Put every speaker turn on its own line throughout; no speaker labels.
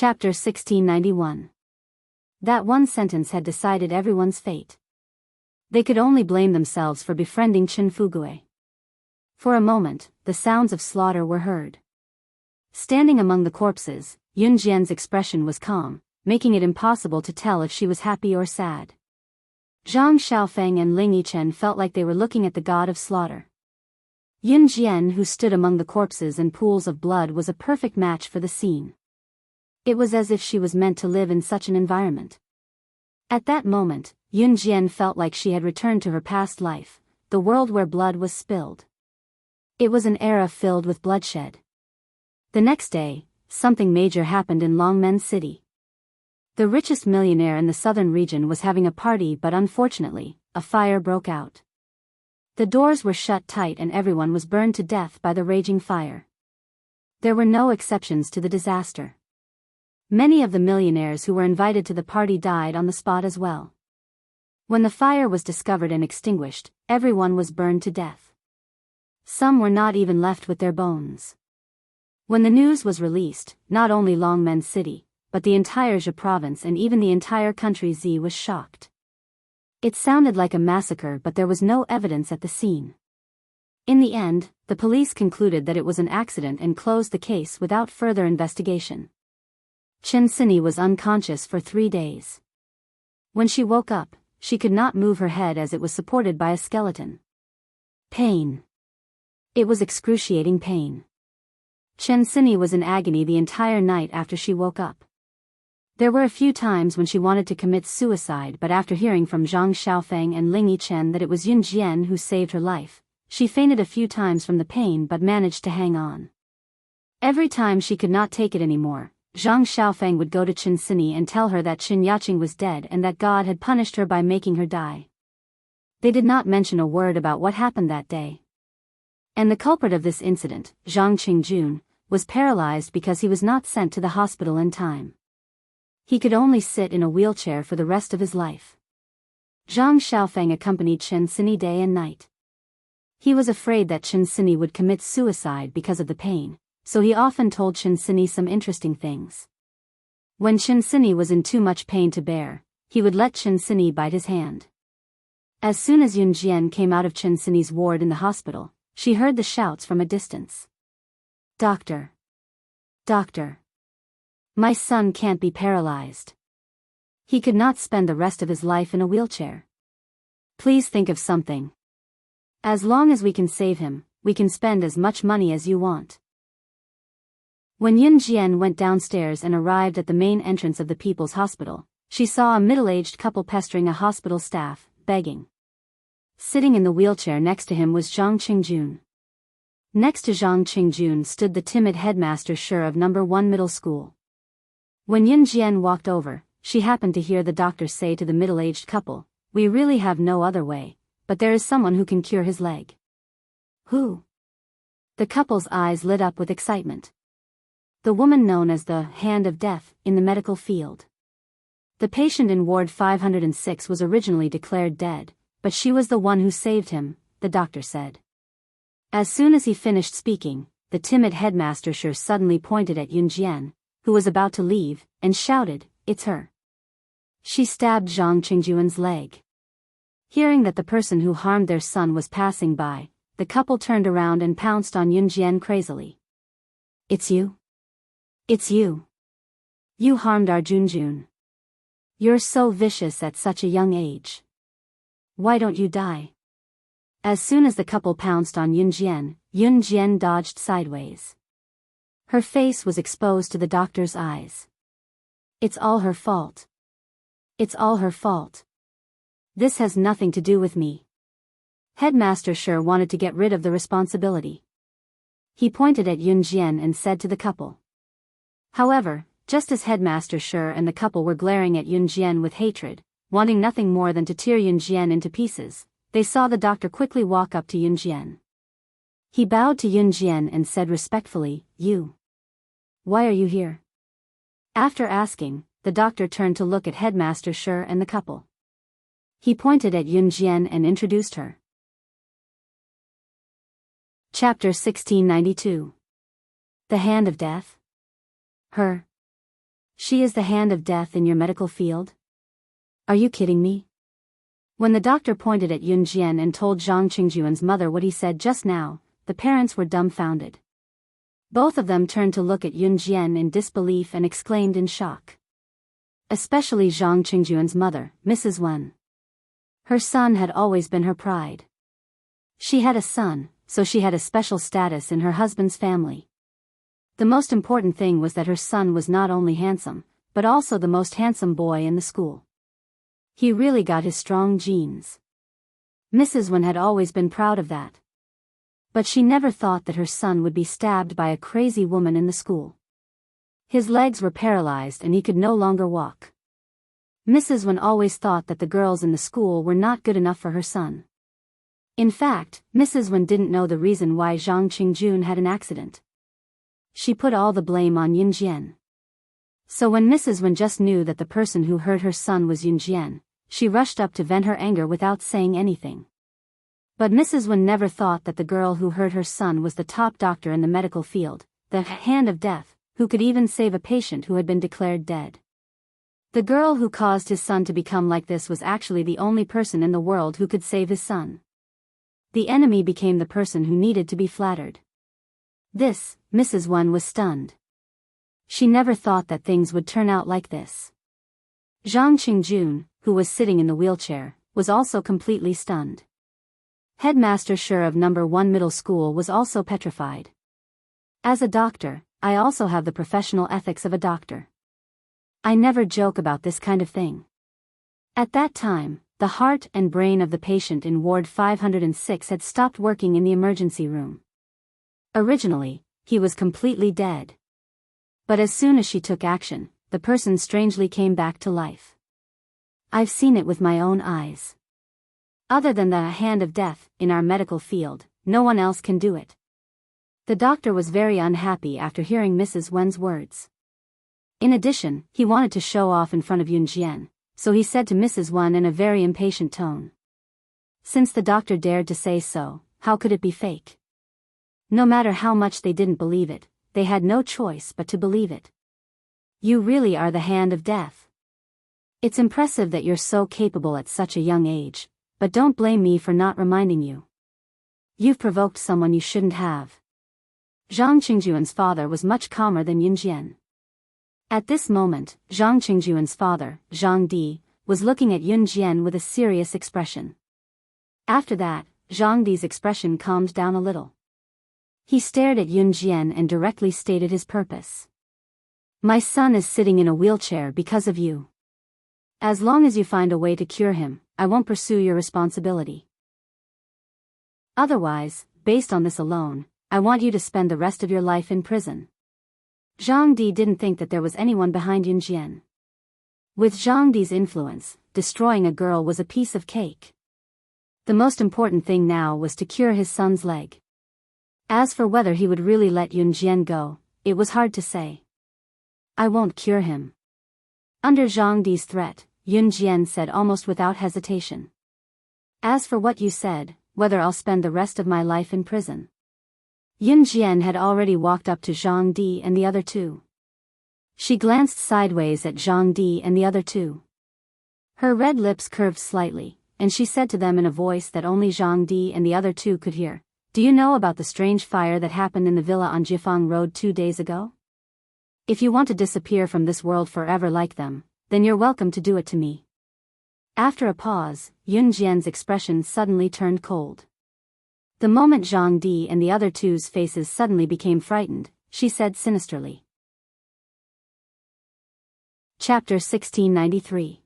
Chapter 1691. That one sentence had decided everyone's fate. They could only blame themselves for befriending Chen Fugue. For a moment, the sounds of slaughter were heard. Standing among the corpses, Yun Jian's expression was calm, making it impossible to tell if she was happy or sad. Zhang Xiaofeng and Ling Yichen felt like they were looking at the god of slaughter. Yun Jian, who stood among the corpses and pools of blood, was a perfect match for the scene. It was as if she was meant to live in such an environment. At that moment, Yun Jian felt like she had returned to her past life, the world where blood was spilled. It was an era filled with bloodshed. The next day, something major happened in Longmen City. The richest millionaire in the southern region was having a party, but unfortunately, a fire broke out. The doors were shut tight and everyone was burned to death by the raging fire. There were no exceptions to the disaster. Many of the millionaires who were invited to the party died on the spot as well. When the fire was discovered and extinguished, everyone was burned to death. Some were not even left with their bones. When the news was released, not only Longmen City, but the entire Zhe province and even the entire country Z was shocked. It sounded like a massacre, but there was no evidence at the scene. In the end, the police concluded that it was an accident and closed the case without further investigation. Chen Sini was unconscious for 3 days. When she woke up, she could not move her head as it was supported by a skeleton. Pain. It was excruciating pain. Chen Sini was in agony the entire night after she woke up. There were a few times when she wanted to commit suicide, but after hearing from Zhang Xiaofeng and Ling Yichen that it was Yun Jian who saved her life, she fainted a few times from the pain but managed to hang on. Every time she could not take it anymore, Zhang Xiaofeng would go to Chen Sini and tell her that Chen Yaqing was dead and that God had punished her by making her die. They did not mention a word about what happened that day. And the culprit of this incident, Zhang Qingjun, was paralyzed because he was not sent to the hospital in time. He could only sit in a wheelchair for the rest of his life. Zhang Xiaofeng accompanied Chen Sini day and night. He was afraid that Chen Sini would commit suicide because of the pain, so he often told Chen Sini some interesting things. When Chen Sini was in too much pain to bear, he would let Chen Sini bite his hand. As soon as Yun Jian came out of Chen Sini's ward in the hospital, she heard the shouts from a distance. "Doctor! Doctor! My son can't be paralyzed. He could not spend the rest of his life in a wheelchair. Please think of something. As long as we can save him, we can spend as much money as you want." When Yun Jian went downstairs and arrived at the main entrance of the People's Hospital, she saw a middle-aged couple pestering a hospital staff, begging. Sitting in the wheelchair next to him was Zhang Qingjun. Next to Zhang Qingjun stood the timid headmaster Shi of No. 1 Middle School. When Yun Jian walked over, she happened to hear the doctor say to the middle-aged couple, "We really have no other way, but there is someone who can cure his leg." "Who?" The couple's eyes lit up with excitement. The woman known as the Hand of Death in the medical field. The patient in Ward 506 was originally declared dead, but she was the one who saved him, the doctor said. As soon as he finished speaking, the timid headmaster Shi suddenly pointed at Yun Jian, who was about to leave, and shouted, "It's her." She stabbed Zhang Qingjun's leg. Hearing that the person who harmed their son was passing by, the couple turned around and pounced on Yun Jian crazily. "It's you? It's you. You harmed our Junjun. You're so vicious at such a young age. Why don't you die?" As soon as the couple pounced on Yun Jian dodged sideways. Her face was exposed to the doctor's eyes. "It's all her fault. It's all her fault. This has nothing to do with me." Headmaster Shi wanted to get rid of the responsibility. He pointed at Yun Jian and said to the couple. However, just as Headmaster Shi and the couple were glaring at Yun Jian with hatred, wanting nothing more than to tear Yun Jian into pieces, they saw the doctor quickly walk up to Yun Jian. He bowed to Yun Jian and said respectfully, "Why are you here?" After asking, the doctor turned to look at Headmaster Shi and the couple. He pointed at Yun Jian and introduced her. Chapter 1692. The Hand of Death? Her. She is the hand of death in your medical field? Are you kidding me? When the doctor pointed at Yun Jian and told Zhang Qingjuan's mother what he said just now, the parents were dumbfounded. Both of them turned to look at Yun Jian in disbelief and exclaimed in shock. Especially Zhang Qingjuan's mother, Mrs. Wen. Her son had always been her pride. She had a son, so she had a special status in her husband's family. The most important thing was that her son was not only handsome, but also the most handsome boy in the school. He really got his strong genes. Mrs. Wen had always been proud of that. But she never thought that her son would be stabbed by a crazy woman in the school. His legs were paralyzed and he could no longer walk. Mrs. Wen always thought that the girls in the school were not good enough for her son. In fact, Mrs. Wen didn't know the reason why Zhang Qingjun had an accident. She put all the blame on Yun Jian. So when Mrs. Wen just knew that the person who hurt her son was Yun Jian, she rushed up to vent her anger without saying anything. But Mrs. Wen never thought that the girl who hurt her son was the top doctor in the medical field, the hand of death, who could even save a patient who had been declared dead. The girl who caused his son to become like this was actually the only person in the world who could save his son. The enemy became the person who needed to be flattered. This, Mrs. Wen was stunned. She never thought that things would turn out like this. Zhang Qingjun, who was sitting in the wheelchair, was also completely stunned. Headmaster Shi of No. 1 Middle School was also petrified. As a doctor, I also have the professional ethics of a doctor. I never joke about this kind of thing. At that time, the heart and brain of the patient in Ward 506 had stopped working in the emergency room. Originally, he was completely dead. But as soon as she took action, the person strangely came back to life. I've seen it with my own eyes. Other than the hand of death, in our medical field, no one else can do it. The doctor was very unhappy after hearing Mrs. Wen's words. In addition, he wanted to show off in front of Yun Jian, so he said to Mrs. Wen in a very impatient tone. Since the doctor dared to say so, how could it be fake? No matter how much they didn't believe it, they had no choice but to believe it. You really are the hand of death. It's impressive that you're so capable at such a young age, but don't blame me for not reminding you. You've provoked someone you shouldn't have. Zhang Qingjuan's father was much calmer than Yun Jian. At this moment, Zhang Qingjuan's father, Zhang Di, was looking at Yun Jian with a serious expression. After that, Zhang Di's expression calmed down a little. He stared at Yun Jian and directly stated his purpose. My son is sitting in a wheelchair because of you. As long as you find a way to cure him, I won't pursue your responsibility. Otherwise, based on this alone, I want you to spend the rest of your life in prison. Zhang Di didn't think that there was anyone behind Yun Jian. With Zhang Di's influence, destroying a girl was a piece of cake. The most important thing now was to cure his son's leg. As for whether he would really let Yun Jian go, it was hard to say. I won't cure him. Under Zhang Di's threat, Yun Jian said almost without hesitation. As for what you said, whether I'll spend the rest of my life in prison. Yun Jian had already walked up to Zhang Di and the other two. She glanced sideways at Zhang Di and the other two. Her red lips curved slightly, and she said to them in a voice that only Zhang Di and the other two could hear, Do you know about the strange fire that happened in the villa on Jifang Road 2 days ago? If you want to disappear from this world forever like them, then you're welcome to do it to me. After a pause, Yun Jian's expression suddenly turned cold. The moment Zhang Di and the other two's faces suddenly became frightened, she said sinisterly. Chapter 1693.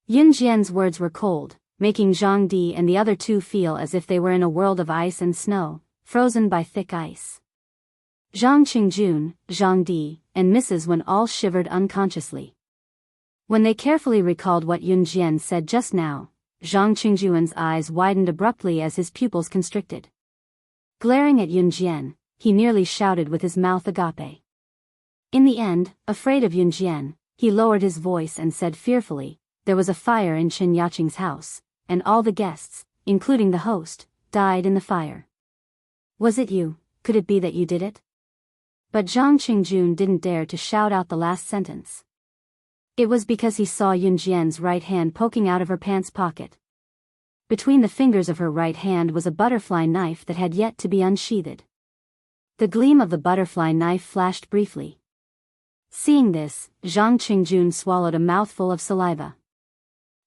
Yun Jian's words were cold, making Zhang Di and the other two feel as if they were in a world of ice and snow, frozen by thick ice. Zhang Qingjun, Zhang Di, and Mrs. Wen all shivered unconsciously. When they carefully recalled what Yun Jian said just now, Zhang Qingjuan's eyes widened abruptly as his pupils constricted. Glaring at Yun Jian, he nearly shouted with his mouth agape. In the end, afraid of Yun Jian, he lowered his voice and said fearfully, There was a fire in Chen Yaqing's house, and all the guests, including the host, died in the fire. Was it you? Could it be that you did it? But Zhang Qingjun didn't dare to shout out the last sentence. It was because he saw Yun Jian's right hand poking out of her pants pocket. Between the fingers of her right hand was a butterfly knife that had yet to be unsheathed. The gleam of the butterfly knife flashed briefly. Seeing this, Zhang Qingjun swallowed a mouthful of saliva.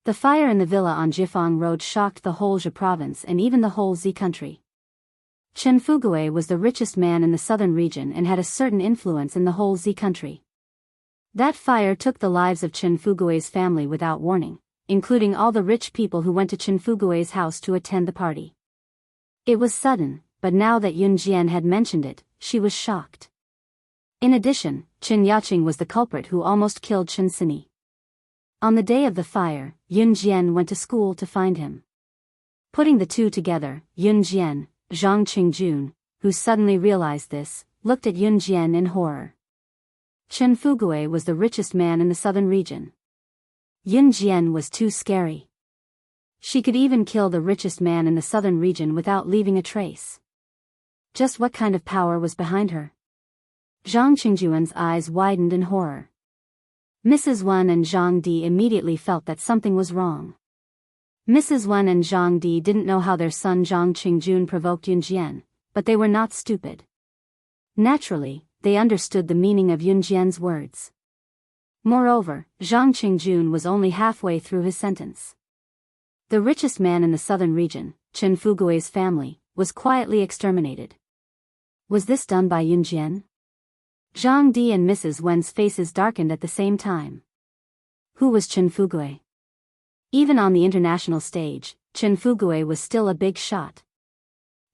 The fire in the villa on Jifang Road shocked the whole Zhe province and even the whole Z country. Chen Fugui was the richest man in the southern region and had a certain influence in the whole Z country. That fire took the lives of Chen Fugui's family without warning, including all the rich people who went to Chen Fugui's house to attend the party. It was sudden, but now that Yun Jian had mentioned it, she was shocked. In addition, Chen Yaqing was the culprit who almost killed Chen Sini. On the day of the fire, Yun Jian went to school to find him. Putting the two together, Yun Jian, Zhang Qingjun, who suddenly realized this, looked at Yun Jian in horror. Chen Fugui was the richest man in the southern region. Yun Jian was too scary. She could even kill the richest man in the southern region without leaving a trace. Just what kind of power was behind her? Zhang Qingjuan's eyes widened in horror. Mrs. Wen and Zhang Di immediately felt that something was wrong. Mrs. Wen and Zhang Di didn't know how their son Zhang Qingjun provoked Yun Jian, but they were not stupid. Naturally, they understood the meaning of Yun Jian's words. Moreover, Zhang Qingjun was only halfway through his sentence. The richest man in the southern region, Chen Fugui's family, was quietly exterminated. Was this done by Yun Jian? Zhang Di and Mrs. Wen's faces darkened at the same time. Who was Chen Fugui? Even on the international stage, Chen Fugui was still a big shot.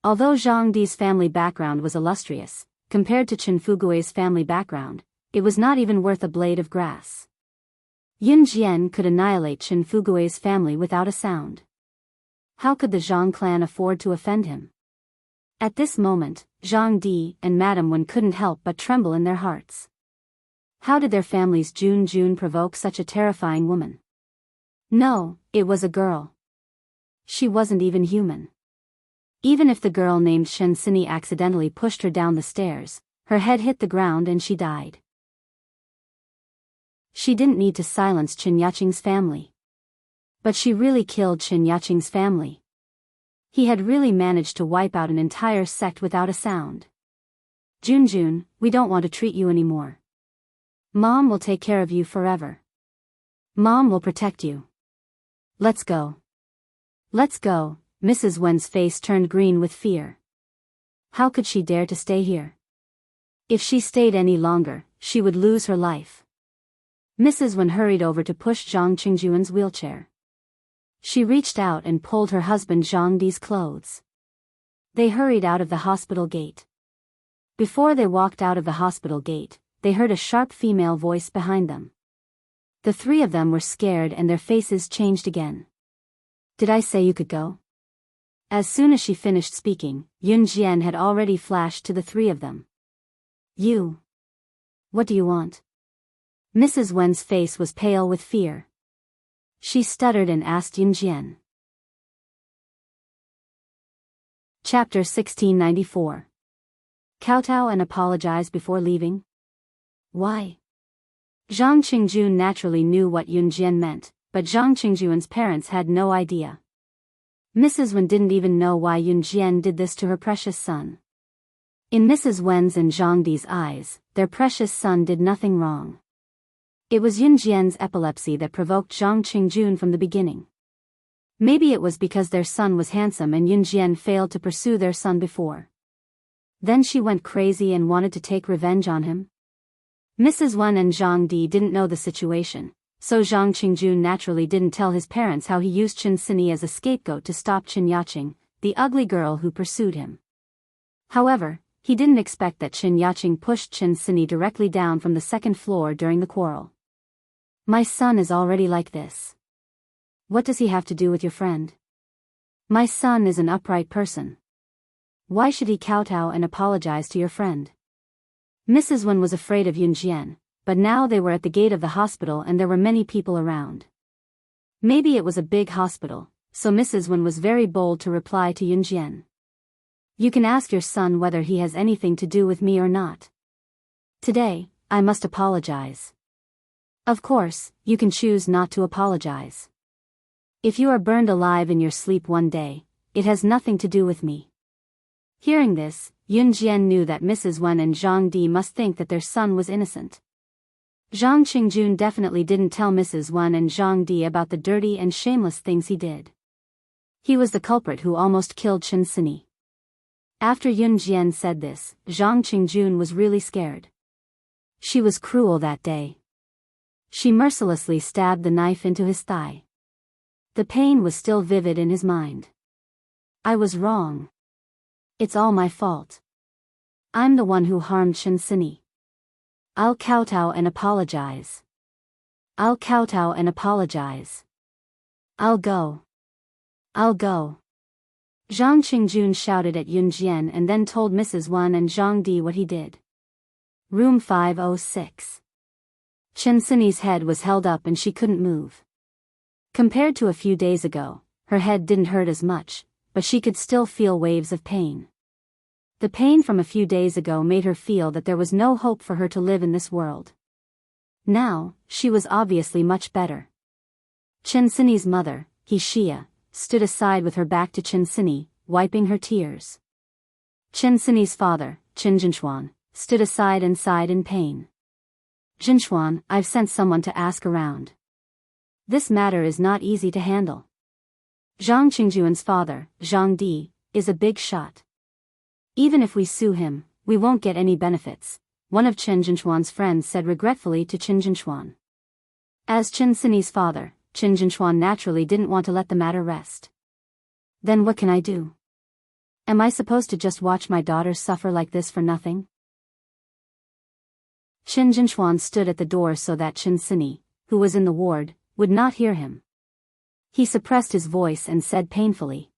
Although Zhang Di's family background was illustrious, compared to Chen Fugui's family background, it was not even worth a blade of grass. Yun Jian could annihilate Chen Fugui's family without a sound. How could the Zhang clan afford to offend him? At this moment, Zhang Di and Madame Wen couldn't help but tremble in their hearts. How did their family's Jun provoke such a terrifying woman? No, it was a girl. She wasn't even human. Even if the girl named Shen Sini accidentally pushed her down the stairs, her head hit the ground and she died. She didn't need to silence Chen Yaqing's family. But she really killed Chen Yaqing's family. He had really managed to wipe out an entire sect without a sound. Junjun, we don't want to treat you anymore. Mom will take care of you forever. Mom will protect you. Let's go. Let's go. Mrs. Wen's face turned green with fear. How could she dare to stay here? If she stayed any longer, she would lose her life. Mrs. Wen hurried over to push Zhang Qingjuan's wheelchair. She reached out and pulled her husband Zhang Di's clothes. They hurried out of the hospital gate. Before they walked out of the hospital gate, they heard a sharp female voice behind them. The three of them were scared and their faces changed again. Did I say you could go? As soon as she finished speaking, Yun Jian had already flashed to the three of them. You. What do you want? Mrs. Wen's face was pale with fear. She stuttered and asked Yun Jian. Chapter 1694. Kowtow and apologize before leaving? Why? Zhang Qingjun naturally knew what Yun Jian meant, but Zhang Qingjuan's parents had no idea. Mrs. Wen didn't even know why Yun Jian did this to her precious son. In Mrs. Wen's and Zhang Di's eyes, their precious son did nothing wrong. It was Yun Jian's epilepsy that provoked Zhang Qingjun from the beginning. Maybe it was because their son was handsome and Yun Jian failed to pursue their son before. Then she went crazy and wanted to take revenge on him. Mrs. Wen and Zhang Di didn't know the situation, so Zhang Qingjun naturally didn't tell his parents how he used Chen Sini as a scapegoat to stop Chen Yaqing, the ugly girl who pursued him. However, he didn't expect that Chen Yaqing pushed Chen Sini directly down from the second floor during the quarrel. My son is already like this. What does he have to do with your friend? My son is an upright person. Why should he kowtow and apologize to your friend? Mrs. Wen was afraid of Yun Jian, but now they were at the gate of the hospital and there were many people around. Maybe it was a big hospital, so Mrs. Wen was very bold to reply to Yun Jian. You can ask your son whether he has anything to do with me or not. Today, I must apologize. Of course, you can choose not to apologize. If you are burned alive in your sleep one day, it has nothing to do with me. Hearing this, Yun Jian knew that Mrs. Wen and Zhang Di must think that their son was innocent. Zhang Qingjun definitely didn't tell Mrs. Wen and Zhang Di about the dirty and shameless things he did. He was the culprit who almost killed Chen Sini. After Yun Jian said this, Zhang Qingjun was really scared. She was cruel that day. She mercilessly stabbed the knife into his thigh. The pain was still vivid in his mind. I was wrong. It's all my fault. I'm the one who harmed Chen Sini. I'll kowtow and apologize. I'll kowtow and apologize. I'll go. I'll go. Zhang Qingjun shouted at Yun Jian and then told Mrs. Wen and Zhang Di what he did. Room 506. Chen Sini's head was held up and she couldn't move. Compared to a few days ago, her head didn't hurt as much, but she could still feel waves of pain. The pain from a few days ago made her feel that there was no hope for her to live in this world. Now, she was obviously much better. Chen Sini's mother, Xia, stood aside with her back to Chen Sini, wiping her tears. Chen Sini's father, Chen Jinchuan, stood aside and sighed in pain. Jinchuan, I've sent someone to ask around. This matter is not easy to handle. Zhang Qingjuan's father, Zhang Di, is a big shot. Even if we sue him, we won't get any benefits, one of Chen Jinchuan's friends said regretfully to Chen Jinchuan. As Chen Sini's father, Chen Jinchuan naturally didn't want to let the matter rest. Then what can I do? Am I supposed to just watch my daughter suffer like this for nothing? Chen Jinchuan stood at the door so that Chen Sini, who was in the ward, would not hear him. He suppressed his voice and said painfully.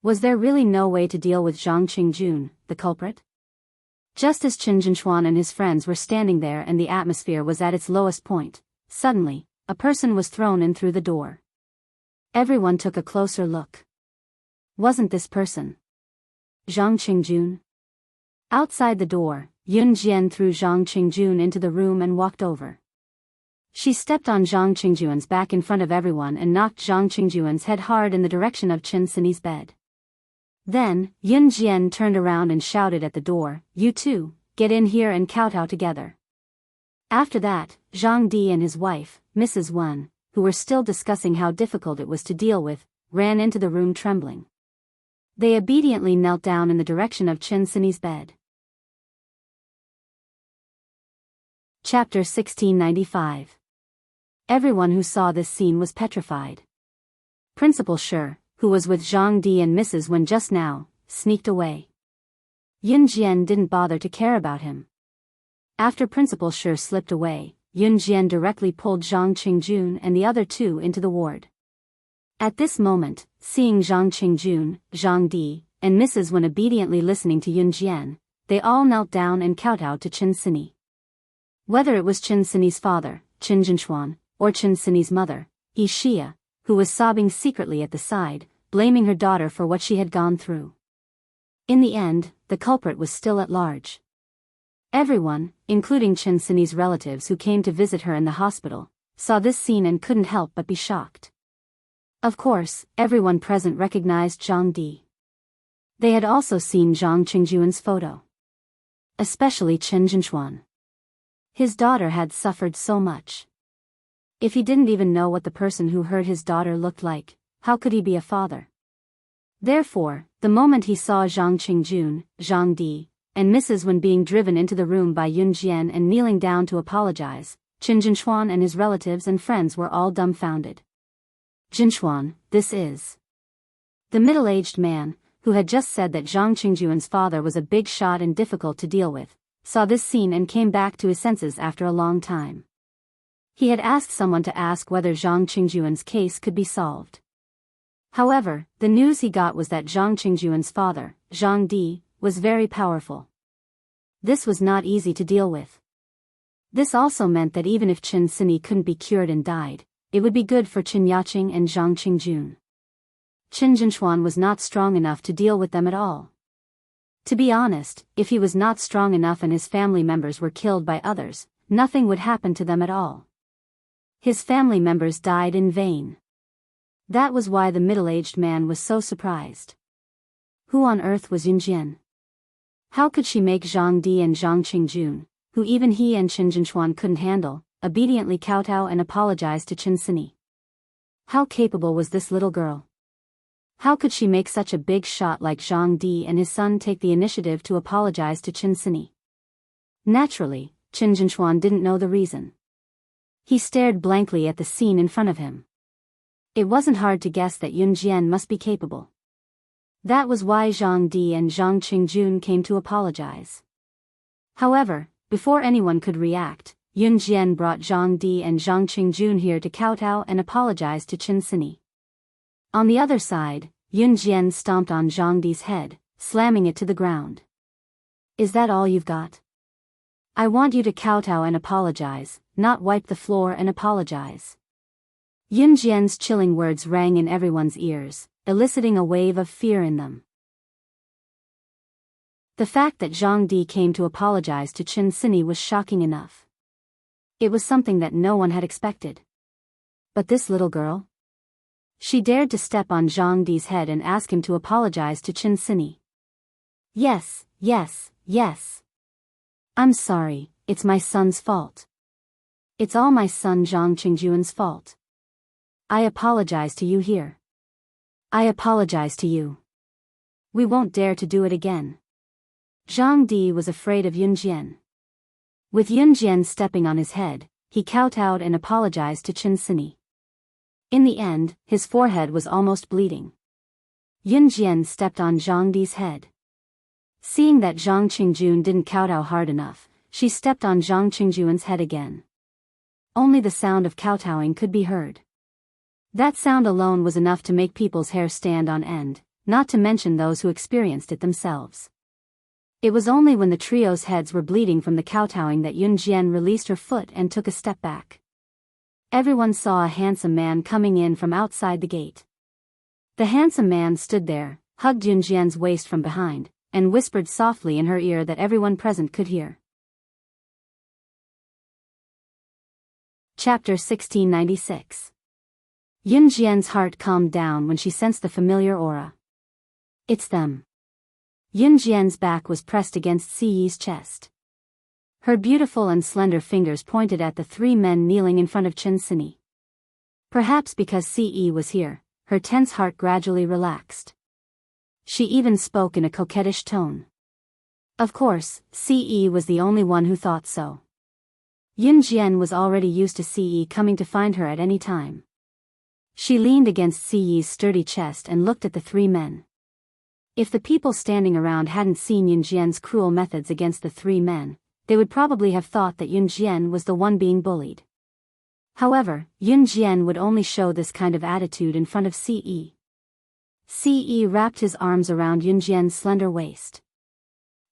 Was there really no way to deal with Zhang Qingjun, the culprit? Just as Chen Jinchuan and his friends were standing there and the atmosphere was at its lowest point, suddenly, a person was thrown in through the door. Everyone took a closer look. Wasn't this person Zhang Qingjun? Outside the door, Yun Jian threw Zhang Qingjun into the room and walked over. She stepped on Zhang Qingjuan's back in front of everyone and knocked Zhang Qingjuan's head hard in the direction of Chen Sini's bed. Then, Yun Jian turned around and shouted at the door, "You two, get in here and kowtow together." After that, Zhang Di and his wife, Mrs. Wen, who were still discussing how difficult it was to deal with, ran into the room trembling. They obediently knelt down in the direction of Chen Sini's bed. Chapter 1695. Everyone who saw this scene was petrified. Principal Shi, who was with Zhang Di and Mrs. Wen just now, sneaked away. Yun Jian didn't bother to care about him. After Principal Shi slipped away, Yun Jian directly pulled Zhang Qingjun and the other two into the ward. At this moment, seeing Zhang Qingjun, Zhang Di, and Mrs. Wen obediently listening to Yun Jian, they all knelt down and kowtowed to Chen Sini. Whether it was Chen Sini's father, Chen Jinchuan, or Chen Sini's mother, Xia, who was sobbing secretly at the side, blaming her daughter for what she had gone through. In the end, the culprit was still at large. Everyone, including Chen Sini's relatives who came to visit her in the hospital, saw this scene and couldn't help but be shocked. Of course, everyone present recognized Zhang Di. They had also seen Zhang Qingjuan's photo. Especially Chen Jinchuan. His daughter had suffered so much. If he didn't even know what the person who hurt his daughter looked like, how could he be a father? Therefore, the moment he saw Zhang Qingjun, Zhang Di, and Mrs. Wen being driven into the room by Yun Jian and kneeling down to apologize, Chen Jinchuan and his relatives and friends were all dumbfounded. Jinchuan, this is the middle-aged man, who had just said that Zhang Qingjuan's father was a big shot and difficult to deal with, saw this scene and came back to his senses after a long time. He had asked someone to ask whether Zhang Qingjuan's case could be solved. However, the news he got was that Zhang Qingjuan's father, Zhang Di, was very powerful. This was not easy to deal with. This also meant that even if Chen Sini couldn't be cured and died, it would be good for Chen Yaqing and Zhang Qingjun. Chen Jinchuan was not strong enough to deal with them at all. To be honest, if he was not strong enough and his family members were killed by others, nothing would happen to them at all. His family members died in vain. That was why the middle-aged man was so surprised. Who on earth was Yunjian? How could she make Zhang Di and Zhang Qingjun, who even he and Qin Jinchuan couldn't handle, obediently kowtow and apologize to Qin Sini? How capable was this little girl? How could she make such a big shot like Zhang Di and his son take the initiative to apologize to Qin Sini? Naturally, Qin Jinchuan didn't know the reason. He stared blankly at the scene in front of him. It wasn't hard to guess that Yun Jian must be capable. That was why Zhang Di and Zhang Qingjun came to apologize. However, before anyone could react, Yun Jian brought Zhang Di and Zhang Qingjun here to kowtow and apologize to Qin Sini. On the other side, Yun Jian stomped on Zhang Di's head, slamming it to the ground. Is that all you've got? I want you to kowtow and apologize, not wipe the floor and apologize. Yun Jian's chilling words rang in everyone's ears, eliciting a wave of fear in them. The fact that Zhang Di came to apologize to Qin Sini was shocking enough. It was something that no one had expected. But this little girl? She dared to step on Zhang Di's head and ask him to apologize to Qin Sini. Yes, yes, yes. I'm sorry, it's my son's fault. It's all my son Zhang Qingjuan's fault. I apologize to you here. I apologize to you. We won't dare to do it again. Zhang Di was afraid of Yun Jian. With Yun Jian stepping on his head, he kowtowed and apologized to Qin Sini. In the end, his forehead was almost bleeding. Yun Jian stepped on Zhang Di's head. Seeing that Zhang Qingjun didn't kowtow hard enough, she stepped on Zhang Qingjuan's head again. Only the sound of kowtowing could be heard. That sound alone was enough to make people's hair stand on end, not to mention those who experienced it themselves. It was only when the trio's heads were bleeding from the kowtowing that Yun Jian released her foot and took a step back. Everyone saw a handsome man coming in from outside the gate. The handsome man stood there, hugged Yun Jian's waist from behind, and whispered softly in her ear that everyone present could hear. Chapter 1696. Yun Jian's heart calmed down when she sensed the familiar aura. It's them. Yun Jian's back was pressed against Si Yi's chest. Her beautiful and slender fingers pointed at the three men kneeling in front of Qin Sini. Perhaps because Si Yi was here, her tense heart gradually relaxed. She even spoke in a coquettish tone. Of course, Si Yi was the only one who thought so. Yun Jian was already used to Si Yi coming to find her at any time. She leaned against Si Yi's sturdy chest and looked at the three men. If the people standing around hadn't seen Yun Jian's cruel methods against the three men, they would probably have thought that Yun Jian was the one being bullied. However, Yun Jian would only show this kind of attitude in front of Si Yi. Si Yi wrapped his arms around Yun Jian's slender waist.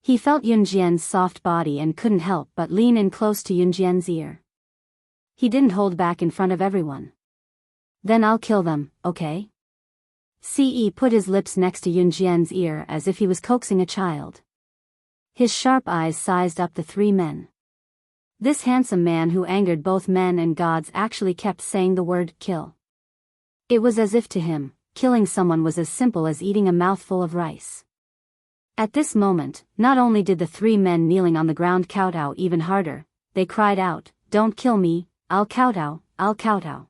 He felt Yun Jian's soft body and couldn't help but lean in close to Yun Jian's ear. He didn't hold back in front of everyone. Then I'll kill them, okay? Si Yi put his lips next to Yun Jian's ear as if he was coaxing a child. His sharp eyes sized up the three men. This handsome man who angered both men and gods actually kept saying the word kill. It was as if to him, killing someone was as simple as eating a mouthful of rice. At this moment, not only did the three men kneeling on the ground kowtow even harder, they cried out, "Don't kill me, I'll kowtow, I'll kowtow."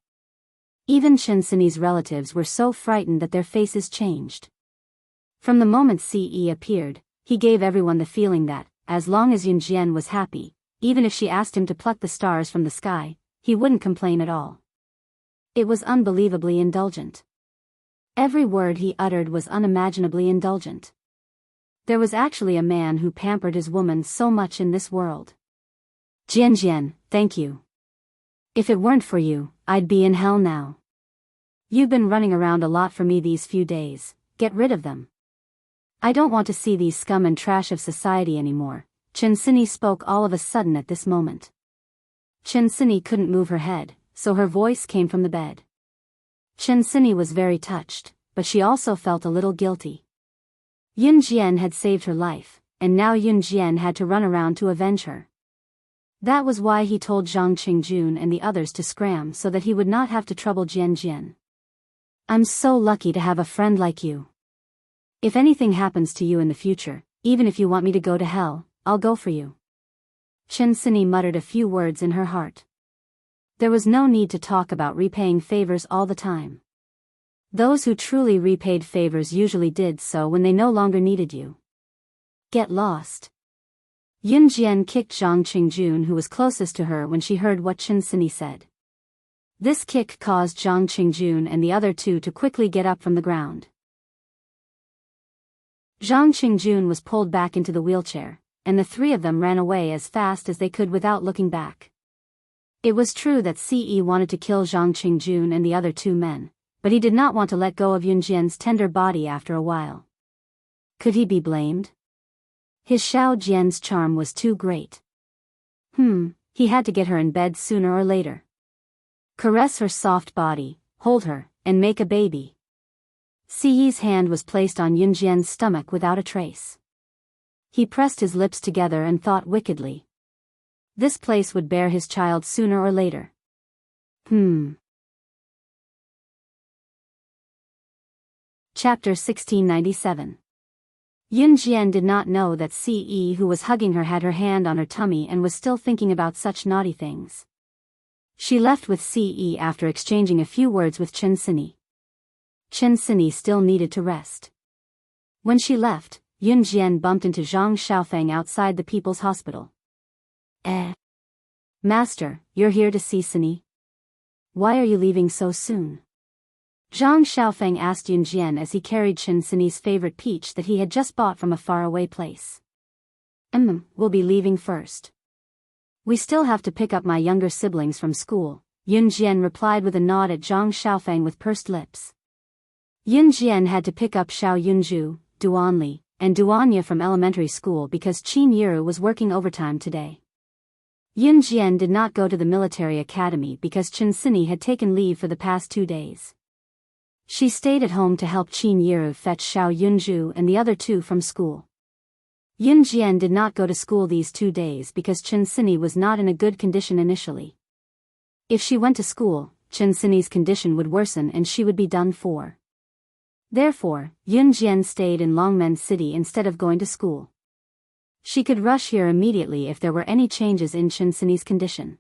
Even Qin Sini's relatives were so frightened that their faces changed. From the moment Si Yi appeared, he gave everyone the feeling that, as long as Yun Jian was happy, even if she asked him to pluck the stars from the sky, he wouldn't complain at all. It was unbelievably indulgent. Every word he uttered was unimaginably indulgent. There was actually a man who pampered his woman so much in this world. Jian Jian, thank you. If it weren't for you, I'd be in hell now. You've been running around a lot for me these few days, get rid of them. I don't want to see these scum and trash of society anymore. Qin Sini spoke all of a sudden at this moment. Qin Sini couldn't move her head, so her voice came from the bed. Qin Sini was very touched, but she also felt a little guilty. Yun Jian had saved her life, and now Yun Jian had to run around to avenge her. That was why he told Zhang Qingjun and the others to scram so that he would not have to trouble Jian Jian. I'm so lucky to have a friend like you. If anything happens to you in the future, even if you want me to go to hell, I'll go for you. Chen Sini muttered a few words in her heart. There was no need to talk about repaying favors all the time. Those who truly repaid favors usually did so when they no longer needed you. Get lost. Yun Jian kicked Zhang Qingjun, who was closest to her, when she heard what Chen Sini said. This kick caused Zhang Qingjun and the other two to quickly get up from the ground. Zhang Qingjun was pulled back into the wheelchair, and the three of them ran away as fast as they could without looking back. It was true that Ce wanted to kill Zhang Qingjun and the other two men, but he did not want to let go of Yun Jian's tender body after a while. Could he be blamed? His Xiao Jian's charm was too great. He had to get her in bed sooner or later. Caress her soft body, hold her, and make a baby. Ce's hand was placed on Yun Jian's stomach without a trace. He pressed his lips together and thought wickedly. This place would bear his child sooner or later. Chapter 1697. Yun Jian did not know that Ce, who was hugging her, had her hand on her tummy and was still thinking about such naughty things. She left with Ce after exchanging a few words with Chen Sini. Chen Sini still needed to rest. When she left, Yun Jian bumped into Zhang Xiaofeng outside the People's Hospital. Master, you're here to see Sini? Why are you leaving so soon? Zhang Xiaofeng asked Yun Jian as he carried Chen Sini's favorite peach that he had just bought from a faraway place. We'll be leaving first. We still have to pick up my younger siblings from school, Yun Jian replied with a nod at Zhang Xiaofeng with pursed lips. Yun Jian had to pick up Xiao Yunju, Duanli, and Duanya from elementary school because Qin Yiru was working overtime today. Yun Jian did not go to the military academy because Chen Sini had taken leave for the past 2 days. She stayed at home to help Qin Yiru fetch Xiao Yunju and the other two from school. Yun Jian did not go to school these 2 days because Chen Sini was not in a good condition initially. If she went to school, Chen Sini's condition would worsen and she would be done for. Therefore, Yun Jian stayed in Longmen City instead of going to school. She could rush here immediately if there were any changes in Chen Sini's condition.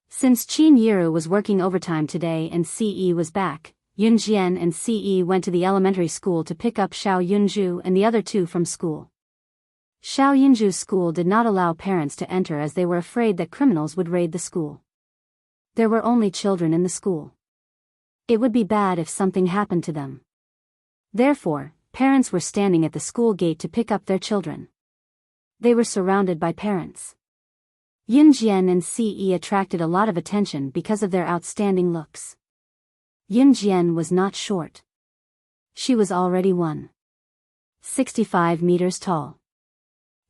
Since Qin Yiru was working overtime today and Ce was back, Yun Jian and Ce went to the elementary school to pick up Xiao Yunju and the other two from school. Xiao Yunju's school did not allow parents to enter as they were afraid that criminals would raid the school. There were only children in the school. It would be bad if something happened to them. Therefore, parents were standing at the school gate to pick up their children. They were surrounded by parents. Yun Jian and Ce attracted a lot of attention because of their outstanding looks. Yun Jian was not short. She was already 1.65 meters tall.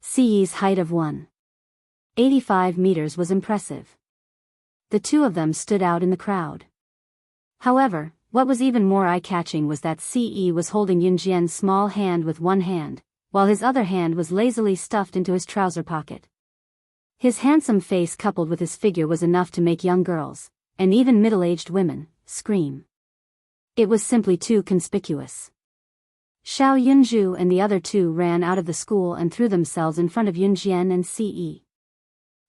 Ce's height of 1.85 meters was impressive. The two of them stood out in the crowd. However, what was even more eye-catching was that Ce was holding Yun Jian's small hand with one hand, while his other hand was lazily stuffed into his trouser pocket. His handsome face coupled with his figure was enough to make young girls, and even middle-aged women, scream. It was simply too conspicuous. Xiao Yunju and the other two ran out of the school and threw themselves in front of Yun Jian and Ce.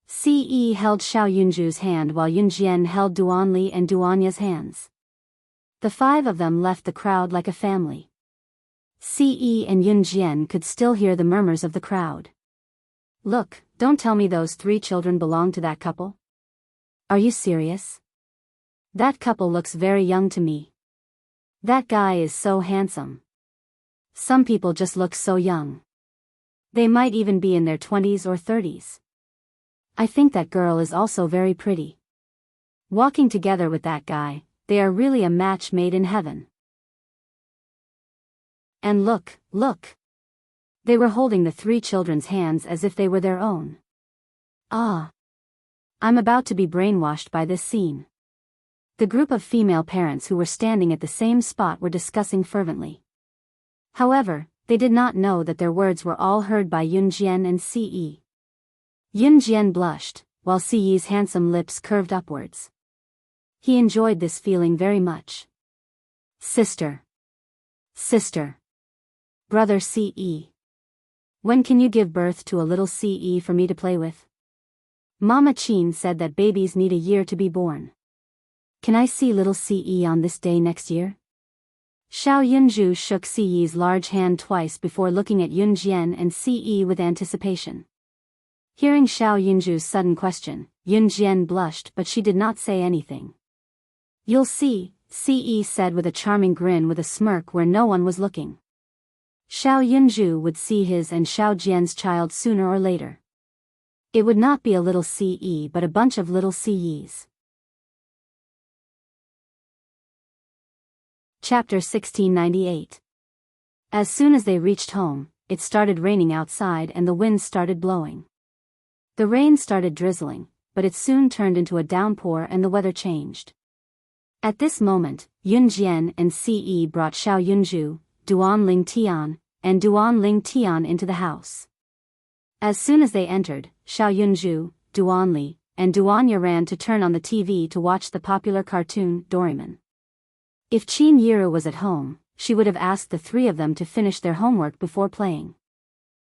Ce held Xiao Yunju's hand while Yun Jian held Duanli and Duanya's hands. The 5 of them left the crowd like a family. Ce and Yun Jian could still hear the murmurs of the crowd. Look, don't tell me those 3 children belong to that couple? Are you serious? That couple looks very young to me. That guy is so handsome. Some people just look so young. They might even be in their 20s or 30s. I think that girl is also very pretty. Walking together with that guy, they are really a match made in heaven. And look, look! They were holding the 3 children's hands as if they were their own. Ah! I'm about to be brainwashed by this scene. The group of female parents who were standing at the same spot were discussing fervently. However, they did not know that their words were all heard by Yun Jian and Ce. Yun Jian blushed, while Ce's handsome lips curved upwards. He enjoyed this feeling very much. Sister. Sister. Brother Ce. When can you give birth to a little Ce for me to play with? Mama Qin said that babies need a year to be born. Can I see little Ce on this day next year? Xiao Yunju shook Ce's large hand twice before looking at Yun Jian and Ce with anticipation. Hearing Xiao Yunju's sudden question, Yun Jian blushed, but she did not say anything. You'll see, Ce said with a charming grin with a smirk where no one was looking. Xiao Yunju would see his and Xiao Jian's child sooner or later. It would not be a little Ce but a bunch of little Ce's. Chapter 1698. As soon as they reached home, it started raining outside and the wind started blowing. The rain started drizzling, but it soon turned into a downpour and the weather changed. At this moment, Yun Jian and Ce brought Xiao Yunju, Duan Ling Tian, and Duan Ling Tian into the house. As soon as they entered, Xiao Yunju, Duan Li, and Duanya ran to turn on the TV to watch the popular cartoon, Doraemon. If Qin Yiru was at home, she would have asked the three of them to finish their homework before playing.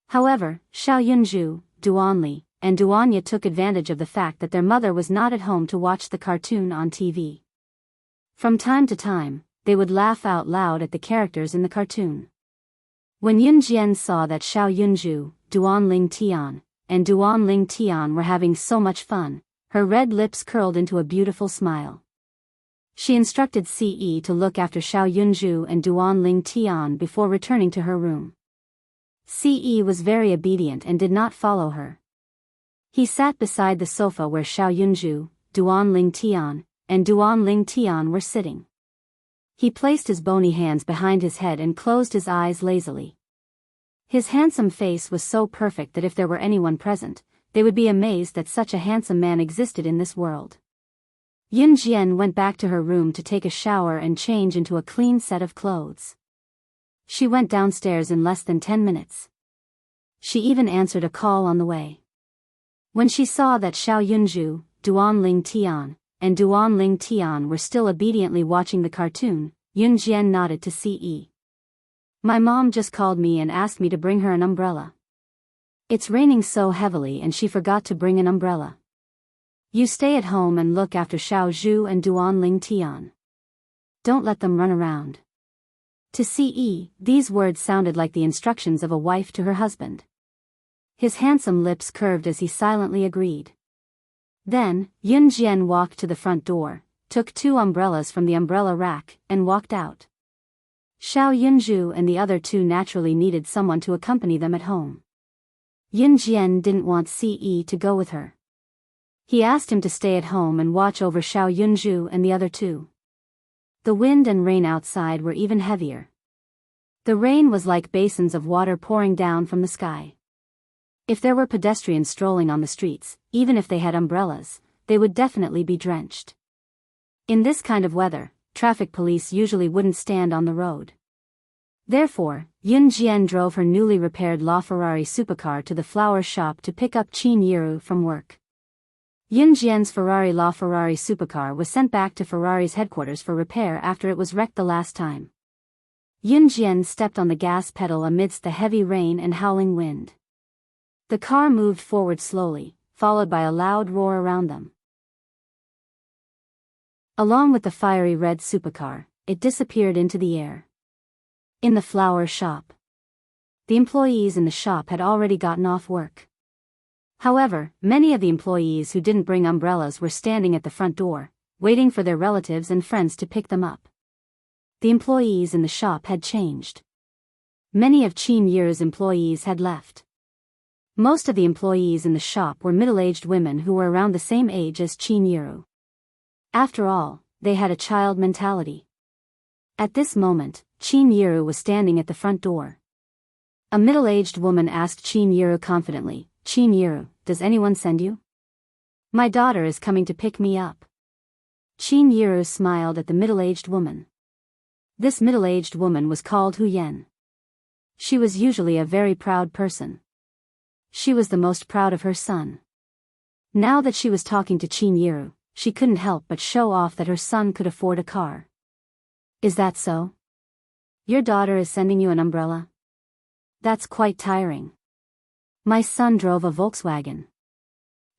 However, Xiao Yunju, Duan Li, and Duanya took advantage of the fact that their mother was not at home to watch the cartoon on TV. From time to time, they would laugh out loud at the characters in the cartoon. When Yun Jian saw that Xiao Yunju, Duan Ling Tian, and Duan Ling Tian were having so much fun, her red lips curled into a beautiful smile. She instructed Ce to look after Xiao Yunju and Duan Ling Tian before returning to her room. Ce was very obedient and did not follow her. He sat beside the sofa where Xiao Yunju, Duan Ling Tian, and Duan Ling Tian were sitting. He placed his bony hands behind his head and closed his eyes lazily. His handsome face was so perfect that if there were anyone present, they would be amazed that such a handsome man existed in this world. Yun Jian went back to her room to take a shower and change into a clean set of clothes. She went downstairs in less than 10 minutes. She even answered a call on the way. When she saw that Xiao Yunju, Duan Ling Tian, and Duan Ling Tian were still obediently watching the cartoon, Yun Jian nodded to Ce. My mom just called me and asked me to bring her an umbrella. It's raining so heavily and she forgot to bring an umbrella. You stay at home and look after Xiao Zhu and Duan Ling Tian. Don't let them run around. To Ce, these words sounded like the instructions of a wife to her husband. His handsome lips curved as he silently agreed. Then, Yun Jian walked to the front door, took 2 umbrellas from the umbrella rack, and walked out. Xiao Yunju and the other 2 naturally needed someone to accompany them at home. Yun Jian didn't want Ce to go with her. He asked him to stay at home and watch over Xiao Yunju and the other 2. The wind and rain outside were even heavier. The rain was like basins of water pouring down from the sky. If there were pedestrians strolling on the streets, even if they had umbrellas, they would definitely be drenched. In this kind of weather, traffic police usually wouldn't stand on the road. Therefore, Yun Jian drove her newly repaired LaFerrari supercar to the flower shop to pick up Qin Yiru from work. Yun Jian's LaFerrari supercar was sent back to Ferrari's headquarters for repair after it was wrecked the last time. Yun Jian stepped on the gas pedal amidst the heavy rain and howling wind. The car moved forward slowly, followed by a loud roar around them. Along with the fiery red supercar, it disappeared into the air. In the flower shop. The employees in the shop had already gotten off work. However, many of the employees who didn't bring umbrellas were standing at the front door, waiting for their relatives and friends to pick them up. The employees in the shop had changed. Many of Qin Yiru's employees had left. Most of the employees in the shop were middle-aged women who were around the same age as Qin Yiru. After all, they had a child mentality. At this moment, Qin Yiru was standing at the front door. A middle-aged woman asked Qin Yiru confidently, Qin Yiru, does anyone send you? My daughter is coming to pick me up. Qin Yiru smiled at the middle-aged woman. This middle-aged woman was called Hu Yan. She was usually a very proud person. She was the most proud of her son. Now that she was talking to Qin Yiru, she couldn't help but show off that her son could afford a car. Is that so? Your daughter is sending you an umbrella? That's quite tiring. My son drove a Volkswagen.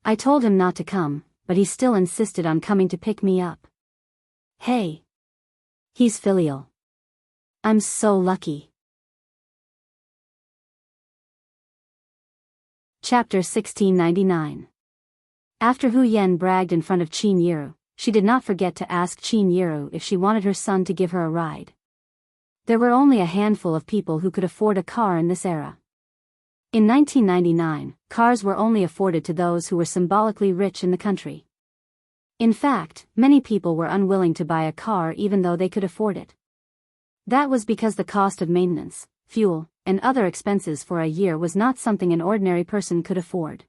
I told him not to come, but he still insisted on coming to pick me up. Hey. He's filial. I'm so lucky. Chapter 1699. After Hu Yan bragged in front of Qin Yiru, she did not forget to ask Qin Yiru if she wanted her son to give her a ride. There were only a handful of people who could afford a car in this era. In 1999, cars were only afforded to those who were symbolically rich in the country. In fact, many people were unwilling to buy a car even though they could afford it. That was because the cost of maintenance, fuel, and other expenses for a year was not something an ordinary person could afford.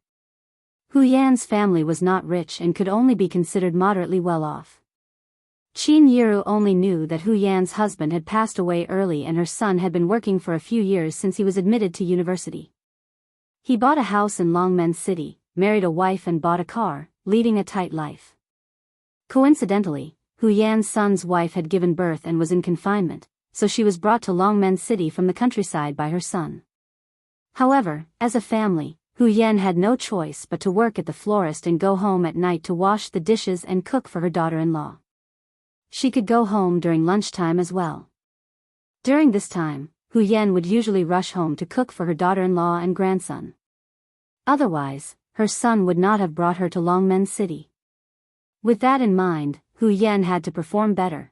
Hu Yan's family was not rich and could only be considered moderately well off. Qin Yiru only knew that Hu Yan's husband had passed away early and her son had been working for a few years since he was admitted to university. He bought a house in Longmen City, married a wife and bought a car, leading a tight life. Coincidentally, Hu Yan's son's wife had given birth and was in confinement, so she was brought to Longmen City from the countryside by her son. However, as a family, Hu Yan had no choice but to work at the florist and go home at night to wash the dishes and cook for her daughter-in-law. She could go home during lunchtime as well. During this time, Hu Yan would usually rush home to cook for her daughter-in-law and grandson. Otherwise, her son would not have brought her to Longmen City. With that in mind, Hu Yan had to perform better.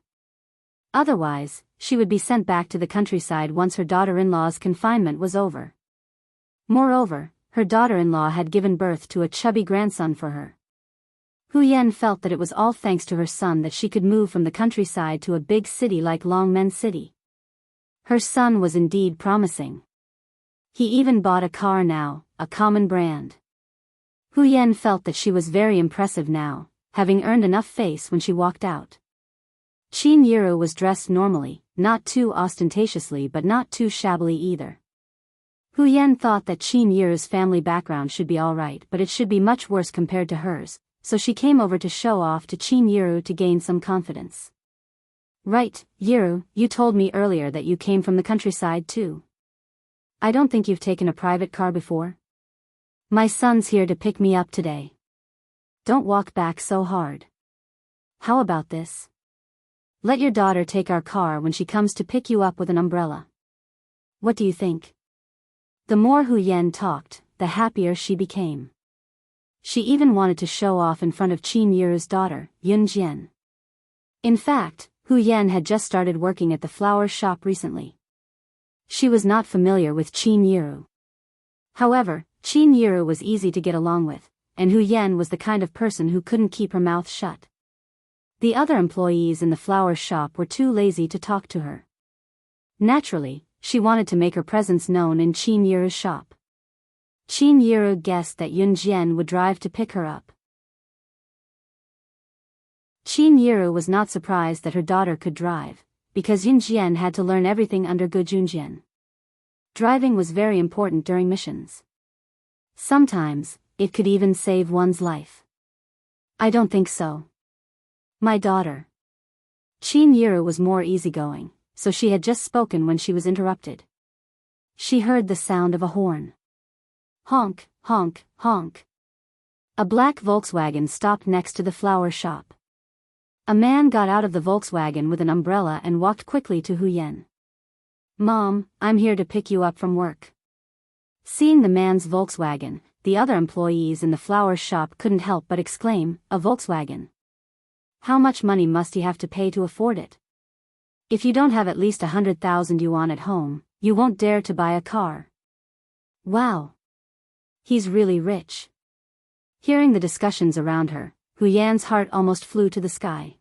Otherwise, she would be sent back to the countryside once her daughter-in-law's confinement was over. Moreover, her daughter-in-law had given birth to a chubby grandson for her. Hu Yan felt that it was all thanks to her son that she could move from the countryside to a big city like Longmen City. Her son was indeed promising. He even bought a car now, a common brand. Hu Yan felt that she was very impressive now, having earned enough face when she walked out. Qin Yiru was dressed normally, not too ostentatiously but not too shabbily either. Hu Yan thought that Qin Yiru's family background should be alright but it should be much worse compared to hers, so she came over to show off to Qin Yiru to gain some confidence. Right, Yiru, you told me earlier that you came from the countryside too. I don't think you've taken a private car before? My son's here to pick me up today. Don't walk back so hard. How about this? Let your daughter take our car when she comes to pick you up with an umbrella. What do you think? The more Hu Yan talked, the happier she became. She even wanted to show off in front of Qin Yiru's daughter, Yun Jian. In fact, Hu Yan had just started working at the flower shop recently. She was not familiar with Qin Yiru. However, Qin Yiru was easy to get along with, and Hu Yan was the kind of person who couldn't keep her mouth shut. The other employees in the flower shop were too lazy to talk to her. Naturally, she wanted to make her presence known in Qin Yiru's shop. Qin Yiru guessed that Yun Jian would drive to pick her up. Qin Yiru was not surprised that her daughter could drive, because Yun Jian had to learn everything under Gu Junjian. Driving was very important during missions. Sometimes, it could even save one's life. I don't think so. My daughter. Qin Yiru was more easygoing, so she had just spoken when she was interrupted. She heard the sound of a horn. Honk, honk, honk. A black Volkswagen stopped next to the flower shop. A man got out of the Volkswagen with an umbrella and walked quickly to Hu Yan. Mom, I'm here to pick you up from work. Seeing the man's Volkswagen, the other employees in the flower shop couldn't help but exclaim, a Volkswagen. How much money must he have to pay to afford it? If you don't have at least 100,000 yuan at home, you won't dare to buy a car. Wow. He's really rich. Hearing the discussions around her, Hu Yan's heart almost flew to the sky.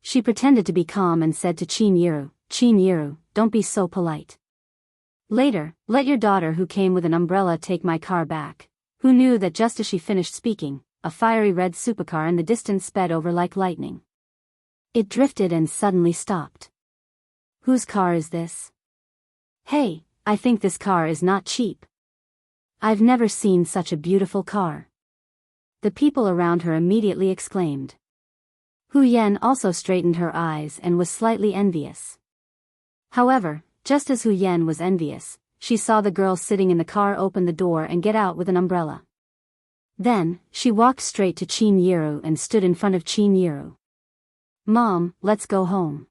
She pretended to be calm and said to Qin Yiru, don't be so polite. Later, let your daughter who came with an umbrella take my car back. Who knew that just as she finished speaking, a fiery red supercar in the distance sped over like lightning. It drifted and suddenly stopped. Whose car is this? Hey, I think this car is not cheap. I've never seen such a beautiful car. The people around her immediately exclaimed. Hu Yan also straightened her eyes and was slightly envious. However, just as Hu Yan was envious, she saw the girl sitting in the car open the door and get out with an umbrella. Then, she walked straight to Qin Yiru and stood in front of Qin Yiru. Mom, let's go home.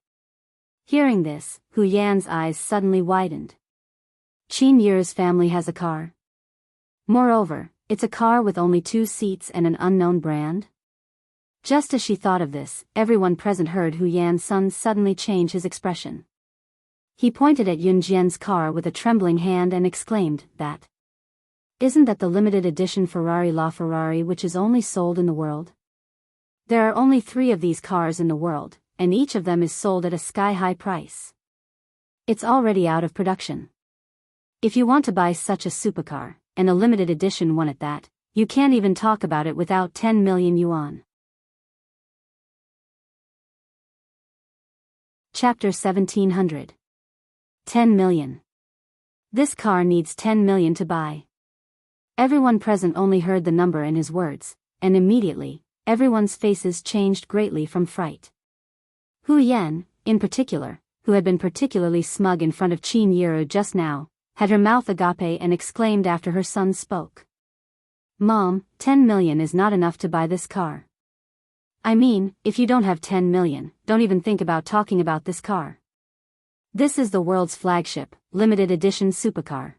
Hearing this, Hu Yan's eyes suddenly widened. Qin Yiru's family has a car. Moreover, it's a car with only 2 seats and an unknown brand. Just as she thought of this, everyone present heard Hu Yan's son suddenly change his expression. He pointed at Yun Jian's car with a trembling hand and exclaimed, "That? Isn't that the limited edition Ferrari LaFerrari which is only sold in the world? There are only 3 of these cars in the world, and each of them is sold at a sky-high price. It's already out of production. If you want to buy such a supercar, and a limited edition one at that, you can't even talk about it without 10 million yuan. Chapter 1700. 10 million. This car needs 10 million to buy. Everyone present only heard the number in his words, and immediately, everyone's faces changed greatly from fright. Hu Yan, in particular, who had been particularly smug in front of Qin Yiru just now, had her mouth agape and exclaimed after her son spoke. Mom, 10 million is not enough to buy this car. I mean, if you don't have 10 million, don't even think about talking about this car. This is the world's flagship, limited edition supercar.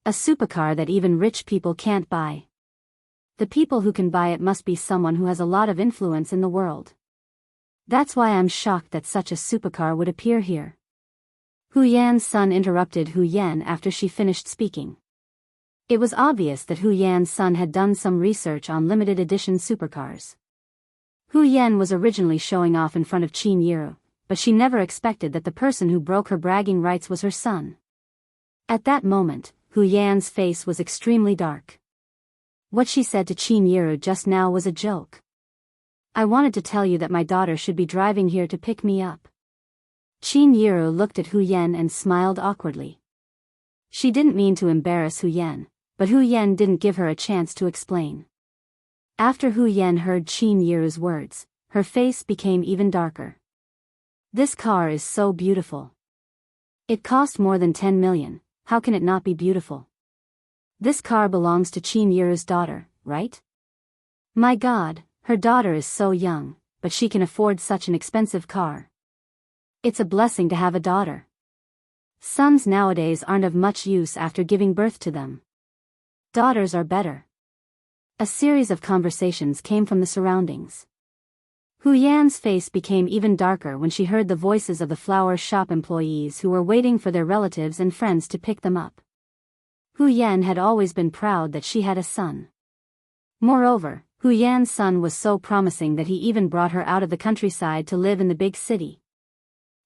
A supercar that even rich people can't buy. The people who can buy it must be someone who has a lot of influence in the world. That's why I'm shocked that such a supercar would appear here. Hu Yan's son interrupted Hu Yan after she finished speaking. It was obvious that Hu Yan's son had done some research on limited edition supercars. Hu Yan was originally showing off in front of Qin Yiru, but she never expected that the person who broke her bragging rights was her son. At that moment, Hu Yan's face was extremely dark. What she said to Qin Yiru just now was a joke. I wanted to tell you that my daughter should be driving here to pick me up. Qin Yiru looked at Hu Yan and smiled awkwardly. She didn't mean to embarrass Hu Yan, but Hu Yan didn't give her a chance to explain. After Hu Yan heard Qin Yiru's words, her face became even darker. This car is so beautiful. It cost more than 10 million, how can it not be beautiful? This car belongs to Qin Yiru's daughter, right? My God, her daughter is so young, but she can afford such an expensive car. It's a blessing to have a daughter. Sons nowadays aren't of much use after giving birth to them. Daughters are better. A series of conversations came from the surroundings. Hu Yan's face became even darker when she heard the voices of the flower shop employees who were waiting for their relatives and friends to pick them up. Hu Yan had always been proud that she had a son. Moreover, Hu Yan's son was so promising that he even brought her out of the countryside to live in the big city.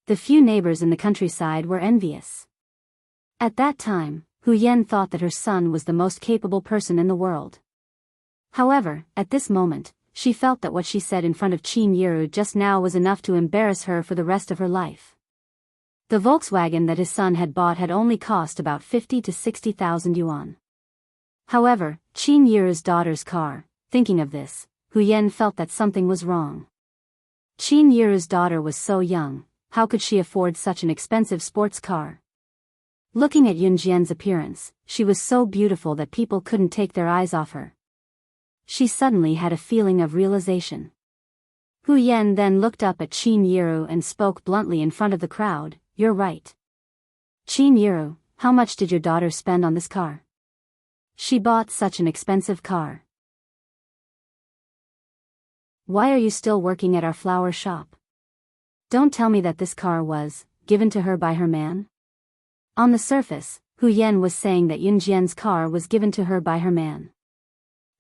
The few neighbors in the countryside were envious. At that time, Hu Yan thought that her son was the most capable person in the world. However, at this moment, she felt that what she said in front of Qin Yiru just now was enough to embarrass her for the rest of her life. The Volkswagen that his son had bought had only cost about 50 to 60,000 yuan. However, Qin Yiru's daughter's car, thinking of this, Hu Yan felt that something was wrong. Qin Yiru's daughter was so young, how could she afford such an expensive sports car? Looking at Yun Jian's appearance, she was so beautiful that people couldn't take their eyes off her. She suddenly had a feeling of realization. Hu Yan then looked up at Qin Yiru and spoke bluntly in front of the crowd, "You're right. Qin Yiru, how much did your daughter spend on this car? She bought such an expensive car. Why are you still working at our flower shop? Don't tell me that this car was given to her by her man." On the surface, Hu Yan was saying that Yun Jian's car was given to her by her man.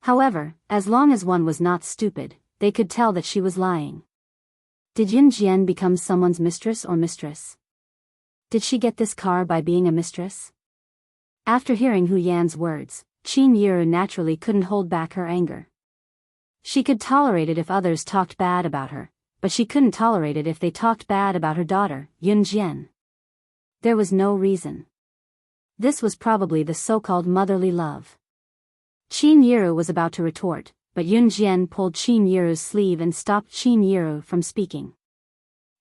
However, as long as one was not stupid, they could tell that she was lying. Did Yun Jian become someone's mistress or mistress? Did she get this car by being a mistress? After hearing Hu Yan's words, Qin Yiru naturally couldn't hold back her anger. She could tolerate it if others talked bad about her, but she couldn't tolerate it if they talked bad about her daughter, Yun Jian. There was no reason. This was probably the so-called motherly love. Qin Yiru was about to retort, but Yun Jian pulled Qin Yiru's sleeve and stopped Qin Yiru from speaking.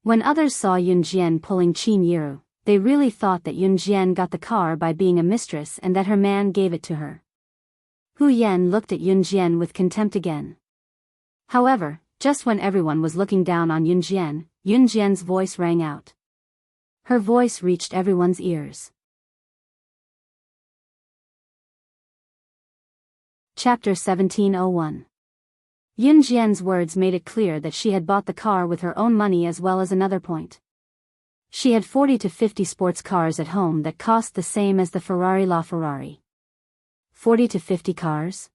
When others saw Yun Jian pulling Qin Yiru, they really thought that Yun Jian got the car by being a mistress and that her man gave it to her. Hu Yan looked at Yun Jian with contempt again. However, just when everyone was looking down on Yun Jian's voice rang out. Her voice reached everyone's ears. Chapter 1701. Yun Jian's words made it clear that she had bought the car with her own money as well as another point. She had 40 to 50 sports cars at home that cost the same as the Ferrari LaFerrari. 40 to 50 cars?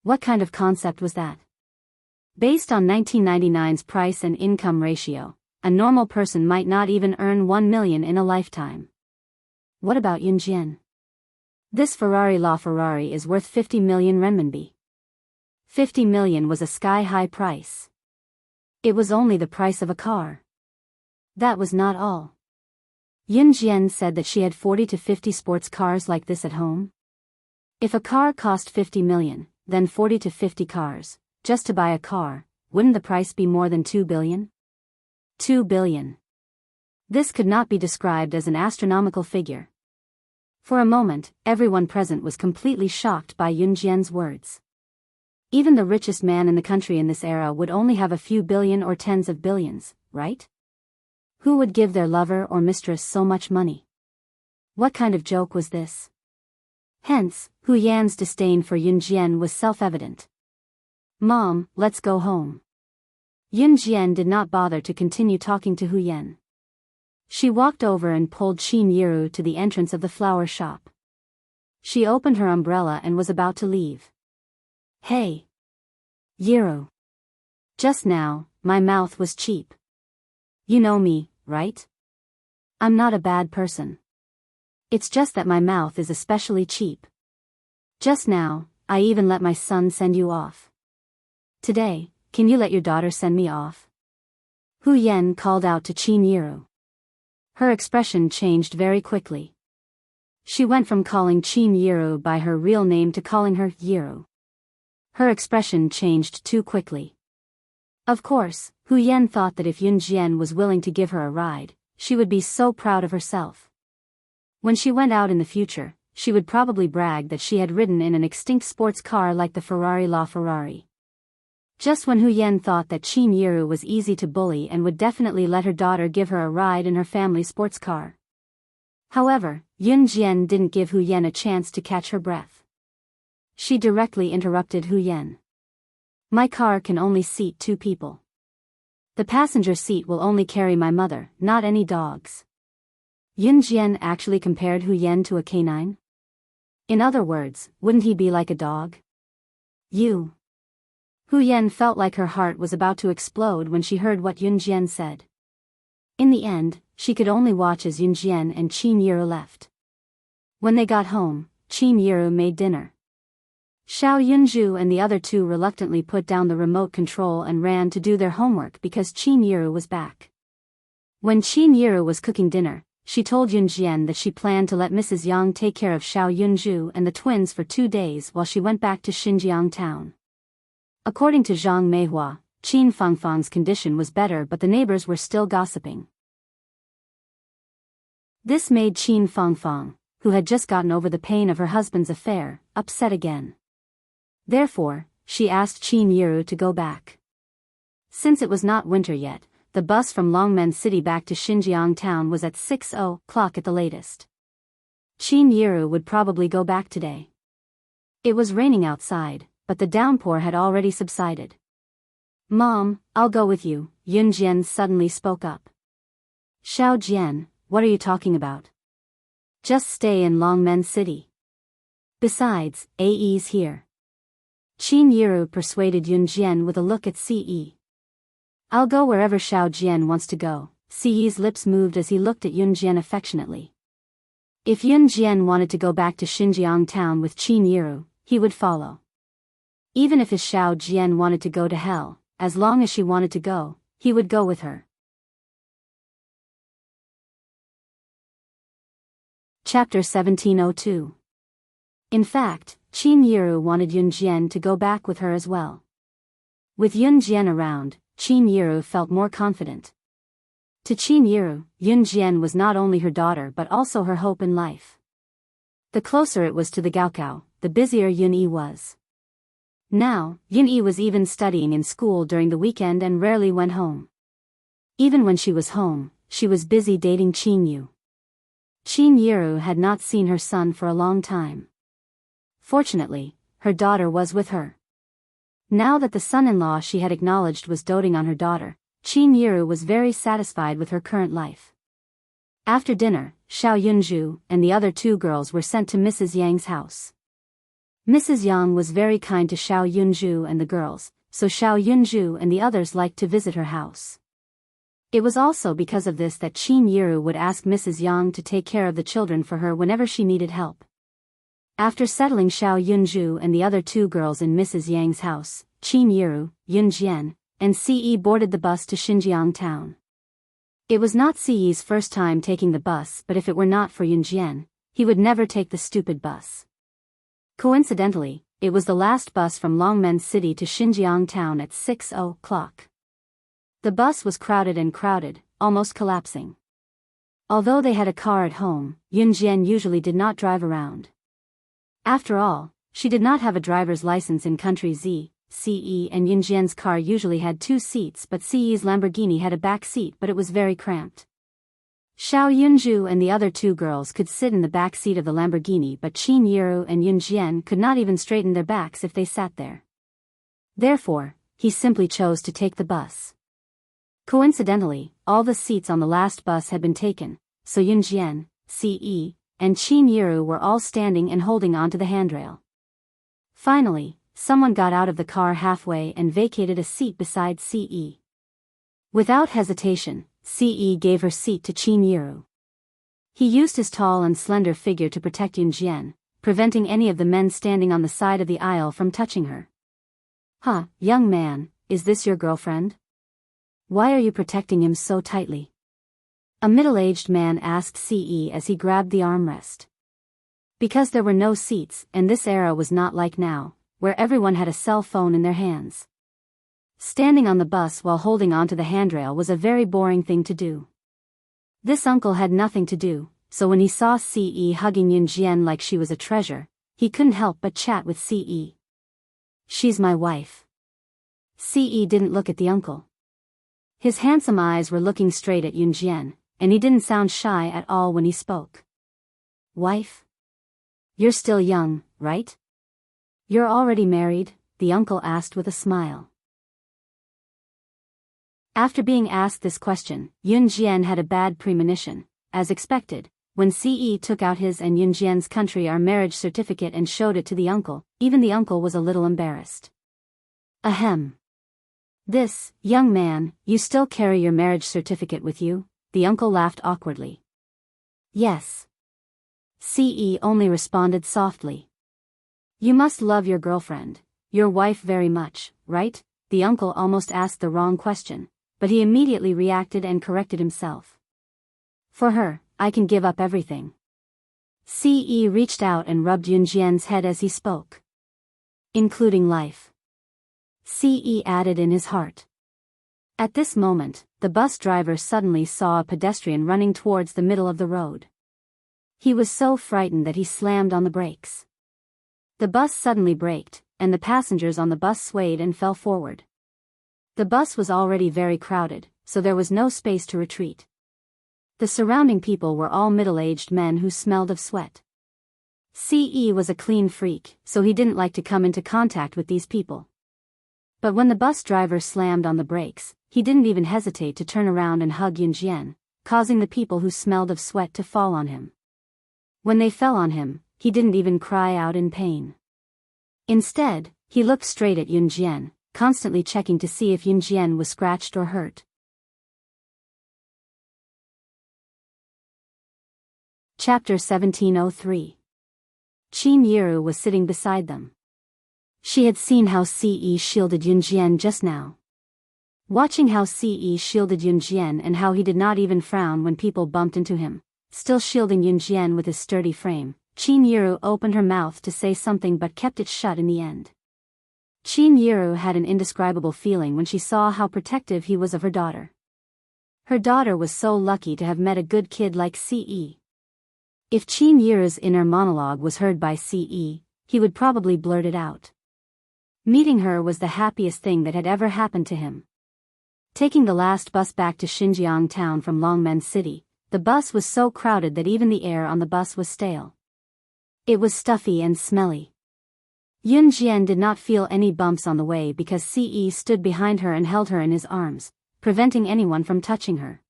What kind of concept was that? Based on 1999's price and income ratio, a normal person might not even earn 1 million in a lifetime. What about Yun Jian? This Ferrari LaFerrari is worth 50 million renminbi. 50 million was a sky-high price. It was only the price of a car. That was not all. Yun Jian said that she had 40 to 50 sports cars like this at home. If a car cost 50 million, then 40 to 50 cars, just to buy a car, wouldn't the price be more than 2 billion? 2 billion. This could not be described as an astronomical figure. For a moment, everyone present was completely shocked by Yun Jian's words. Even the richest man in the country in this era would only have a few billion or tens of billions, right? Who would give their lover or mistress so much money? What kind of joke was this? Hence, Hu Yan's disdain for Yun Jian was self-evident. Mom, let's go home. Yun Jian did not bother to continue talking to Hu Yan. She walked over and pulled Qin Yiru to the entrance of the flower shop. She opened her umbrella and was about to leave. Hey! Yiru. Just now, my mouth was cheap. You know me, right? I'm not a bad person. It's just that my mouth is especially cheap. Just now, I even let my son send you off. Today, can you let your daughter send me off? Hu Yan called out to Qin Yiru. Her expression changed very quickly. She went from calling Qin Yiru by her real name to calling her Yiru. Her expression changed too quickly. Of course, Hu Yan thought that if Yun Jian was willing to give her a ride, she would be so proud of herself. When she went out in the future, she would probably brag that she had ridden in an extinct sports car like the Ferrari LaFerrari. Just when Hu Yan thought that Qin Yiru was easy to bully and would definitely let her daughter give her a ride in her family sports car. However, Yun Jian didn't give Hu Yan a chance to catch her breath. She directly interrupted Hu Yan. My car can only seat 2 people. The passenger seat will only carry my mother, not any dogs. Yun Jian actually compared Hu Yan to a canine? In other words, wouldn't he be like a dog? You. Hu Yan felt like her heart was about to explode when she heard what Yun Jian said. In the end, she could only watch as Yun Jian and Qin Yiru left. When they got home, Qin Yiru made dinner. Xiao Yunju and the other 2 reluctantly put down the remote control and ran to do their homework because Qin Yiru was back. When Qin Yiru was cooking dinner, she told Yun Jian that she planned to let Mrs. Yang take care of Xiao Yunju and the twins for 2 days while she went back to Xinjiang town. According to Zhang Meihua, Qin Fangfang's condition was better, but the neighbors were still gossiping. This made Qin Fangfang, who had just gotten over the pain of her husband's affair, upset again. Therefore, she asked Qin Yiru to go back. Since it was not winter yet, the bus from Longmen City back to Xinjiang town was at 6 o'clock at the latest. Qin Yiru would probably go back today. It was raining outside, but the downpour had already subsided. Mom, I'll go with you, Yun Jian suddenly spoke up. Xiao Jian, what are you talking about? Just stay in Longmen City. Besides, AE's here. Qin Yiru persuaded Yun Jian with a look at Ce. I'll go wherever Xiao Jian wants to go. Ce's lips moved as he looked at Yun Jian affectionately. If Yun Jian wanted to go back to Xinjiang town with Qin Yiru, he would follow. Even if his Xiao Jian wanted to go to hell, as long as she wanted to go, he would go with her. Chapter 1702. In fact, Qin Yiru wanted Yun Jian to go back with her as well. With Yun Jian around, Qin Yiru felt more confident. To Qin Yiru, Yun Jian was not only her daughter but also her hope in life. The closer it was to the Gaokao, the busier Yun Yi was. Now, Yun Yi was even studying in school during the weekend and rarely went home. Even when she was home, she was busy dating Qin Yu. Qin Yiru had not seen her son for a long time. Fortunately, her daughter was with her. Now that the son-in-law she had acknowledged was doting on her daughter, Qin Yiru was very satisfied with her current life. After dinner, Xiao Yunju and the other two girls were sent to Mrs. Yang's house. Mrs. Yang was very kind to Xiao Yunju and the girls, so Xiao Yunju and the others liked to visit her house. It was also because of this that Qin Yiru would ask Mrs. Yang to take care of the children for her whenever she needed help. After settling Xiao Yunju and the other two girls in Mrs. Yang's house, Qin Yiru, Yun Jian, and Ce boarded the bus to Xinjiang town. It was not Ce's first time taking the bus, but if it were not for Yun Jian, he would never take the stupid bus. Coincidentally, it was the last bus from Longmen City to Xinjiang town at 6:00. The bus was crowded, almost collapsing. Although they had a car at home, Yun Jian usually did not drive around. After all, she did not have a driver's license in country Z. Ce and Yun Jian's car usually had 2 seats, but Ce's Lamborghini had a back seat, but it was very cramped. Xiao Yunju and the other two girls could sit in the back seat of the Lamborghini, but Qin Yiru and Yun Jian could not even straighten their backs if they sat there. Therefore, he simply chose to take the bus. Coincidentally, all the seats on the last bus had been taken, so Yun Jian, Ce, and Qin Yiru were all standing and holding onto the handrail. Finally, someone got out of the car halfway and vacated a seat beside Ce. Without hesitation, Ce gave her seat to Qin Yiru. He used his tall and slender figure to protect Yun Jian, preventing any of the men standing on the side of the aisle from touching her. "Huh, young man, is this your girlfriend? Why are you protecting him so tightly?" A middle-aged man asked Ce as he grabbed the armrest. Because there were no seats, and this era was not like now, where everyone had a cell phone in their hands. Standing on the bus while holding onto the handrail was a very boring thing to do. This uncle had nothing to do, so when he saw Ce hugging Yun Jian like she was a treasure, he couldn't help but chat with Ce. "She's my wife." Ce didn't look at the uncle. His handsome eyes were looking straight at Yun Jian, and he didn't sound shy at all when he spoke. "Wife? You're still young, right? You're already married?" the uncle asked with a smile. After being asked this question, Yun Jian had a bad premonition. As expected, when Ce took out his and Yun Jian's marriage certificate and showed it to the uncle, even the uncle was a little embarrassed. "Ahem. This, young man, you still carry your marriage certificate with you?" the uncle laughed awkwardly. "Yes." Ce only responded softly. "You must love your girlfriend, your wife very much, right?" the uncle almost asked the wrong question, but he immediately reacted and corrected himself. "For her, I can give up everything." Ce reached out and rubbed Yun Jian's head as he spoke. "Including life," Ce added in his heart. At this moment, the bus driver suddenly saw a pedestrian running towards the middle of the road. He was so frightened that he slammed on the brakes. The bus suddenly braked, and the passengers on the bus swayed and fell forward. The bus was already very crowded, so there was no space to retreat. The surrounding people were all middle-aged men who smelled of sweat. Ce was a clean freak, so he didn't like to come into contact with these people. But when the bus driver slammed on the brakes, he didn't even hesitate to turn around and hug Yun Jian, causing the people who smelled of sweat to fall on him. When they fell on him, he didn't even cry out in pain. Instead, he looked straight at Yun Jian, constantly checking to see if Yun Jian was scratched or hurt. Chapter 1703. Qin Yiru was sitting beside them. She had seen how Ce shielded Yun Jian just now. Watching how Ce shielded Yun Jian and how he did not even frown when people bumped into him, still shielding Yunjian with his sturdy frame, Qin Yiru opened her mouth to say something but kept it shut in the end. Qin Yiru had an indescribable feeling when she saw how protective he was of her daughter. Her daughter was so lucky to have met a good kid like Ce. If Qin Yiru's inner monologue was heard by Ce, he would probably blurt it out. Meeting her was the happiest thing that had ever happened to him. Taking the last bus back to Xinjiang town from Longmen City, the bus was so crowded that even the air on the bus was stale. It was stuffy and smelly. Yunjian did not feel any bumps on the way because Ce stood behind her and held her in his arms, preventing anyone from touching her.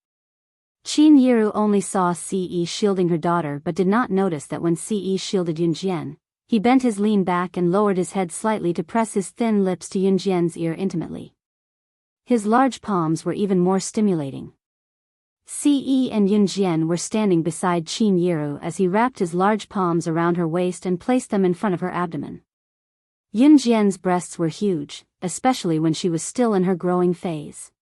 Qin Yiru only saw Ce shielding her daughter but did not notice that when Ce shielded Yunjian, he bent his lean back and lowered his head slightly to press his thin lips to Yunjian's ear intimately. His large palms were even more stimulating. Ce and Yunjian were standing beside Qin Yiru as he wrapped his large palms around her waist and placed them in front of her abdomen. Yunjian's breasts were huge, especially when she was still in her growing phase.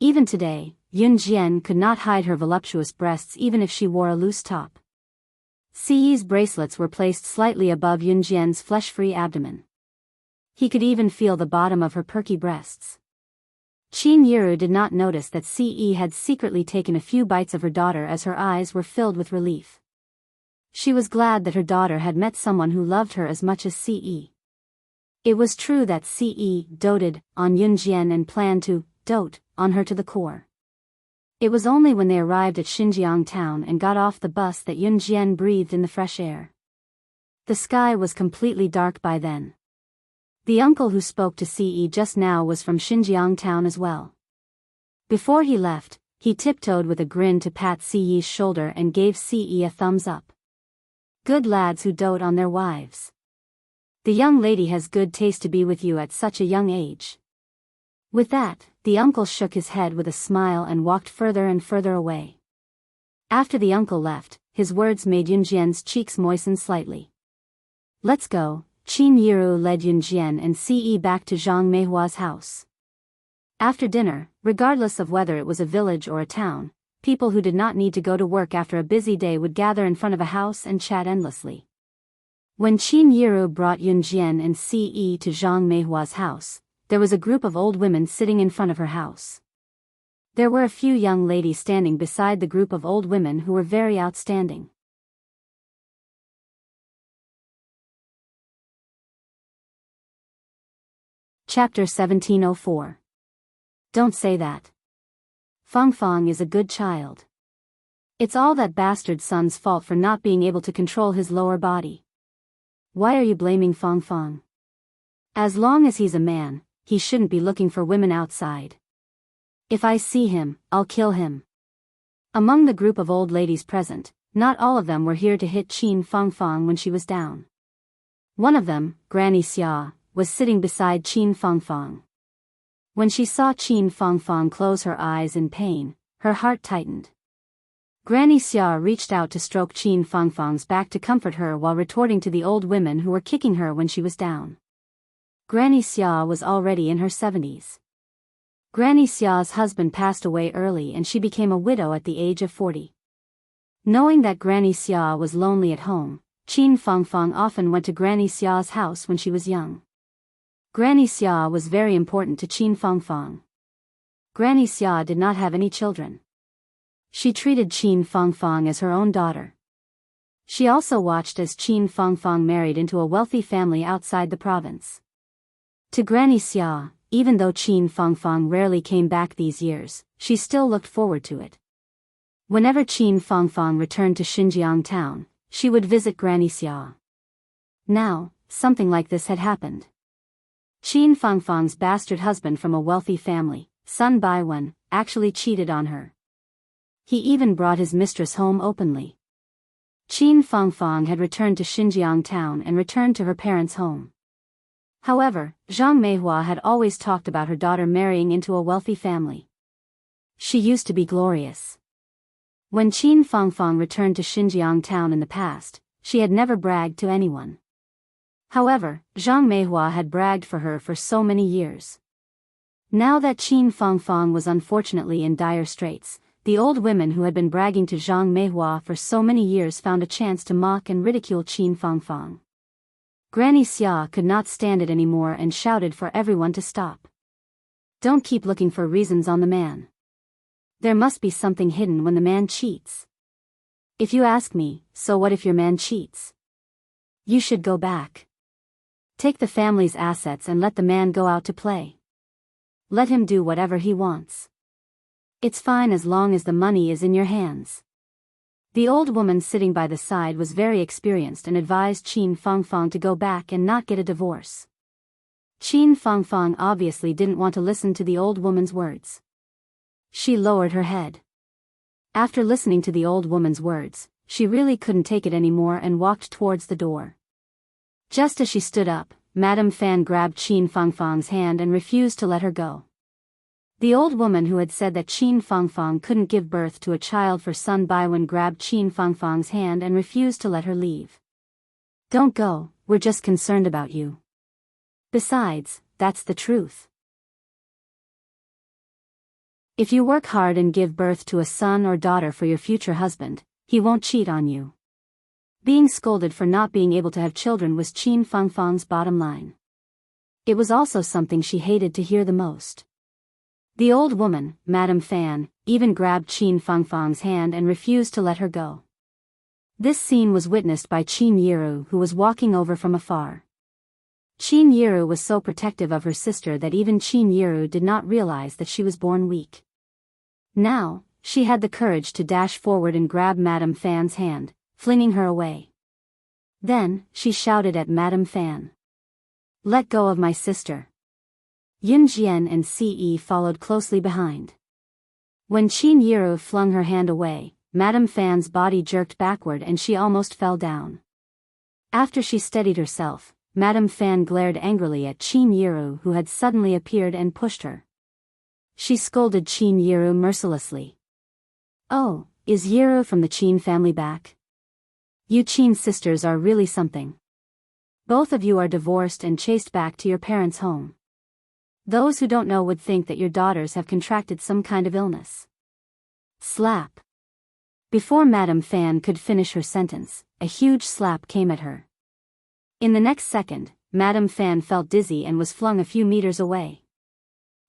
Even today, Yunjian could not hide her voluptuous breasts even if she wore a loose top. Ce's bracelets were placed slightly above Yunjian's flesh-free abdomen. He could even feel the bottom of her perky breasts. Qin Yiru did not notice that Ce had secretly taken a few bites of her daughter as her eyes were filled with relief. She was glad that her daughter had met someone who loved her as much as Ce. It was true that Ce doted on Yunjian and planned to dote on her to the core. It was only when they arrived at Xinjiang town and got off the bus that Yunjian breathed in the fresh air. The sky was completely dark by then. The uncle who spoke to Ce just now was from Xinjiang town as well. Before he left, he tiptoed with a grin to pat Ce's shoulder and gave Ce a thumbs up. Good lads who dote on their wives. The young lady has good taste to be with you at such a young age. With that, the uncle shook his head with a smile and walked further and further away. After the uncle left, his words made Yunjian's cheeks moisten slightly. Let's go. Qin Yiru led Yunjian and Ce back to Zhang Meihua's house. After dinner, regardless of whether it was a village or a town, people who did not need to go to work after a busy day would gather in front of a house and chat endlessly. When Qin Yiru brought Yunjian and Ce to Zhang Meihua's house, there was a group of old women sitting in front of her house. There were a few young ladies standing beside the group of old women who were very outstanding. Chapter 1704. Don't say that. Fang Fang is a good child. It's all that bastard son's fault for not being able to control his lower body. Why are you blaming Fang Fang? As long as he's a man, he shouldn't be looking for women outside. If I see him, I'll kill him. Among the group of old ladies present, not all of them were here to hit Qin Fang Fang when she was down. One of them, Granny Xia, was sitting beside Qin Fang Fang. When she saw Qin Fang Fang close her eyes in pain, her heart tightened. Granny Xia reached out to stroke Qin Fang Fang's back to comfort her while retorting to the old women who were kicking her when she was down. Granny Xia was already in her 70s. Granny Xia's husband passed away early and she became a widow at the age of 40. Knowing that Granny Xia was lonely at home, Qin Fang Fang often went to Granny Xia's house when she was young. Granny Xia was very important to Qin Fang Fang. Granny Xia did not have any children. She treated Qin Fang Fang as her own daughter. She also watched as Qin Fang Fang married into a wealthy family outside the province. To Granny Xia, even though Qin Fang Fang rarely came back these years, she still looked forward to it. Whenever Qin Fang Fang returned to Xinjiang town, she would visit Granny Xia. Now, something like this had happened. Qin Fang Fang's bastard husband from a wealthy family, Sun Baiwen, actually cheated on her. He even brought his mistress home openly. Qin Fang Fang had returned to Xinjiang town and returned to her parents' home. However, Zhang Meihua had always talked about her daughter marrying into a wealthy family. She used to be glorious. When Qin Fang Fang returned to Xinjiang town in the past, she had never bragged to anyone. However, Zhang Meihua had bragged for her for so many years. Now that Qin Fang Fang was unfortunately in dire straits, the old women who had been bragging to Zhang Meihua for so many years found a chance to mock and ridicule Qin Fangfang. Granny Xia could not stand it anymore and shouted for everyone to stop. Don't keep looking for reasons on the man. There must be something hidden when the man cheats. If you ask me, so what if your man cheats? You should go back. Take the family's assets and let the man go out to play. Let him do whatever he wants. It's fine as long as the money is in your hands. The old woman sitting by the side was very experienced and advised Qin Fangfang to go back and not get a divorce. Qin Fangfang obviously didn't want to listen to the old woman's words. She lowered her head. After listening to the old woman's words, she really couldn't take it anymore and walked towards the door. Just as she stood up, Madame Fan grabbed Qin Fangfang's hand and refused to let her go. The old woman who had said that Qin Fangfang couldn't give birth to a child for Sun Baiwen grabbed Qin Fangfang's hand and refused to let her leave. Don't go, we're just concerned about you. Besides, that's the truth. If you work hard and give birth to a son or daughter for your future husband, he won't cheat on you. Being scolded for not being able to have children was Qin Fangfang's bottom line. It was also something she hated to hear the most. The old woman, Madame Fan, even grabbed Qin Fangfang's hand and refused to let her go. This scene was witnessed by Qin Yiru, who was walking over from afar. Qin Yiru was so protective of her sister that even Qin Yiru did not realize that she was born weak. Now, she had the courage to dash forward and grab Madame Fan's hand, flinging her away. Then, she shouted at Madame Fan. Let go of my sister. Yun Jian and Ce followed closely behind. When Qin Yiru flung her hand away, Madame Fan's body jerked backward and she almost fell down. After she steadied herself, Madame Fan glared angrily at Qin Yiru, who had suddenly appeared and pushed her. She scolded Qin Yiru mercilessly. Oh, is Yiru from the Qin family back? You Qin sisters are really something. Both of you are divorced and chased back to your parents' home. Those who don't know would think that your daughters have contracted some kind of illness. Slap. Before Madame Fan could finish her sentence, a huge slap came at her. In the next second, Madame Fan felt dizzy and was flung a few meters away.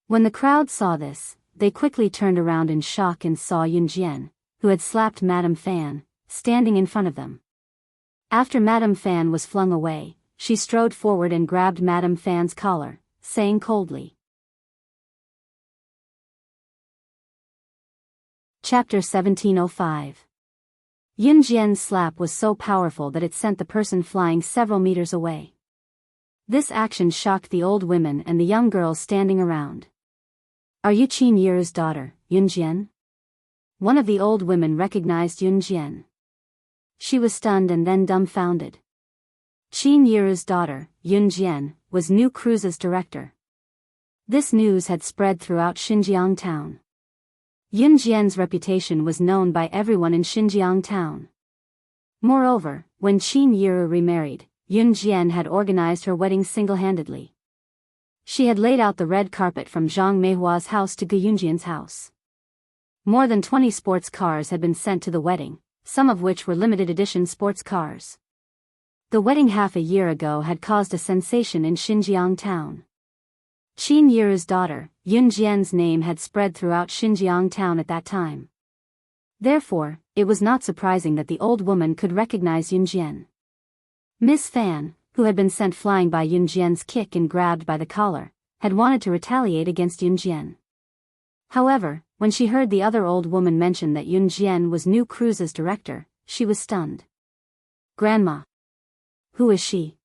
When the crowd saw this, they quickly turned around in shock and saw Yun Jian, who had slapped Madame Fan, standing in front of them. After Madame Fan was flung away, she strode forward and grabbed Madame Fan's collar, saying coldly. Chapter 1705. Yun Jian's slap was so powerful that it sent the person flying several meters away. This action shocked the old women and the young girls standing around. Are you Qin Yiru's daughter, Yun Jian? One of the old women recognized Yun Jian. She was stunned and then dumbfounded. Qin Yiru's daughter, Yun Jian, was New Cruise's director. This news had spread throughout Xinjiang town. Yun Jian's reputation was known by everyone in Xinjiang town. Moreover, when Qin Yiru remarried, Yun Jian had organized her wedding single-handedly. She had laid out the red carpet from Zhang Meihua's house to Gu Yunjian's house. More than 20 sports cars had been sent to the wedding, some of which were limited edition sports cars. The wedding half a year ago had caused a sensation in Xinjiang town. Qin Yiru's daughter, Yun Jian's name had spread throughout Xinjiang town at that time. Therefore, it was not surprising that the old woman could recognize Yun Jian. Miss Fan, who had been sent flying by Yun Jian's kick and grabbed by the collar, had wanted to retaliate against Yun Jian. However, when she heard the other old woman mention that Yun Jian was New Cruise's director, she was stunned. Grandma. Who is she?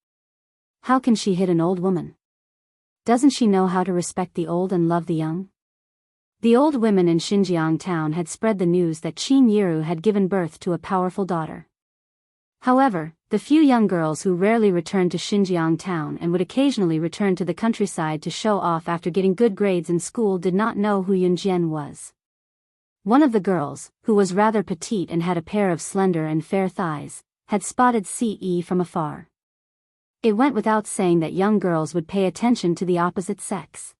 How can she hit an old woman? Doesn't she know how to respect the old and love the young? The old women in Xinjiang town had spread the news that Qin Yiru had given birth to a powerful daughter. However, the few young girls who rarely returned to Xinjiang town and would occasionally return to the countryside to show off after getting good grades in school did not know who Yun Jian was. One of the girls, who was rather petite and had a pair of slender and fair thighs, had spotted Ce from afar. It went without saying that young girls would pay attention to the opposite sex.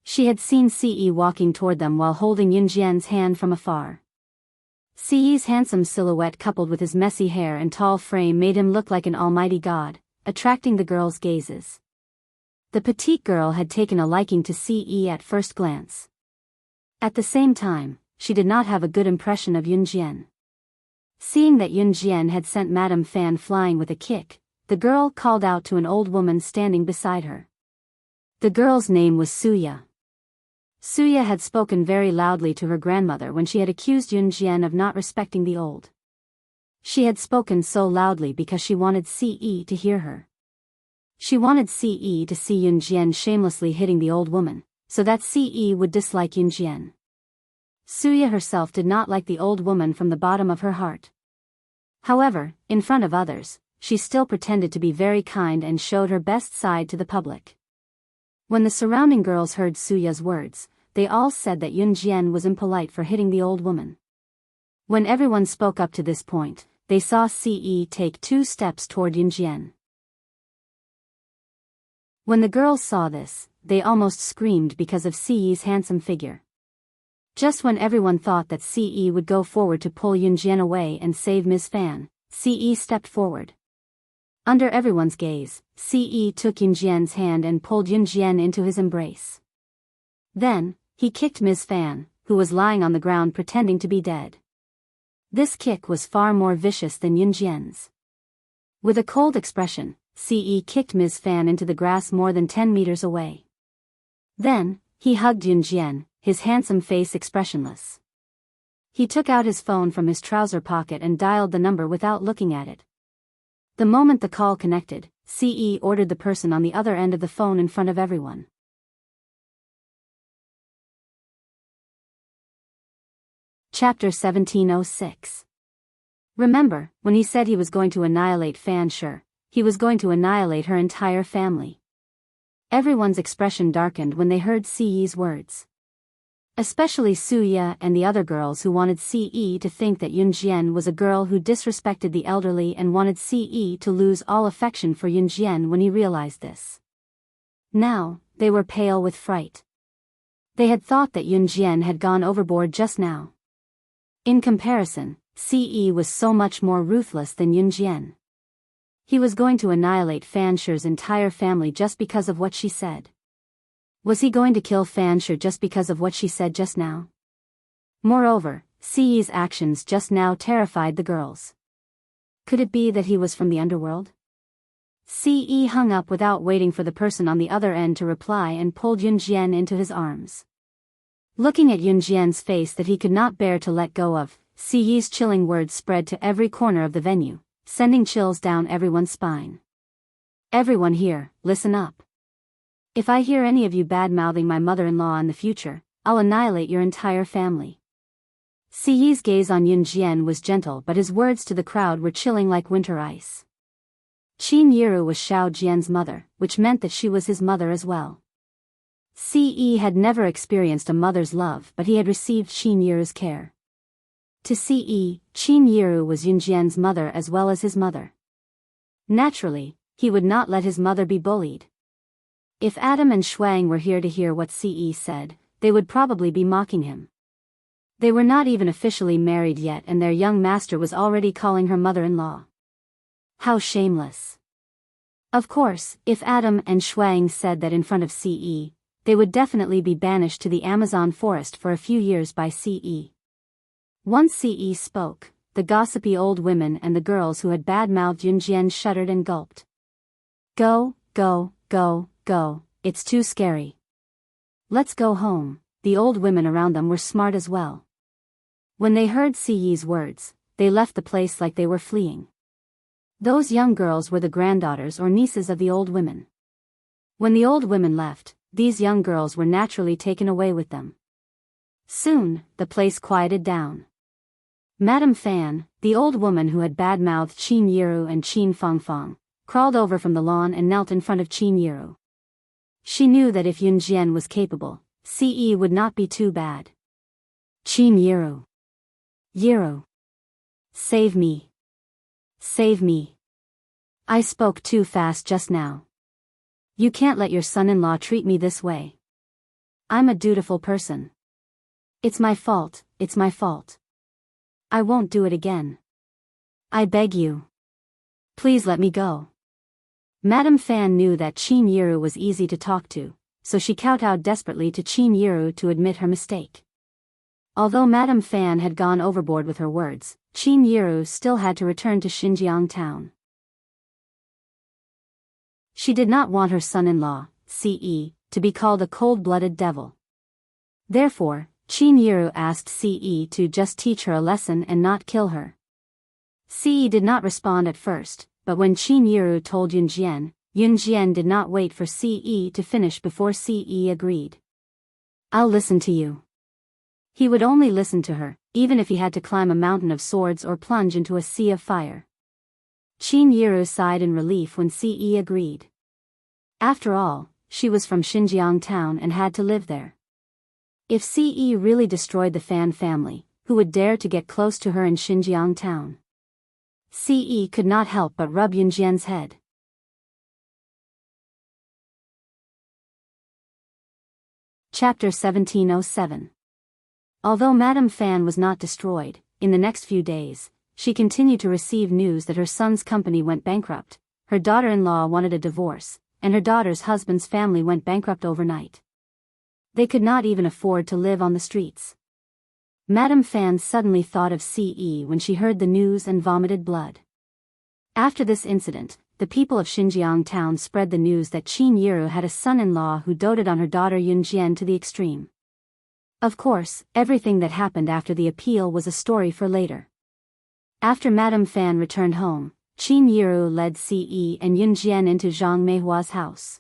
She had seen Ce walking toward them while holding Yunjian's hand from afar. Ce's handsome silhouette coupled with his messy hair and tall frame made him look like an almighty god, attracting the girls' gazes. The petite girl had taken a liking to Ce at first glance. At the same time, she did not have a good impression of Yunjian. Seeing that Yunjian had sent Madame Fan flying with a kick, the girl called out to an old woman standing beside her. The girl's name was Suya. Suya had spoken very loudly to her grandmother when she had accused Yunjian of not respecting the old. She had spoken so loudly because she wanted Ce to hear her. She wanted Ce to see Yunjian shamelessly hitting the old woman, so that Ce would dislike Yunjian. Suya herself did not like the old woman from the bottom of her heart. However, in front of others, she still pretended to be very kind and showed her best side to the public. When the surrounding girls heard Suya's words, they all said that Yunjian was impolite for hitting the old woman. When everyone spoke up to this point, they saw Ce take 2 steps toward Yunjian. When the girls saw this, they almost screamed because of Ce's handsome figure. Just when everyone thought that Ce would go forward to pull Yunjian away and save Ms. Fan, Ce stepped forward. Under everyone's gaze, Ce took Yunjian's hand and pulled Yunjian into his embrace. Then, he kicked Ms. Fan, who was lying on the ground pretending to be dead. This kick was far more vicious than Yunjian's. With a cold expression, Ce kicked Ms. Fan into the grass more than 10 meters away. Then, he hugged Yunjian, his handsome face expressionless. He took out his phone from his trouser pocket and dialed the number without looking at it. The moment the call connected, Ce ordered the person on the other end of the phone in front of everyone. Chapter 1706. Remember, when he said he was going to annihilate Fan Shi, he was going to annihilate her entire family. Everyone's expression darkened when they heard Ce's words. Especially Suya and the other girls who wanted Ce to think that Yunjian was a girl who disrespected the elderly and wanted Ce to lose all affection for Yunjian when he realized this. Now, they were pale with fright. They had thought that Yunjian had gone overboard just now. In comparison, Ce was so much more ruthless than Yunjian. He was going to annihilate Fan Shi's entire family just because of what she said. Was he going to kill Fan Shi just because of what she said just now? Moreover, Ce's actions just now terrified the girls. Could it be that he was from the underworld? Ce hung up without waiting for the person on the other end to reply and pulled Yunjian into his arms. Looking at Yunjian's face that he could not bear to let go of, Ce's chilling words spread to every corner of the venue, sending chills down everyone's spine. Everyone here, listen up. If I hear any of you bad-mouthing my mother-in-law in the future, I'll annihilate your entire family. Ce's gaze on Yunjian was gentle, but his words to the crowd were chilling like winter ice. Qin Yiru was Xiao Jian's mother, which meant that she was his mother as well. Ce had never experienced a mother's love, but he had received Qin Yiru's care. To Ce, Qin Yiru was Yunjian's mother as well as his mother. Naturally, he would not let his mother be bullied. If Adam and Shuang were here to hear what Ce said, they would probably be mocking him. They were not even officially married yet and their young master was already calling her mother-in-law. How shameless. Of course, if Adam and Shuang said that in front of Ce, they would definitely be banished to the Amazon forest for a few years by Ce. Once Ce spoke, the gossipy old women and the girls who had bad-mouthed Yunjian shuddered and gulped. Go, go, go, go, it's too scary. Let's go home. The old women around them were smart as well. When they heard Ce's words, they left the place like they were fleeing. Those young girls were the granddaughters or nieces of the old women. When the old women left, these young girls were naturally taken away with them. Soon, the place quieted down. Madame Fan, the old woman who had bad-mouthed Qin Yiru and Qin Fangfang, crawled over from the lawn and knelt in front of Qin Yiru. She knew that if Yunjian was capable, Ce would not be too bad. Qin Yiru. Yiru. Save me. Save me. I spoke too fast just now. You can't let your son-in-law treat me this way. I'm a dutiful person. It's my fault, it's my fault. I won't do it again. I beg you. Please let me go. Madame Fan knew that Qin Yiru was easy to talk to, so she kowtowed desperately to Qin Yiru to admit her mistake. Although Madame Fan had gone overboard with her words, Qin Yiru still had to return to Xinjiang town. She did not want her son-in-law, Ce, to be called a cold-blooded devil. Therefore, Qin Yiru asked Ce to just teach her a lesson and not kill her. Ce did not respond at first, but when Qin Yiru told Yunjian did not wait for Ce to finish before Ce agreed. I'll listen to you. He would only listen to her, even if he had to climb a mountain of swords or plunge into a sea of fire. Qin Yiru sighed in relief when Ce agreed. After all, she was from Xinjiang town and had to live there. If Ce really destroyed the Fan family, who would dare to get close to her in Xinjiang town? Ce could not help but rub Yunjian's head. Chapter 1707. Although Madame Fan was not destroyed, in the next few days, she continued to receive news that her son's company went bankrupt, her daughter-in-law wanted a divorce, and her daughter's husband's family went bankrupt overnight. They could not even afford to live on the streets. Madame Fan suddenly thought of Ce when she heard the news and vomited blood. After this incident, the people of Xinjiang town spread the news that Qin Yiru had a son-in-law who doted on her daughter Yunjian to the extreme. Of course, everything that happened after the appeal was a story for later. After Madame Fan returned home, Qin Yiru led Ce and Yunjian into Zhang Meihua's house.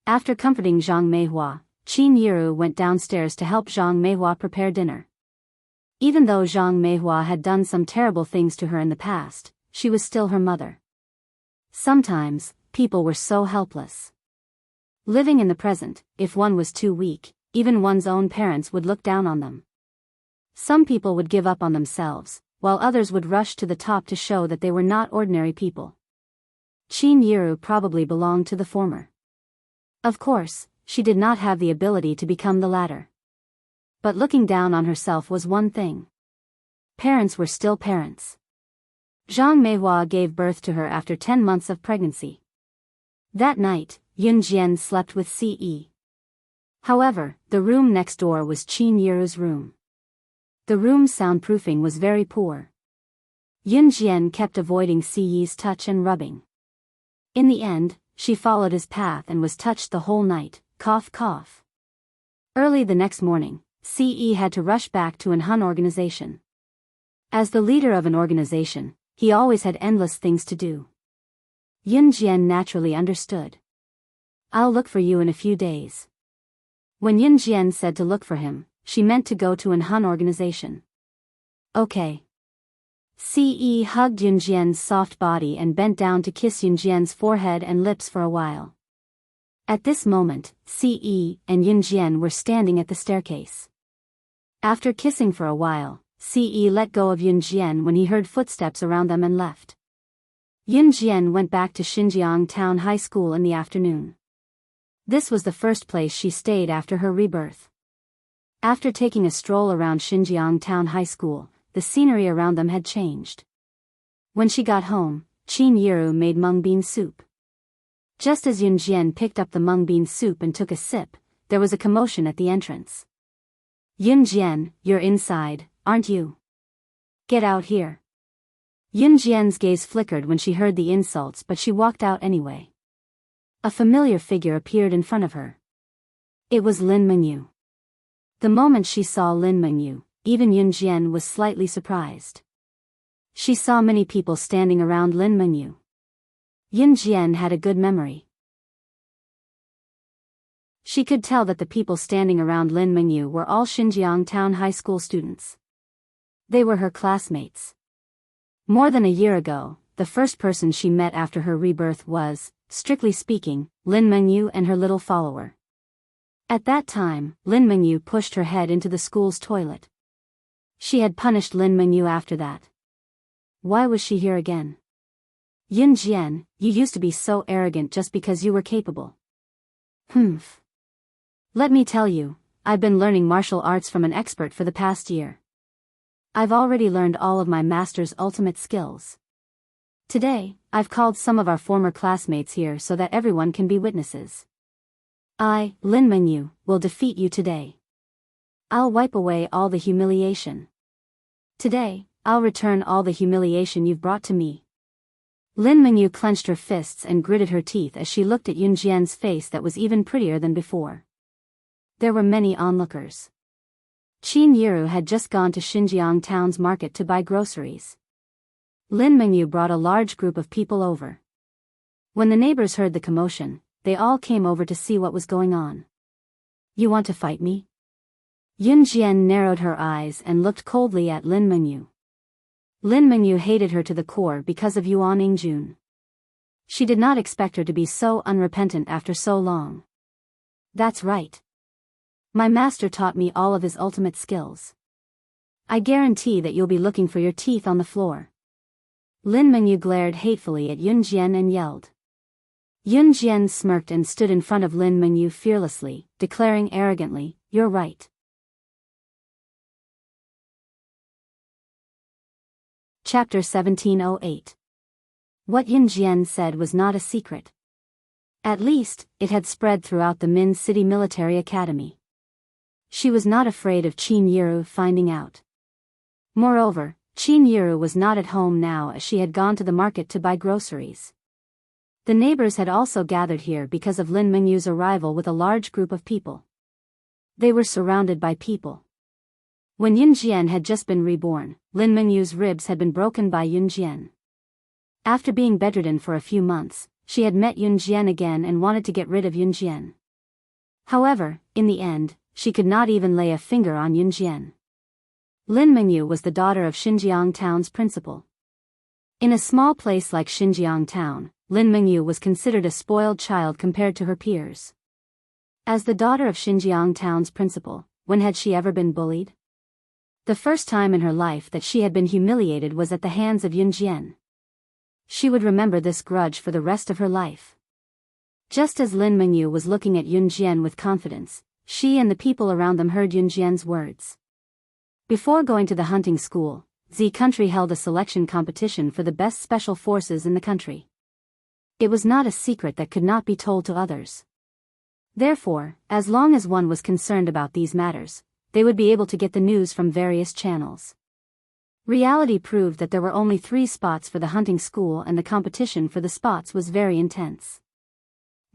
After comforting Zhang Meihua, Qin Yiru went downstairs to help Zhang Meihua prepare dinner. Even though Zhang Meihua had done some terrible things to her in the past, she was still her mother. Sometimes, people were so helpless. Living in the present, if one was too weak, even one's own parents would look down on them. Some people would give up on themselves, while others would rush to the top to show that they were not ordinary people. Qin Yiru probably belonged to the former. Of course, she did not have the ability to become the latter. But looking down on herself was one thing. Parents were still parents. Zhang Meihua gave birth to her after 10 months of pregnancy. That night, Yunjian slept with Ce. However, the room next door was Qin Yiru's room. The room's soundproofing was very poor. Yunjian kept avoiding Ce's touch and rubbing. In the end, she followed his path and was touched the whole night, cough cough. Early the next morning, Ce had to rush back to an Hun organization. As the leader of an organization, he always had endless things to do. Yunjian naturally understood. I'll look for you in a few days. When Yunjian said to look for him, she meant to go to an Hun organization. Okay. Ce hugged Yunjian's soft body and bent down to kiss Yunjian's forehead and lips for a while. At this moment, Ce and Yunjian were standing at the staircase. After kissing for a while, Ce let go of Yunjian when he heard footsteps around them and left. Yunjian went back to Xinjiang Town High School in the afternoon. This was the first place she stayed after her rebirth. After taking a stroll around Xinjiang Town High School, the scenery around them had changed. When she got home, Qin Yiru made mung bean soup. Just as Yunjian picked up the mung bean soup and took a sip, there was a commotion at the entrance. Yunjian, you're inside, aren't you? Get out here. Yunjian's gaze flickered when she heard the insults, but she walked out anyway. A familiar figure appeared in front of her. It was Lin Mengyu. The moment she saw Lin Mengyu, even Yunjian was slightly surprised. She saw many people standing around Lin Mengyu. Yunjian had a good memory. She could tell that the people standing around Lin Mengyu were all Xinjiang Town High School students. They were her classmates. More than a year ago, the first person she met after her rebirth was, strictly speaking, Lin Mengyu and her little follower. At that time, Lin Mengyu pushed her head into the school's toilet. She had punished Lin Mengyu after that. Why was she here again? Yunjian, you used to be so arrogant just because you were capable. Humph. Let me tell you, I've been learning martial arts from an expert for the past year. I've already learned all of my master's ultimate skills. Today, I've called some of our former classmates here so that everyone can be witnesses. I, Lin Mengyu, will defeat you today. I'll wipe away all the humiliation. Today, I'll return all the humiliation you've brought to me. Lin Mengyu clenched her fists and gritted her teeth as she looked at Yun Jian's face that was even prettier than before. There were many onlookers. Qin Yiru had just gone to Xinjiang town's market to buy groceries. Lin Mengyu brought a large group of people over. When the neighbors heard the commotion, they all came over to see what was going on. You want to fight me? Yun Jian narrowed her eyes and looked coldly at Lin Mengyu. Lin Mengyu hated her to the core because of Yuan Yingjun. She did not expect her to be so unrepentant after so long. That's right. My master taught me all of his ultimate skills. I guarantee that you'll be looking for your teeth on the floor. Lin Mengyu glared hatefully at Yun Jian and yelled. Yun Jian smirked and stood in front of Lin Mengyu fearlessly, declaring arrogantly, "You're right." Chapter 1708. What Yun Jian said was not a secret. At least, it had spread throughout the Min City Military Academy. She was not afraid of Qin Yiru finding out. Moreover, Qin Yiru was not at home now as she had gone to the market to buy groceries. The neighbors had also gathered here because of Lin Mengyu's arrival with a large group of people. They were surrounded by people. When Yun Jian had just been reborn, Lin Mengyu's ribs had been broken by Yun Jian. After being bedridden for a few months, she had met Yun Jian again and wanted to get rid of Yun Jian. However, in the end, she could not even lay a finger on Yun Jian. Lin Mengyu was the daughter of Xinjiang town's principal. In a small place like Xinjiang town, Lin Mengyu was considered a spoiled child compared to her peers. As the daughter of Xinjiang town's principal, when had she ever been bullied? The first time in her life that she had been humiliated was at the hands of Yun Jian. She would remember this grudge for the rest of her life. Just as Lin Mengyu was looking at Yun Jian with confidence, she and the people around them heard Yun Jian's words. Before going to the hunting school, Z country held a selection competition for the best special forces in the country. It was not a secret that could not be told to others. Therefore, as long as one was concerned about these matters, they would be able to get the news from various channels. Reality proved that there were only 3 spots for the hunting school and the competition for the spots was very intense.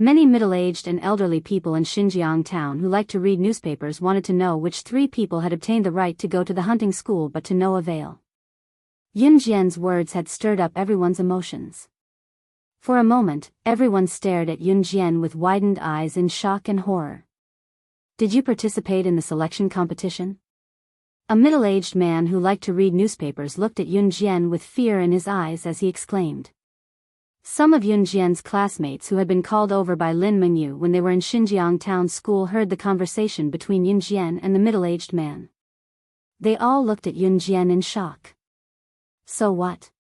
Many middle-aged and elderly people in Xinjiang town who liked to read newspapers wanted to know which 3 people had obtained the right to go to the hunting school, but to no avail. Yun Jian's words had stirred up everyone's emotions. For a moment, everyone stared at Yun Jian with widened eyes in shock and horror. Did you participate in the selection competition? A middle-aged man who liked to read newspapers looked at Yun Jian with fear in his eyes as he exclaimed. Some of Yun Jian's classmates who had been called over by Lin Mengyu when they were in Xinjiang town school heard the conversation between Yun Jian and the middle-aged man. They all looked at Yun Jian in shock. So what?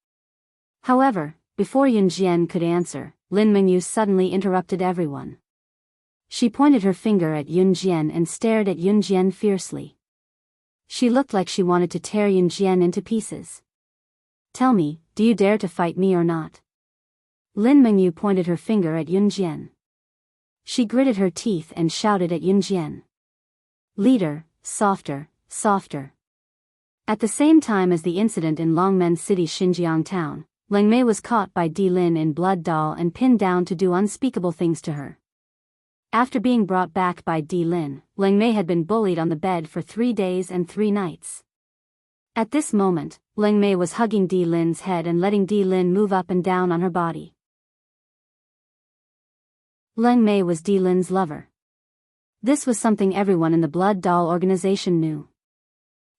However, before Yun Jian could answer, Lin Mengyu suddenly interrupted everyone. She pointed her finger at Yun Jian and stared at Yun Jian fiercely. She looked like she wanted to tear Yun Jian into pieces. Tell me, do you dare to fight me or not? Lin Mengyu pointed her finger at Yun Jian. She gritted her teeth and shouted at Yun Jian. Leader, softer, softer. At the same time as the incident in Longmen City Xinjiang town, Leng Mei was caught by Di Lin in blood doll and pinned down to do unspeakable things to her. After being brought back by Di Lin, Leng Mei had been bullied on the bed for 3 days and 3 nights. At this moment, Leng Mei was hugging Di Lin's head and letting Di Lin move up and down on her body. Leng Mei was Di Lin's lover. This was something everyone in the Blood Doll organization knew.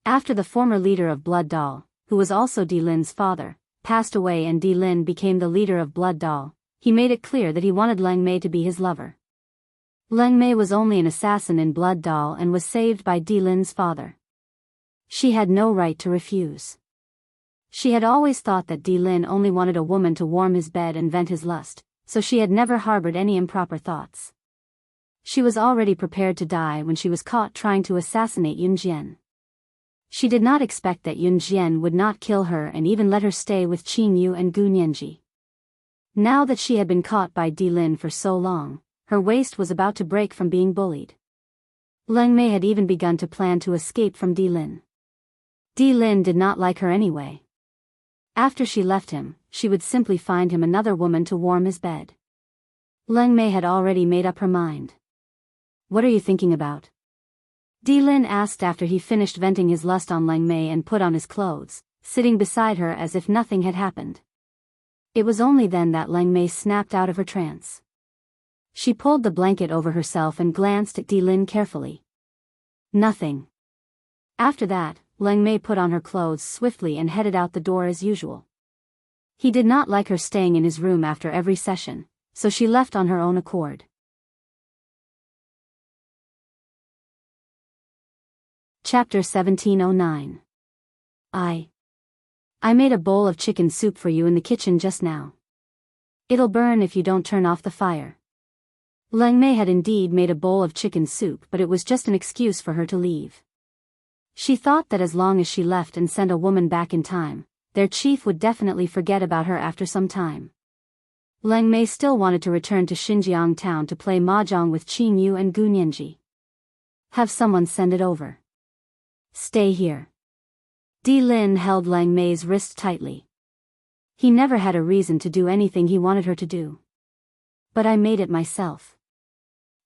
After the former leader of Blood Doll, who was also Di Lin's father, passed away and Di Lin became the leader of Blood Doll, he made it clear that he wanted Leng Mei to be his lover. Leng Mei was only an assassin in Blood Doll and was saved by Di Lin's father. She had no right to refuse. She had always thought that Di Lin only wanted a woman to warm his bed and vent his lust, so she had never harbored any improper thoughts. She was already prepared to die when she was caught trying to assassinate Yun Jian. She did not expect that Yun Jian would not kill her and even let her stay with Qing Yu and Gu Nianji. Now that she had been caught by Di Lin for so long, her waist was about to break from being bullied. Leng Mei had even begun to plan to escape from Di Lin. Di Lin did not like her anyway. After she left him, she would simply find him another woman to warm his bed. Leng Mei had already made up her mind. "What are you thinking about?" Di Lin asked after he finished venting his lust on Leng Mei and put on his clothes, sitting beside her as if nothing had happened. It was only then that Leng Mei snapped out of her trance. She pulled the blanket over herself and glanced at Di Lin carefully. Nothing. After that, Leng Mei put on her clothes swiftly and headed out the door as usual. He did not like her staying in his room after every session, so she left on her own accord. Chapter 1709. I made a bowl of chicken soup for you in the kitchen just now. It'll burn if you don't turn off the fire. Leng Mei had indeed made a bowl of chicken soup, but it was just an excuse for her to leave. She thought that as long as she left and sent a woman back in time, their chief would definitely forget about her after some time. Leng Mei still wanted to return to Xinjiang town to play mahjong with Qing Yu and Gu Nianji. Have someone send it over. Stay here. Di Lin held Leng Mei's wrist tightly. He never had a reason to do anything he wanted her to do. But I made it myself.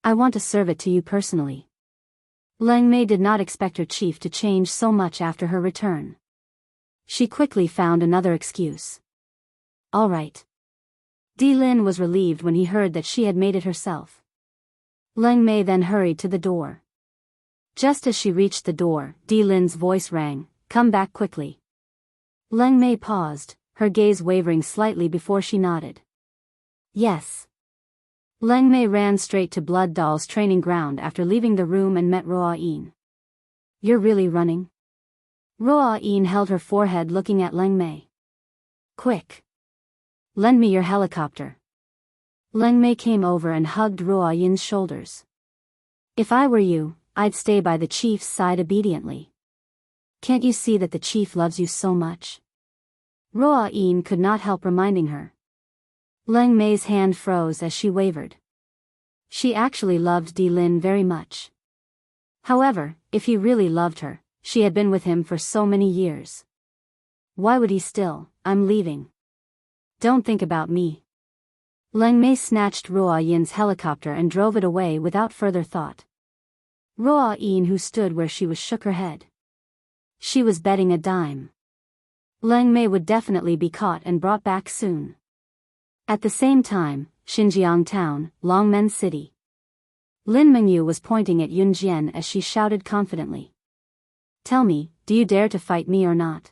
I want to serve it to you personally. Leng Mei did not expect her chief to change so much after her return. She quickly found another excuse. All right. Di Lin was relieved when he heard that she had made it herself. Leng Mei then hurried to the door. Just as she reached the door, Di Lin's voice rang, "Come back quickly." Leng Mei paused, her gaze wavering slightly before she nodded. Yes. Leng Mei ran straight to Blood Doll's training ground after leaving the room and met Roa Yin. You're really running? Roa Yin held her forehead looking at Leng Mei. Quick. Lend me your helicopter. Leng Mei came over and hugged Roa Yin's shoulders. If I were you, I'd stay by the chief's side obediently. Can't you see that the chief loves you so much? Roa Yin could not help reminding her. Leng Mei's hand froze as she wavered. She actually loved Di Lin very much. However, if he really loved her, she had been with him for so many years. Why would he still? I'm leaving. Don't think about me. Leng Mei snatched Roa Yin's helicopter and drove it away without further thought. Roa Yin, who stood where she was, shook her head. She was betting a dime. Leng Mei would definitely be caught and brought back soon. At the same time, Xinjiang town, Longmen City. Lin Mengyu was pointing at Yun Jian as she shouted confidently. Tell me, do you dare to fight me or not?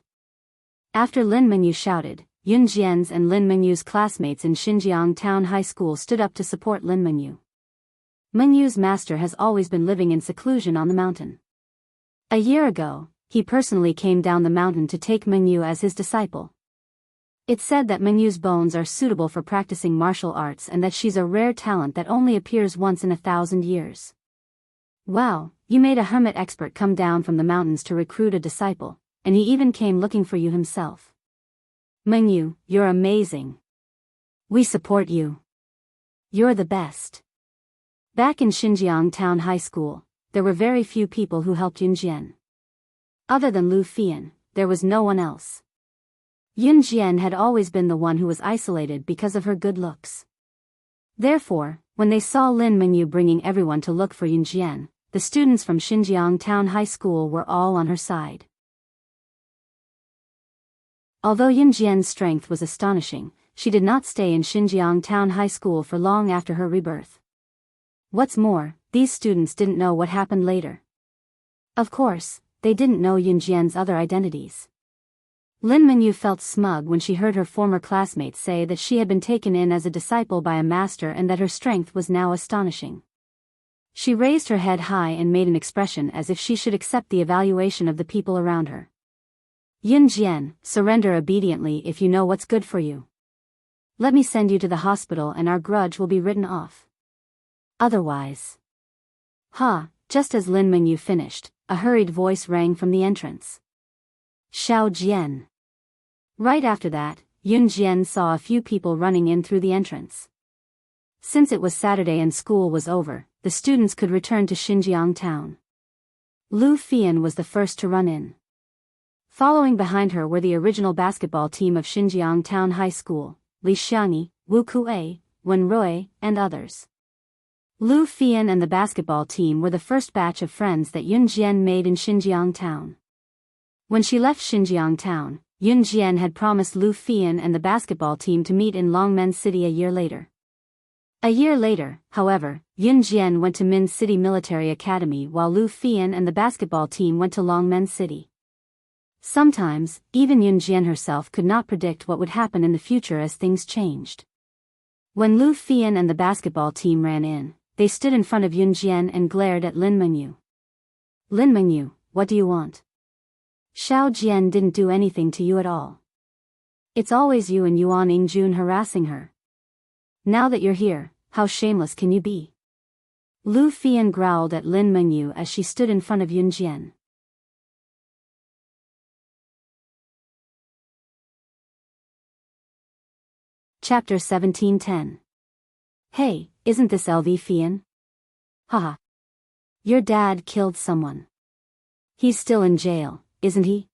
After Lin Mengyu shouted, Yun Jian's and Lin Mengyu's classmates in Xinjiang Town High School stood up to support Lin Mengyu. Mengyu's master has always been living in seclusion on the mountain. A year ago, he personally came down the mountain to take Mengyu as his disciple. It's said that Mengyu's bones are suitable for practicing martial arts and that she's a rare talent that only appears once in 1,000 years. Wow, you made a hermit expert come down from the mountains to recruit a disciple, and he even came looking for you himself. Mengyu, you're amazing. We support you. You're the best. Back in Xinjiang Town High School, there were very few people who helped Yun Jian. Other than Lu Fian, there was no one else. Yun Jian had always been the one who was isolated because of her good looks. Therefore, when they saw Lin Mengyu bringing everyone to look for Yun Jian, the students from Xinjiang Town High School were all on her side. Although Yun Jian's strength was astonishing, she did not stay in Xinjiang Town High School for long after her rebirth. What's more, these students didn't know what happened later. Of course, they didn't know Yun Jian's other identities. Lin Mengyu felt smug when she heard her former classmates say that she had been taken in as a disciple by a master and that her strength was now astonishing. She raised her head high and made an expression as if she should accept the evaluation of the people around her. Yun Jian, surrender obediently if you know what's good for you. Let me send you to the hospital and our grudge will be written off. Otherwise, Just as Lin Mengyu finished, a hurried voice rang from the entrance. Xiao Jian. Right after that, Yun Jian saw a few people running in through the entrance. Since it was Saturday and school was over, the students could return to Xinjiang town. Lu Fian was the first to run in. Following behind her were the original basketball team of Xinjiang Town High School, Li Xiangyi, Wu Kuei, Wen Rui, and others. Lu Fian and the basketball team were the first batch of friends that Yun Jian made in Xinjiang town. When she left Xinjiang town, Yun Jian had promised Lu Fian and the basketball team to meet in Longmen City a year later. A year later, however, Yun Jian went to Min City Military Academy while Lu Fian and the basketball team went to Longmen City. Sometimes, even Yun Jian herself could not predict what would happen in the future as things changed. When Lu Fian and the basketball team ran in, they stood in front of Yun Jian and glared at Lin Mengyu. Lin Mengyu, what do you want? Xiao Jian didn't do anything to you at all. It's always you and Yuan Yingjun harassing her. Now that you're here, how shameless can you be? Lu Fian growled at Lin Mengyu as she stood in front of Yun Jian. Chapter 1710. Hey, isn't this LV Fian? Haha. Your dad killed someone. He's still in jail, isn't he?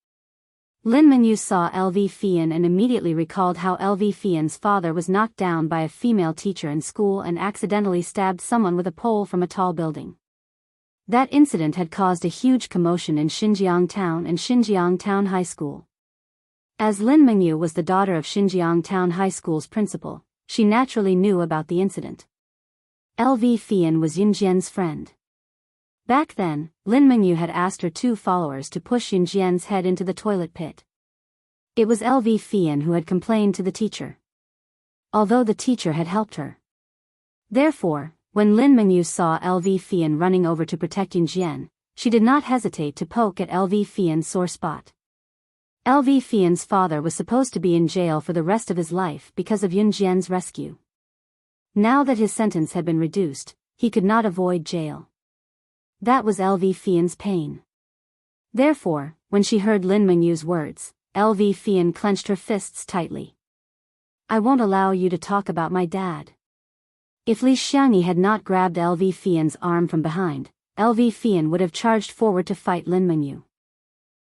Lin Mengyu saw LV Fian and immediately recalled how LV Fian's father was knocked down by a female teacher in school and accidentally stabbed someone with a pole from a tall building. That incident had caused a huge commotion in Xinjiang Town and Xinjiang Town High School. As Lin Mengyu was the daughter of Xinjiang Town High School's principal, she naturally knew about the incident. LV Fian was Yun Jian's friend. Back then, Lin Mengyu had asked her two followers to push Yun Jian's head into the toilet pit. It was LV Fian who had complained to the teacher, although the teacher had helped her. Therefore, when Lin Mengyu saw LV Fian running over to protect Yun Jian, she did not hesitate to poke at LV Fian's sore spot. LV Fian's father was supposed to be in jail for the rest of his life because of Yun Jian's rescue. Now that his sentence had been reduced, he could not avoid jail. That was LV Fian's pain. Therefore, when she heard Lin Mengyu's words, LV Fian clenched her fists tightly. I won't allow you to talk about my dad. If Li Xiangyi had not grabbed LV Fian's arm from behind, LV Fian would have charged forward to fight Lin Mengyu.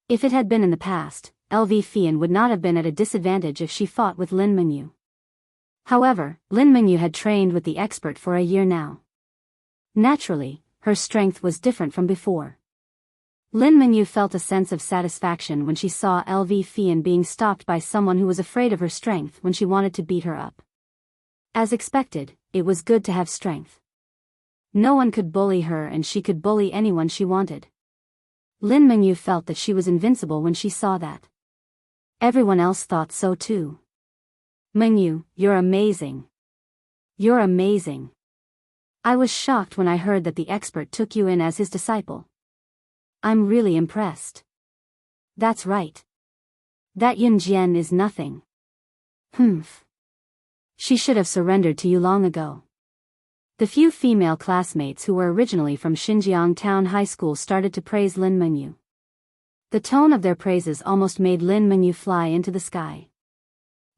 If it had been in the past, LV Fian would not have been at a disadvantage if she fought with Lin Mengyu. However, Lin Mengyu had trained with the expert for a year now. Naturally, her strength was different from before. Lin Mengyu felt a sense of satisfaction when she saw LV Fian being stopped by someone who was afraid of her strength when she wanted to beat her up. As expected, it was good to have strength. No one could bully her and she could bully anyone she wanted. Lin Mengyu felt that she was invincible when she saw that. Everyone else thought so too. Mengyu, you're amazing. You're amazing. I was shocked when I heard that the expert took you in as his disciple. I'm really impressed. That's right. That Yun Jian is nothing. Humph. She should have surrendered to you long ago. The few female classmates who were originally from Xinjiang Town High School started to praise Lin Mengyu. The tone of their praises almost made Lin Mengyu fly into the sky.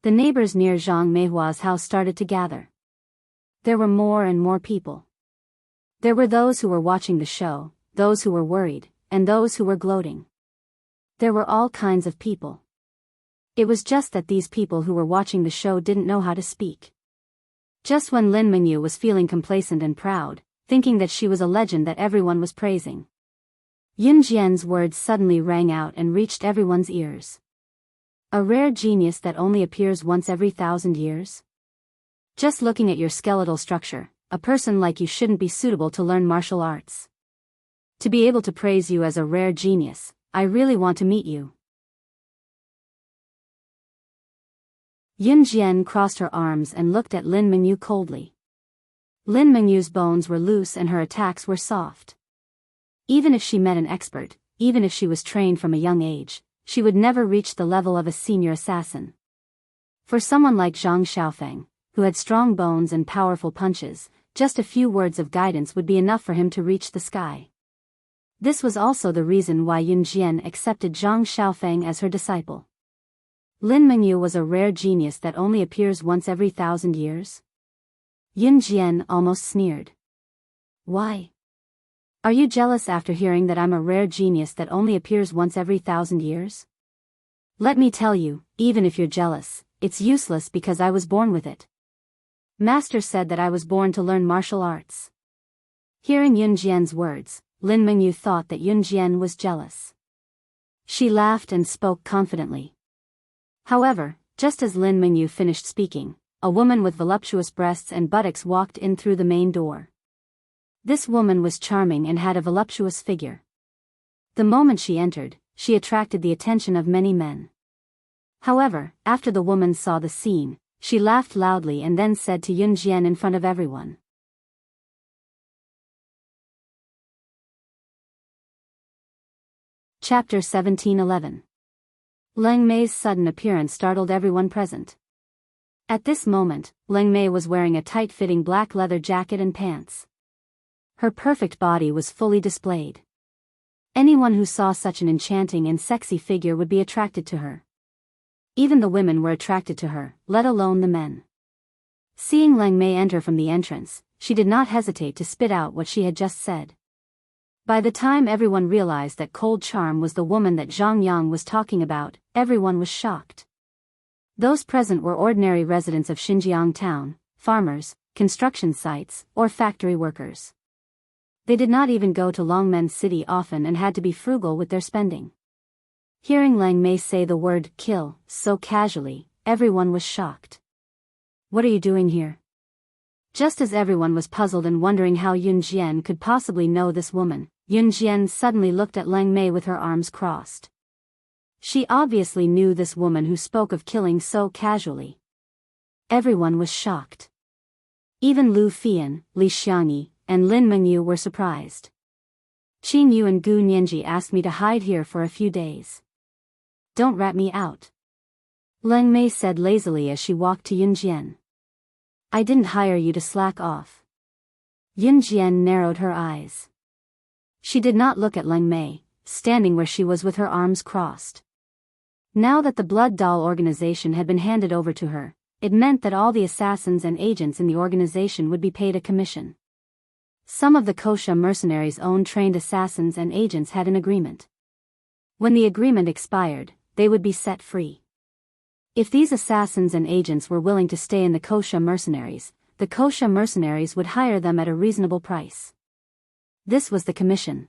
The neighbors near Zhang Meihua's house started to gather. There were more and more people. There were those who were watching the show, those who were worried, and those who were gloating. There were all kinds of people. It was just that these people who were watching the show didn't know how to speak. Just when Lin Mengyu was feeling complacent and proud, thinking that she was a legend that everyone was praising, Yun Jian's words suddenly rang out and reached everyone's ears. A rare genius that only appears once every 1,000 years? Just looking at your skeletal structure, a person like you shouldn't be suitable to learn martial arts. To be able to praise you as a rare genius, I really want to meet you. Yun Jian crossed her arms and looked at Lin Mengyu coldly. Lin Mengyu's bones were loose and her attacks were soft. Even if she met an expert, even if she was trained from a young age, she would never reach the level of a senior assassin. For someone like Zhang Xiaofeng, who had strong bones and powerful punches, just a few words of guidance would be enough for him to reach the sky. This was also the reason why Yun Jian accepted Zhang Xiaofeng as her disciple. Lin Mengyu was a rare genius that only appears once every 1,000 years? Yun Jian almost sneered. Why? Are you jealous after hearing that I'm a rare genius that only appears once every 1,000 years? Let me tell you, even if you're jealous, it's useless because I was born with it. Master said that I was born to learn martial arts. Hearing Yun Jian's words, Lin Mengyu thought that Yun Jian was jealous. She laughed and spoke confidently. However, just as Lin Mengyu finished speaking, a woman with voluptuous breasts and buttocks walked in through the main door. This woman was charming and had a voluptuous figure. The moment she entered, she attracted the attention of many men. However, after the woman saw the scene, she laughed loudly and then said to Yun Jian in front of everyone. Chapter 1711. Leng Mei's sudden appearance startled everyone present. At this moment, Leng Mei was wearing a tight-fitting black leather jacket and pants. Her perfect body was fully displayed. Anyone who saw such an enchanting and sexy figure would be attracted to her. Even the women were attracted to her, let alone the men. Seeing Leng Mei enter from the entrance, she did not hesitate to spit out what she had just said. By the time everyone realized that Cold Charm was the woman that Zhang Yang was talking about, everyone was shocked. Those present were ordinary residents of Xinjiang town, farmers, construction sites, or factory workers. They did not even go to Longmen City often and had to be frugal with their spending. Hearing Leng Mei say the word kill so casually, everyone was shocked. What are you doing here? Just as everyone was puzzled and wondering how Yun Jian could possibly know this woman, Yun Jian suddenly looked at Leng Mei with her arms crossed. She obviously knew this woman who spoke of killing so casually. Everyone was shocked. Even Lu Fian, Li Xiangyi, and Lin Mengyu were surprised. Qin Yu and Gu Nianji asked me to hide here for a few days. Don't rat me out. Leng Mei said lazily as she walked to Yun Jian. I didn't hire you to slack off. Yun Jian narrowed her eyes. She did not look at Leng Mei, standing where she was with her arms crossed. Now that the Blood Doll organization had been handed over to her, it meant that all the assassins and agents in the organization would be paid a commission. Some of the Kosha mercenaries' own trained assassins and agents had an agreement. When the agreement expired, they would be set free. If these assassins and agents were willing to stay in the Kosha mercenaries, the Kosha mercenaries would hire them at a reasonable price. This was the commission.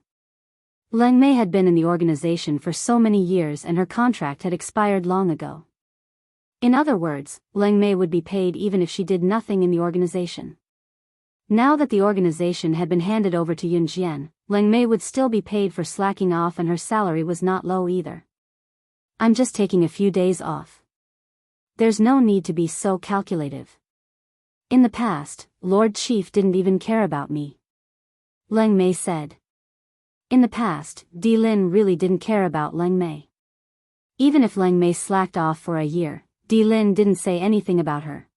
Leng Mei had been in the organization for so many years and her contract had expired long ago. In other words, Leng Mei would be paid even if she did nothing in the organization. Now that the organization had been handed over to Yun Jian, Leng Mei would still be paid for slacking off and her salary was not low either. I'm just taking a few days off. There's no need to be so calculative. In the past, Lord Chief didn't even care about me. Leng Mei said. In the past, Di Lin really didn't care about Leng Mei. Even if Leng Mei slacked off for a year, Di Lin didn't say anything about her.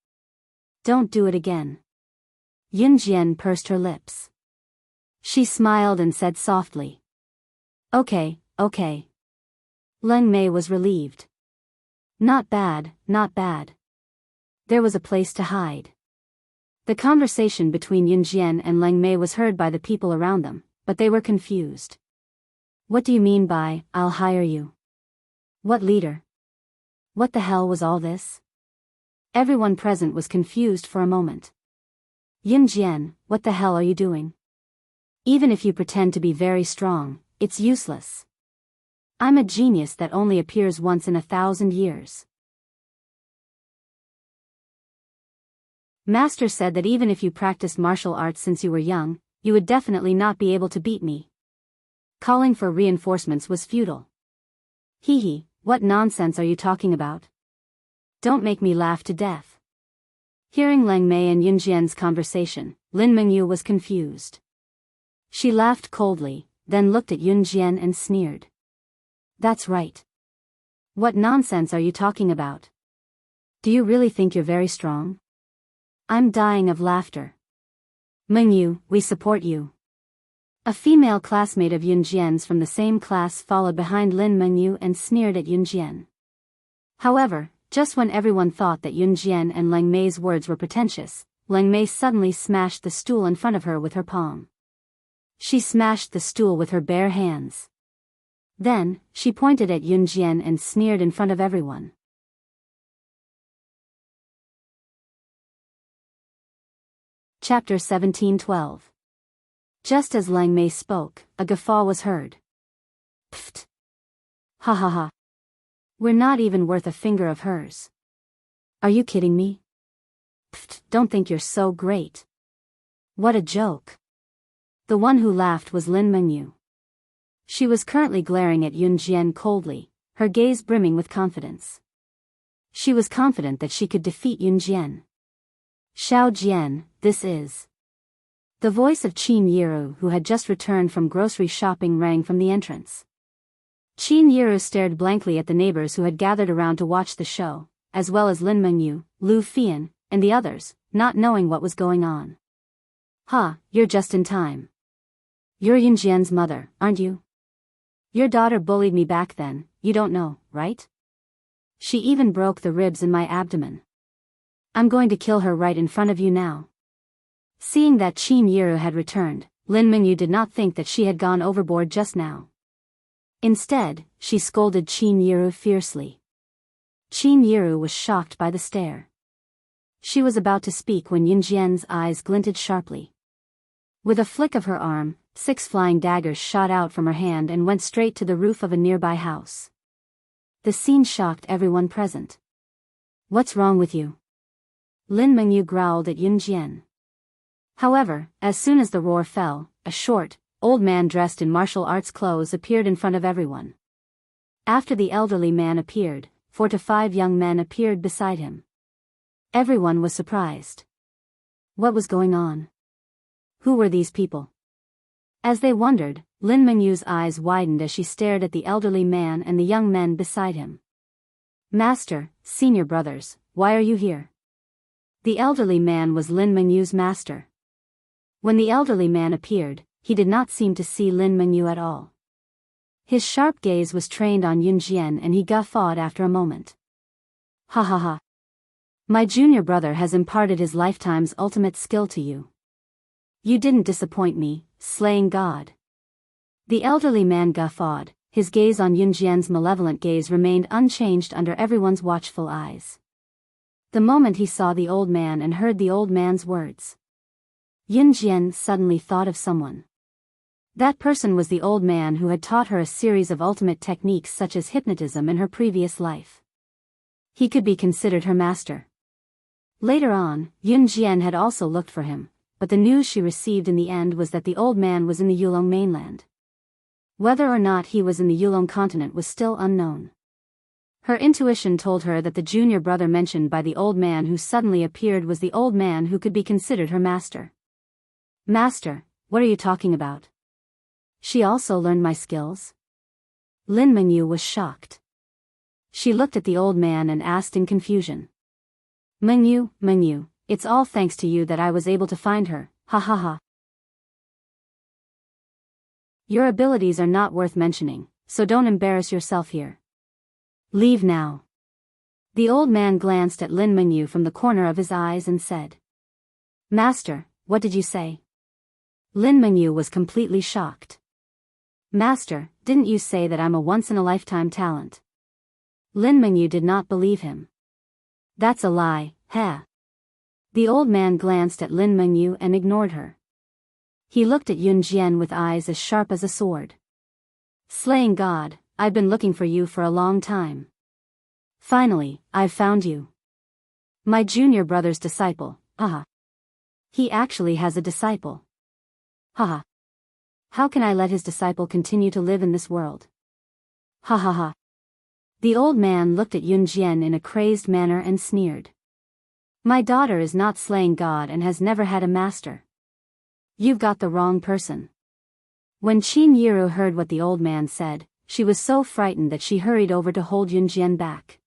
Don't do it again. Yun Jian pursed her lips. She smiled and said softly. Okay, okay. Leng Mei was relieved. Not bad, not bad. There was a place to hide. The conversation between Yun Jian and Leng Mei was heard by the people around them, but they were confused. What do you mean by, I'll hire you? What leader? What the hell was all this? Everyone present was confused for a moment. Yun Jian, what the hell are you doing? Even if you pretend to be very strong, it's useless. I'm a genius that only appears once in 1,000 years. Master said that even if you practiced martial arts since you were young, you would definitely not be able to beat me. Calling for reinforcements was futile. Hee, what nonsense are you talking about? Don't make me laugh to death. Hearing Leng Mei and Yun Jian's conversation, Lin Mengyu was confused. She laughed coldly, then looked at Yun Jian and sneered. That's right. What nonsense are you talking about? Do you really think you're very strong? I'm dying of laughter. Mengyu, we support you. A female classmate of Yunjian's from the same class followed behind Lin Mengyu and sneered at Yunjian. However, just when everyone thought that Yunjian and Leng Mei's words were pretentious, Leng Mei suddenly smashed the stool in front of her with her palm. She smashed the stool with her bare hands. Then, she pointed at Yunjian and sneered in front of everyone. Chapter 17:12. Just as Leng Mei spoke, a guffaw was heard. Pfft! Ha ha ha! We're not even worth a finger of hers. Are you kidding me? Pfft, don't think you're so great. What a joke. The one who laughed was Lin Mengyu. She was currently glaring at Yunjian coldly, her gaze brimming with confidence. She was confident that she could defeat Yunjian. Xiao Jian, this is. The voice of Qin Yiru, who had just returned from grocery shopping, rang from the entrance. Qin Yiru stared blankly at the neighbors who had gathered around to watch the show, as well as Lin Mengyu, Lu Fian, and the others, not knowing what was going on. Ha, you're just in time. You're Yunjian's mother, aren't you? Your daughter bullied me back then, you don't know, right? She even broke the ribs in my abdomen. I'm going to kill her right in front of you now. Seeing that Qin Yiru had returned, Lin Mengyu did not think that she had gone overboard just now. Instead, she scolded Qin Yiru fiercely. Qin Yiru was shocked by the stare. She was about to speak when Yunjian's eyes glinted sharply. With a flick of her arm, 6 flying daggers shot out from her hand and went straight to the roof of a nearby house. The scene shocked everyone present. What's wrong with you? Lin Mengyu growled at Yunjian. However, as soon as the roar fell, a short, old man dressed in martial arts clothes appeared in front of everyone. After the elderly man appeared, 4 to 5 young men appeared beside him. Everyone was surprised. What was going on? Who were these people? As they wondered, Lin Mengyu's eyes widened as she stared at the elderly man and the young men beside him. Master, senior brothers, why are you here? The elderly man was Lin Mengyu's master. When the elderly man appeared, he did not seem to see Lin Mengyu at all. His sharp gaze was trained on Yunjian and he guffawed after a moment. Ha ha ha. My junior brother has imparted his lifetime's ultimate skill to you. You didn't disappoint me, slaying God. The elderly man guffawed, his gaze on Yunjian's malevolent gaze remained unchanged under everyone's watchful eyes. The moment he saw the old man and heard the old man's words, Yunjian suddenly thought of someone. That person was the old man who had taught her a series of ultimate techniques such as hypnotism in her previous life. He could be considered her master. Later on, Yunjian had also looked for him, but the news she received in the end was that the old man was in the Yulong mainland. Whether or not he was in the Yulong continent was still unknown. Her intuition told her that the junior brother mentioned by the old man who suddenly appeared was the old man who could be considered her master. Master, what are you talking about? She also learned my skills? Lin Mengyu was shocked. She looked at the old man and asked in confusion. Mengyu, it's all thanks to you that I was able to find her, ha ha ha. Your abilities are not worth mentioning, so don't embarrass yourself here. Leave now. The old man glanced at Lin Mengyu from the corner of his eyes and said. Master, what did you say? Lin Mengyu was completely shocked. Master, didn't you say that I'm a once-in-a-lifetime talent? Lin Mengyu did not believe him. That's a lie, heh. The old man glanced at Lin Mengyu and ignored her. He looked at Yunjian with eyes as sharp as a sword. Slaying God, I've been looking for you for a long time. Finally, I've found you. My junior brother's disciple, haha. He actually has a disciple. Haha. How can I let his disciple continue to live in this world? Ha ha ha. The old man looked at Yunjian in a crazed manner and sneered. My daughter is not slaying God and has never had a master. You've got the wrong person. When Qin Yiru heard what the old man said, she was so frightened that she hurried over to hold Yunjian back.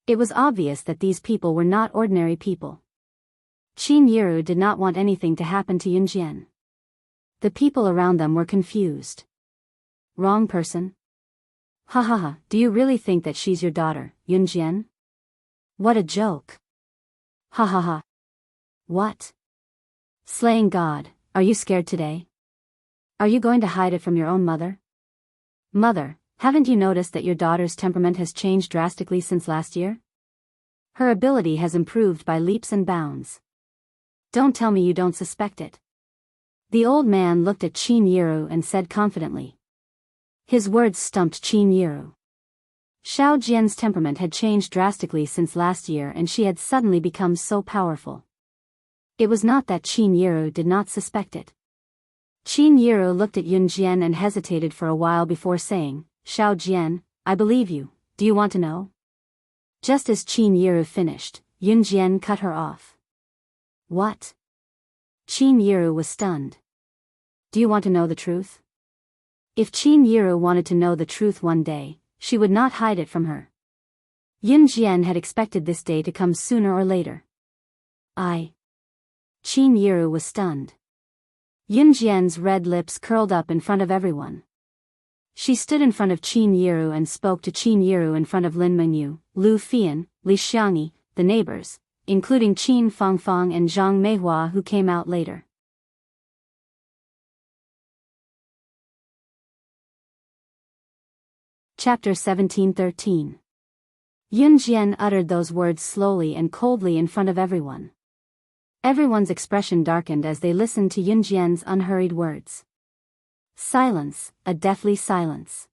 It was obvious that these people were not ordinary people. Qin Yiru did not want anything to happen to Yunjian. The people around them were confused. Wrong person? Ha ha ha, do you really think that she's your daughter, Yunjian? What a joke. Ha ha ha. What? Slaying God, are you scared today? Are you going to hide it from your own mother? Mother, haven't you noticed that your daughter's temperament has changed drastically since last year? Her ability has improved by leaps and bounds. Don't tell me you don't suspect it. The old man looked at Qin Yiru and said confidently. His words stumped Qin Yiru. Xiao Jian's temperament had changed drastically since last year and she had suddenly become so powerful. It was not that Qin Yiru did not suspect it. Qin Yiru looked at Yunjian and hesitated for a while before saying, Xiao Jian, I believe you, do you want to know? Just as Qin Yiru finished, Yunjian cut her off. What? Qin Yiru was stunned. Do you want to know the truth? If Qin Yiru wanted to know the truth one day, she would not hide it from her. Yunjian had expected this day to come sooner or later. Qin Yiru was stunned. Yunjian's red lips curled up in front of everyone. She stood in front of Qin Yiru and spoke to Qin Yiru in front of Lin Mengyu, Lu Fian, Li Xiangyi, the neighbors, including Qin Fangfang and Zhang Meihua who came out later. Chapter 1713. Yunjian uttered those words slowly and coldly in front of everyone. Everyone's expression darkened as they listened to Yunjian's unhurried words. Silence, a deathly silence.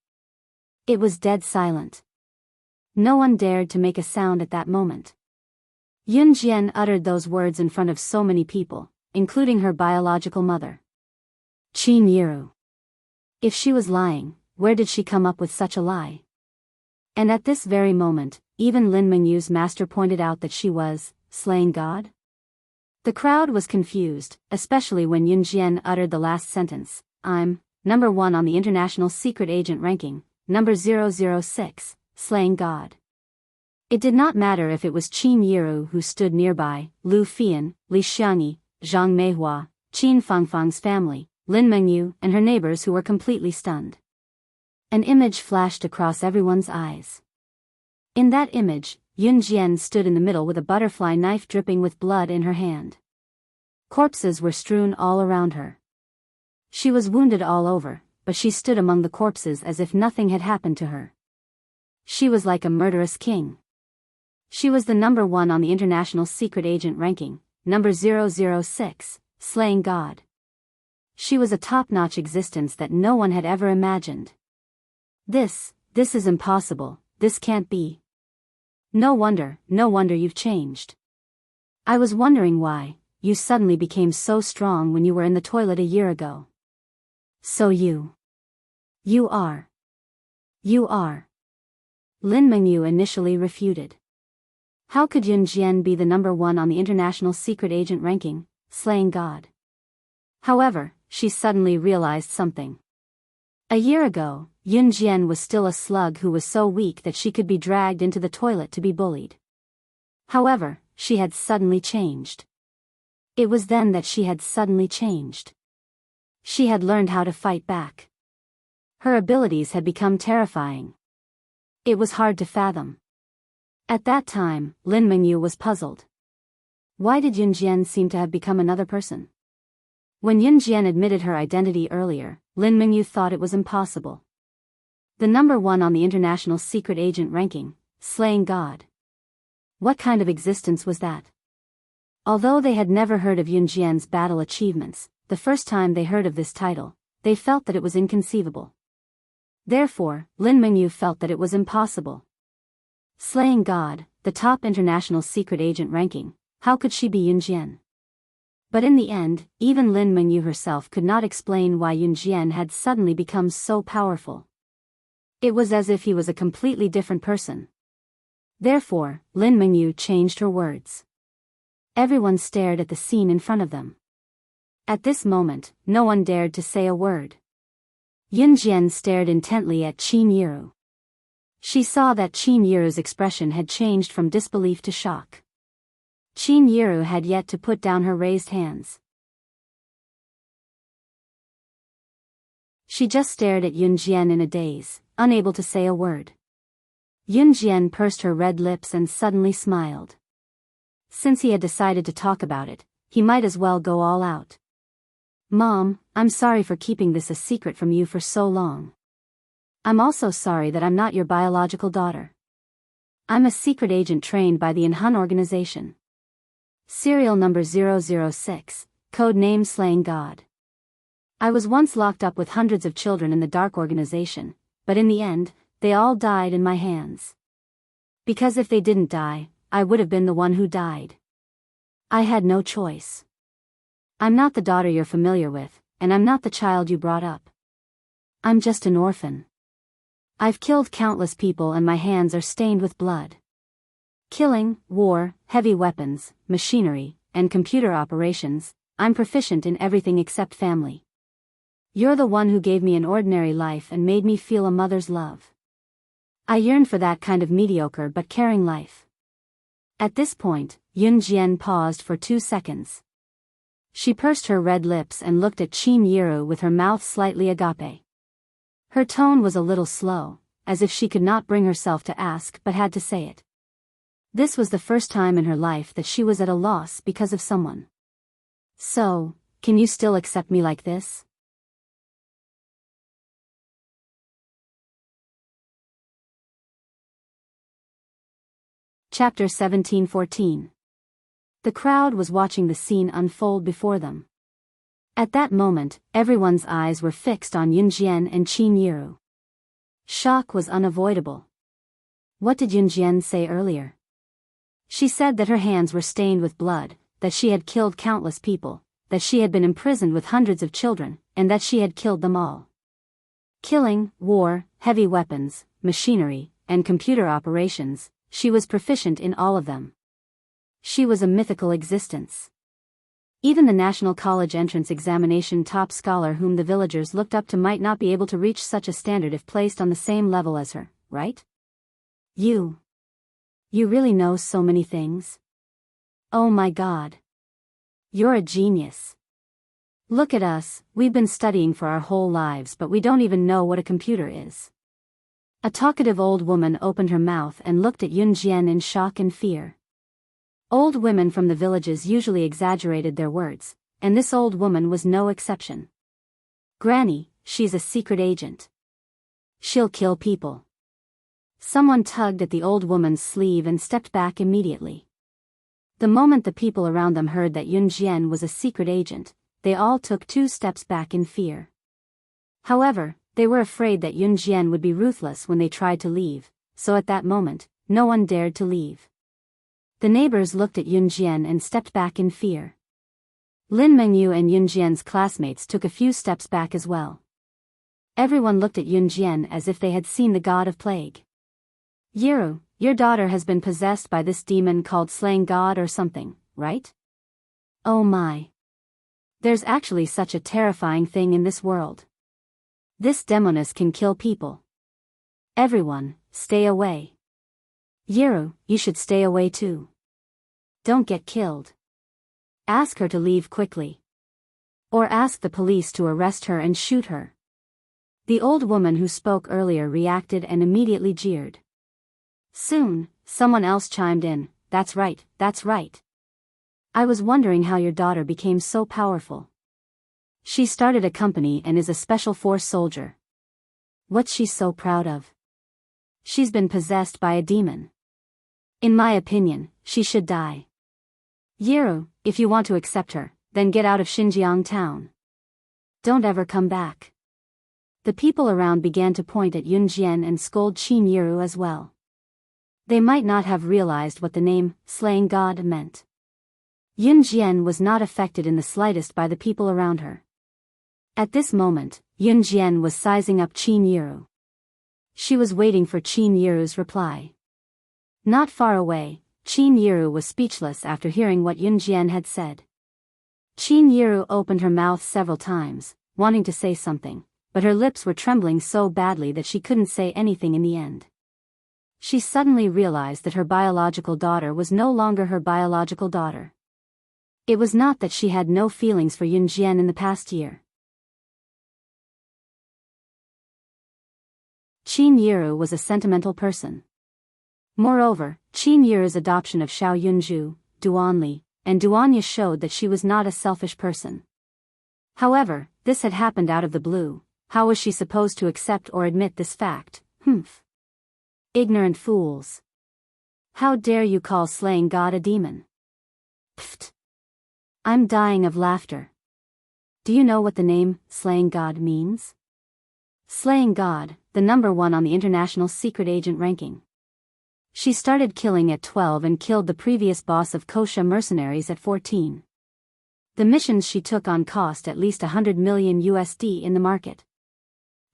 It was dead silent. No one dared to make a sound at that moment. Yunjian uttered those words in front of so many people, including her biological mother. Qin Yiru. If she was lying, where did she come up with such a lie? And at this very moment, even Lin Mengyu's master pointed out that she was slaying God? The crowd was confused, especially when Yunjian uttered the last sentence, I'm number 1 on the international secret agent ranking, number 006, slaying God. It did not matter if it was Qin Yiru who stood nearby, Lu Fian, Li Xiangyi, Zhang Meihua, Qin Fangfang's family, Lin Mengyu and her neighbors who were completely stunned. An image flashed across everyone's eyes. In that image, Yunjian stood in the middle with a butterfly knife dripping with blood in her hand. Corpses were strewn all around her. She was wounded all over, but she stood among the corpses as if nothing had happened to her. She was like a murderous king. She was the number 1 on the international secret agent ranking, number 006, slaying God. She was a top-notch existence that no one had ever imagined. This is impossible, this can't be. No wonder you've changed. I was wondering why you suddenly became so strong when you were in the toilet a year ago. So you are. Lin Mengyu initially refuted. How could Yunjian be the number 1 on the international secret agent ranking, slaying God? However, she suddenly realized something. A year ago, Yunjian was still a slug who was so weak that she could be dragged into the toilet to be bullied. However, she had suddenly changed. It was then that she had suddenly changed. She had learned how to fight back. Her abilities had become terrifying. It was hard to fathom. At that time, Lin Mengyu was puzzled. Why did Yunjian seem to have become another person? When Yunjian admitted her identity earlier, Lin Mengyu thought it was impossible. The number 1 on the international secret agent ranking, slaying God. What kind of existence was that? Although they had never heard of Yunjian's battle achievements, the first time they heard of this title, they felt that it was inconceivable. Therefore, Lin Mengyu felt that it was impossible. Slaying God, the top international secret agent ranking, how could she be Yunjian? But in the end, even Lin Mengyu herself could not explain why Yunjian had suddenly become so powerful. It was as if he was a completely different person. Therefore, Lin Mengyu changed her words. Everyone stared at the scene in front of them. At this moment, no one dared to say a word. Yunjian stared intently at Qin Yiru. She saw that Qin Yiru's expression had changed from disbelief to shock. Qin Yiru had yet to put down her raised hands. She just stared at Yun Jian in a daze, unable to say a word. Yun Jian pursed her red lips and suddenly smiled. Since he had decided to talk about it, he might as well go all out. Mom, I'm sorry for keeping this a secret from you for so long. I'm also sorry that I'm not your biological daughter. I'm a secret agent trained by the Inhun organization. Serial number 006, code name Slaying God. I was once locked up with hundreds of children in the dark organization, but in the end, they all died in my hands. Because if they didn't die, I would have been the one who died. I had no choice. I'm not the daughter you're familiar with, and I'm not the child you brought up. I'm just an orphan. I've killed countless people and my hands are stained with blood. Killing, war, heavy weapons, machinery, and computer operations, I'm proficient in everything except family. You're the one who gave me an ordinary life and made me feel a mother's love. I yearned for that kind of mediocre but caring life. At this point, Yun Jian paused for 2 seconds. She pursed her red lips and looked at Qin Yiru with her mouth slightly agape. Her tone was a little slow, as if she could not bring herself to ask but had to say it. This was the first time in her life that she was at a loss because of someone. So, can you still accept me like this? Chapter 17-14. The crowd was watching the scene unfold before them. At that moment, everyone's eyes were fixed on Yun Jian and Qin Yiru. Shock was unavoidable. What did Yun Jian say earlier? She said that her hands were stained with blood, that she had killed countless people, that she had been imprisoned with hundreds of children, and that she had killed them all. Killing, war, heavy weapons, machinery, and computer operations, she was proficient in all of them. She was a mythical existence. Even the National College entrance examination top scholar whom the villagers looked up to might not be able to reach such a standard if placed on the same level as her, right? You really know so many things. Oh my God. You're a genius. Look at us, we've been studying for our whole lives but we don't even know what a computer is. A talkative old woman opened her mouth and looked at Yun Jian in shock and fear. Old women from the villages usually exaggerated their words, and this old woman was no exception. Granny, she's a secret agent. She'll kill people. Someone tugged at the old woman's sleeve and stepped back immediately. The moment the people around them heard that Yun Jian was a secret agent, they all took 2 steps back in fear. However, they were afraid that Yun Jian would be ruthless when they tried to leave, so at that moment, no one dared to leave. The neighbors looked at Yun Jian and stepped back in fear. Lin Mengyu and Yun Jian's classmates took a few steps back as well. Everyone looked at Yun Jian as if they had seen the god of plague. Yiru, your daughter has been possessed by this demon called Slaying God or something, right? Oh my. There's actually such a terrifying thing in this world. This demoness can kill people. Everyone, stay away. Yiru, you should stay away too. Don't get killed. Ask her to leave quickly. Or ask the police to arrest her and shoot her. The old woman who spoke earlier reacted and immediately jeered. Soon, someone else chimed in, that's right, that's right. I was wondering how your daughter became so powerful. She started a company and is a special force soldier. What's she so proud of? She's been possessed by a demon. In my opinion, she should die. Yiru, if you want to accept her, then get out of Xinjiang town. Don't ever come back. The people around began to point at Yun Jian and scold Qin Yiru as well. They might not have realized what the name, Slaying God, meant. Yun Jian was not affected in the slightest by the people around her. At this moment, Yun Jian was sizing up Qin Yiru. She was waiting for Qin Yiru's reply. Not far away, Qin Yiru was speechless after hearing what Yun Jian had said. Qin Yiru opened her mouth several times, wanting to say something, but her lips were trembling so badly that she couldn't say anything in the end. She suddenly realized that her biological daughter was no longer her biological daughter. It was not that she had no feelings for Yunjian in the past year. Qin Yiru was a sentimental person. Moreover, Qin Yiru's adoption of Xiao Yunju, Duanli, and Duanya showed that she was not a selfish person. However, this had happened out of the blue. How was she supposed to accept or admit this fact? Ignorant fools. How dare you call slaying God a demon? Pfft. I'm dying of laughter. Do you know what the name, slaying God, means? Slaying God, the number 1 on the international secret agent ranking. She started killing at 12 and killed the previous boss of Kosha mercenaries at 14. The missions she took on cost at least $100 million in the market.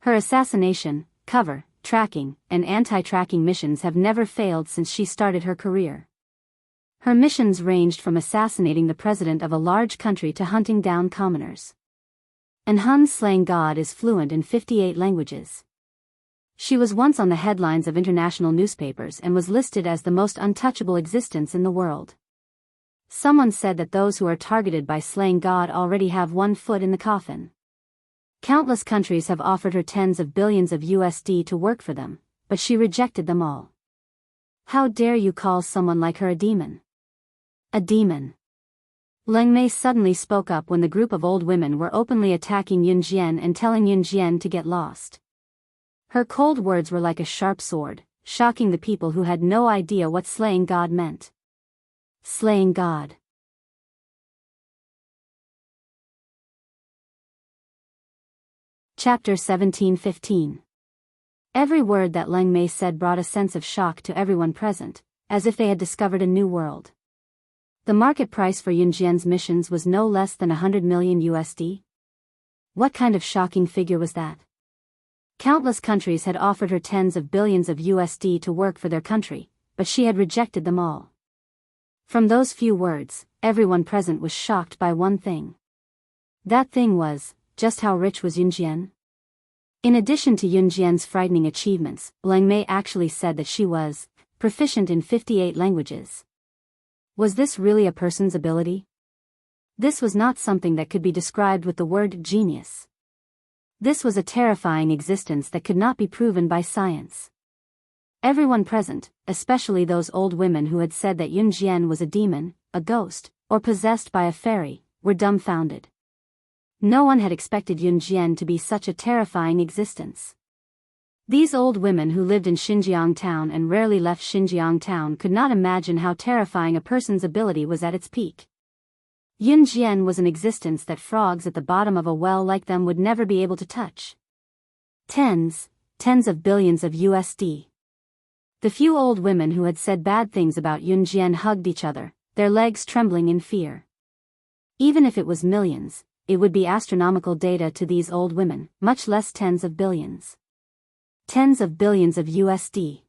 Her assassination, cover, tracking, and anti-tracking missions have never failed since she started her career. Her missions ranged from assassinating the president of a large country to hunting down commoners. And Hun's slaying God is fluent in 58 languages. She was once on the headlines of international newspapers and was listed as the most untouchable existence in the world. Someone said that those who are targeted by slaying God already have one foot in the coffin. Countless countries have offered her tens of billions of USD to work for them, but she rejected them all. How dare you call someone like her a demon? A demon. Leng Mei suddenly spoke up when the group of old women were openly attacking Yunjian and telling Yunjian to get lost. Her cold words were like a sharp sword, shocking the people who had no idea what slaying God meant. Slaying God. Chapter 17:15. Every word that Leng Mei said brought a sense of shock to everyone present, as if they had discovered a new world. The market price for Yunjian's missions was no less than $100 million USD. What kind of shocking figure was that? Countless countries had offered her tens of billions of USD to work for their country, but she had rejected them all. From those few words, everyone present was shocked by one thing. That thing was, just how rich was Yunjian? In addition to Yunjian's frightening achievements, Leng Mei actually said that she was proficient in 58 languages. Was this really a person's ability? This was not something that could be described with the word genius. This was a terrifying existence that could not be proven by science. Everyone present, especially those old women who had said that Yunjian was a demon, a ghost, or possessed by a fairy, were dumbfounded. No one had expected Yunjian to be such a terrifying existence. These old women who lived in Xinjiang town and rarely left Xinjiang town could not imagine how terrifying a person's ability was at its peak. Yunjian was an existence that frogs at the bottom of a well like them would never be able to touch. Tens of billions of USD. The few old women who had said bad things about Yunjian hugged each other, their legs trembling in fear. Even if it was millions, it would be astronomical data to these old women, much less tens of billions. Tens of billions of USD.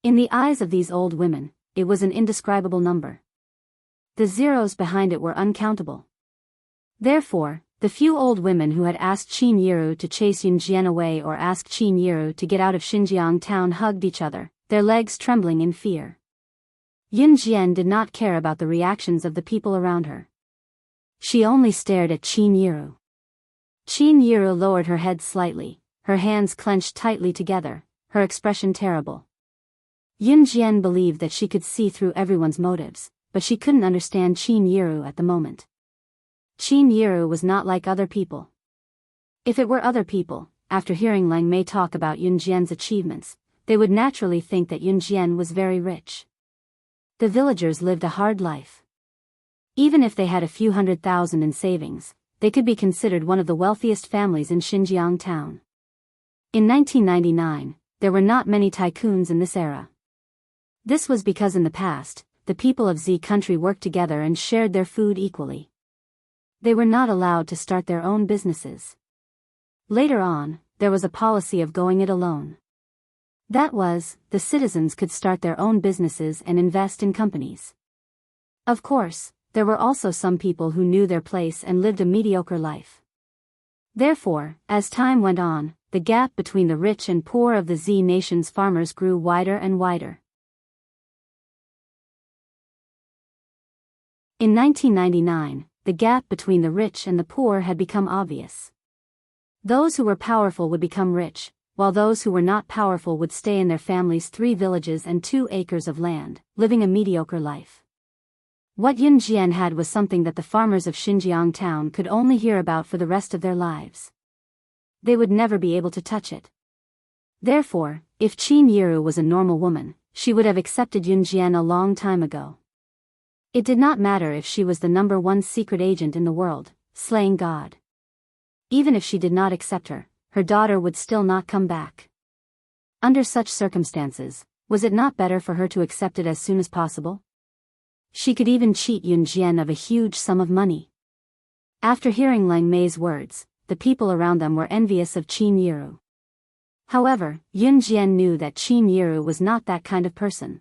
In the eyes of these old women, it was an indescribable number. The zeros behind it were uncountable. Therefore, the few old women who had asked Qin Yiru to chase Yunjian away or asked Qin Yiru to get out of Xinjiang town hugged each other, their legs trembling in fear. Yunjian did not care about the reactions of the people around her. She only stared at Qin Yiru. Qin Yiru lowered her head slightly, her hands clenched tightly together, her expression terrible. Yunjian believed that she could see through everyone's motives, but she couldn't understand Qin Yiru at the moment. Qin Yiru was not like other people. If it were other people, after hearing Leng Mei talk about Yunjian's achievements, they would naturally think that Yunjian was very rich. The villagers lived a hard life. Even if they had a few $100,000 in savings, they could be considered one of the wealthiest families in Xinjiang town. In 1999, there were not many tycoons in this era. This was because in the past, the people of Z country worked together and shared their food equally. They were not allowed to start their own businesses. Later on, there was a policy of going it alone. That was, the citizens could start their own businesses and invest in companies. Of course, there were also some people who knew their place and lived a mediocre life. Therefore, as time went on, the gap between the rich and poor of the Z nation's farmers grew wider and wider. In 1999, the gap between the rich and the poor had become obvious. Those who were powerful would become rich, while those who were not powerful would stay in their families' 3 villages and 2 acres of land, living a mediocre life. What Yun Jian had was something that the farmers of Xinjiang town could only hear about for the rest of their lives. They would never be able to touch it. Therefore, if Qin Yiru was a normal woman, she would have accepted Yun Jian a long time ago. It did not matter if she was the #1 secret agent in the world, slaying God. Even if she did not accept her, her daughter would still not come back. Under such circumstances, was it not better for her to accept it as soon as possible? She could even cheat Yun Jian of a huge sum of money. After hearing Lang Mei's words, the people around them were envious of Qin Yiru. However, Yun Jian knew that Qin Yiru was not that kind of person.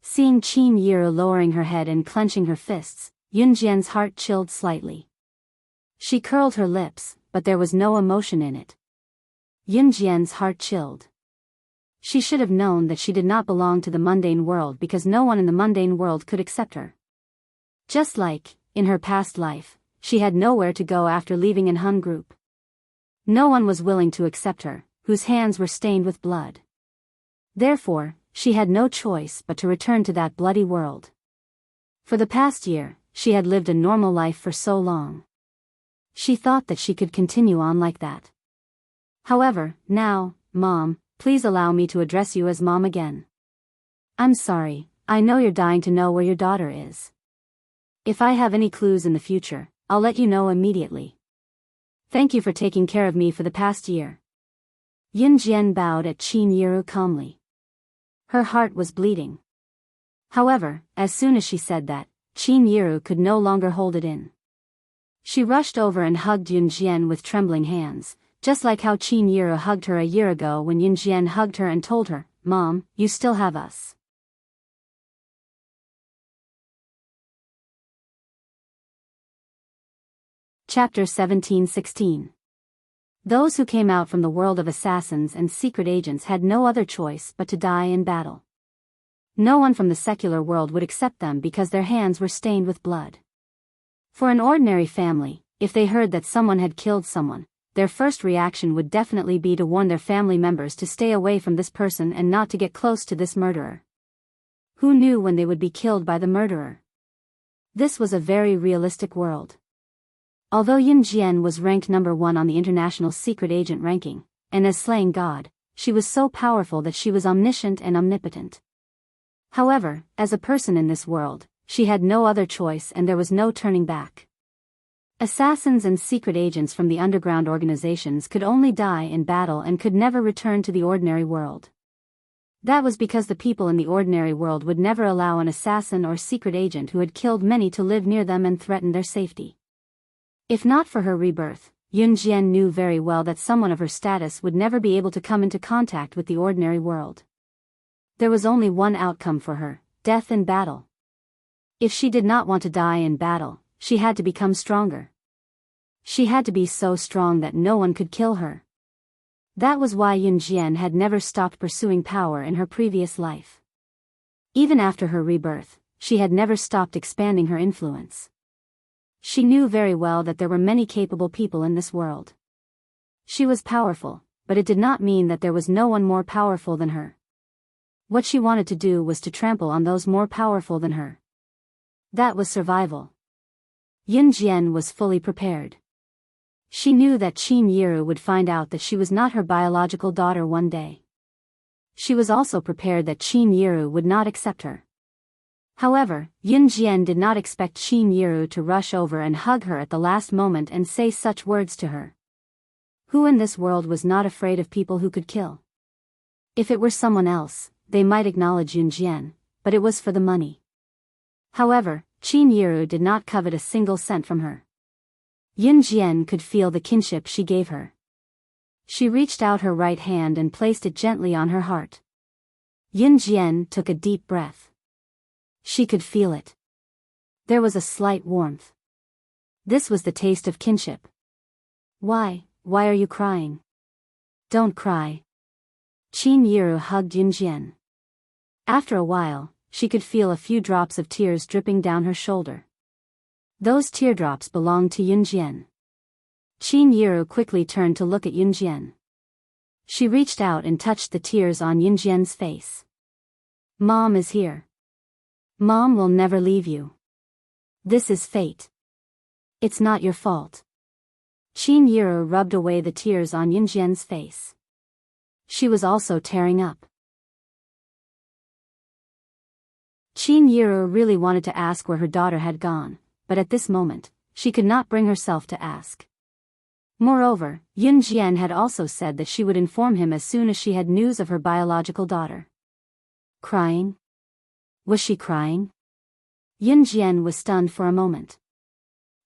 Seeing Qin Yiru lowering her head and clenching her fists, Yun Jian's heart chilled slightly. She curled her lips, but there was no emotion in it. Yun Jian's heart chilled. She should have known that she did not belong to the mundane world because no one in the mundane world could accept her. Just like, in her past life, she had nowhere to go after leaving an Han group. No one was willing to accept her, whose hands were stained with blood. Therefore, she had no choice but to return to that bloody world. For the past year, she had lived a normal life for so long. She thought that she could continue on like that. However, now, Mom, please allow me to address you as Mom again. I'm sorry, I know you're dying to know where your daughter is. If I have any clues in the future, I'll let you know immediately. Thank you for taking care of me for the past year. Yun Jian bowed at Qin Yiru calmly. Her heart was bleeding. However, as soon as she said that, Qin Yiru could no longer hold it in. She rushed over and hugged Yun Jian with trembling hands, just like how Qin Yiru hugged her a year ago when Yun Jian hugged her and told her, "Mom, you still have us." Chapter 17-16. Those who came out from the world of assassins and secret agents had no other choice but to die in battle. No one from the secular world would accept them because their hands were stained with blood. For an ordinary family, if they heard that someone had killed someone, their first reaction would definitely be to warn their family members to stay away from this person and not to get close to this murderer. Who knew when they would be killed by the murderer? This was a very realistic world. Although Yun Jian was ranked #1 on the international secret agent ranking, and as slaying God, she was so powerful that she was omniscient and omnipotent. However, as a person in this world, she had no other choice and there was no turning back. Assassins and secret agents from the underground organizations could only die in battle and could never return to the ordinary world. That was because the people in the ordinary world would never allow an assassin or secret agent who had killed many to live near them and threaten their safety. If not for her rebirth, Yun Jian knew very well that someone of her status would never be able to come into contact with the ordinary world. There was only one outcome for her: death in battle. If she did not want to die in battle, she had to become stronger. She had to be so strong that no one could kill her. That was why Yun Jian had never stopped pursuing power in her previous life. Even after her rebirth, she had never stopped expanding her influence. She knew very well that there were many capable people in this world. She was powerful, but it did not mean that there was no one more powerful than her. What she wanted to do was to trample on those more powerful than her. That was survival. Yun Jian was fully prepared. She knew that Qin Yiru would find out that she was not her biological daughter one day. She was also prepared that Qin Yiru would not accept her. However, Yun Jian did not expect Qin Yiru to rush over and hug her at the last moment and say such words to her. Who in this world was not afraid of people who could kill? If it were someone else, they might acknowledge Yun Jian, but it was for the money. However, Qin Yiru did not covet a single cent from her. Yun Jian could feel the kinship she gave her. She reached out her right hand and placed it gently on her heart. Yun Jian took a deep breath. She could feel it. There was a slight warmth. This was the taste of kinship. Why are you crying? Don't cry. Qin Yiru hugged Yunjian. After a while, she could feel a few drops of tears dripping down her shoulder. Those teardrops belonged to Yunjian. Qin Yiru quickly turned to look at Yunjian. She reached out and touched the tears on Yunjian's face. Mom is here. Mom will never leave you. This is fate. It's not your fault. Qin Yiru rubbed away the tears on Yunjian's face. She was also tearing up. Qin Yiru really wanted to ask where her daughter had gone, but at this moment, she could not bring herself to ask. Moreover, Yunjian had also said that she would inform him as soon as she had news of her biological daughter. Crying? Was she crying? Yunjian was stunned for a moment.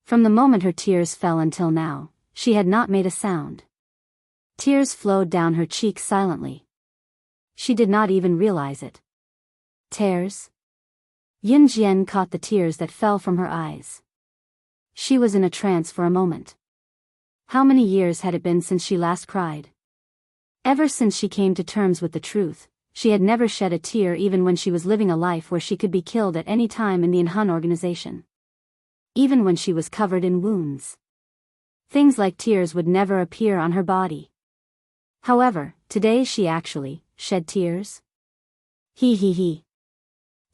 From the moment her tears fell until now, she had not made a sound. Tears flowed down her cheeks silently. She did not even realize it. Tears? Yunjian caught the tears that fell from her eyes. She was in a trance for a moment. How many years had it been since she last cried? Ever since she came to terms with the truth, she had never shed a tear even when she was living a life where she could be killed at any time in the Inhun organization. Even when she was covered in wounds. Things like tears would never appear on her body. However, today she actually shed tears. He.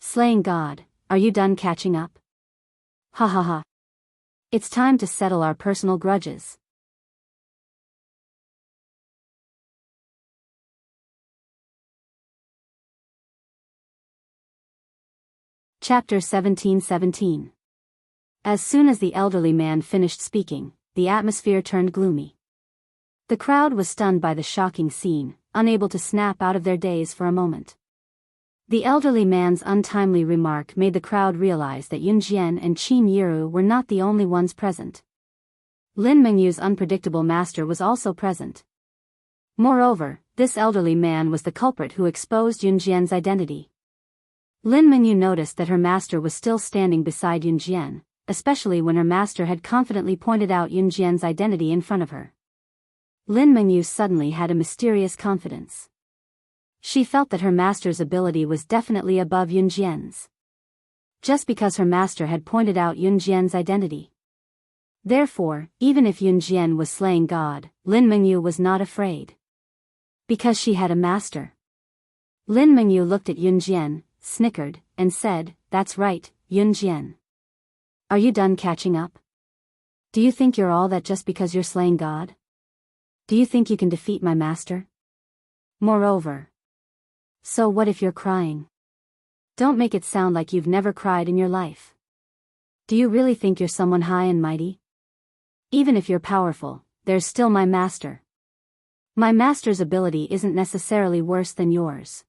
Slaying God, are you done catching up? Ha ha ha. It's time to settle our personal grudges. Chapter 17:17. As soon as the elderly man finished speaking, the atmosphere turned gloomy. The crowd was stunned by the shocking scene, unable to snap out of their daze for a moment. The elderly man's untimely remark made the crowd realize that Yunjian and Qin Yiru were not the only ones present. Lin Mengyu's unpredictable master was also present. Moreover, this elderly man was the culprit who exposed Yunjian's identity. Lin Mengyu noticed that her master was still standing beside Yunjian, especially when her master had confidently pointed out Yunjian's identity in front of her. Lin Mengyu suddenly had a mysterious confidence. She felt that her master's ability was definitely above Yunjian's. Just because her master had pointed out Yunjian's identity. Therefore, even if Yunjian was slaying God, Lin Mengyu was not afraid. Because she had a master. Lin Mengyu looked at Yunjian, snickered, and said, "That's right, Yunjian. Are you done catching up? Do you think you're all that just because you're slaying God? Do you think you can defeat my master? Moreover. So what if you're crying? Don't make it sound like you've never cried in your life. Do you really think you're someone high and mighty? Even if you're powerful, there's still my master. My master's ability isn't necessarily worse than yours."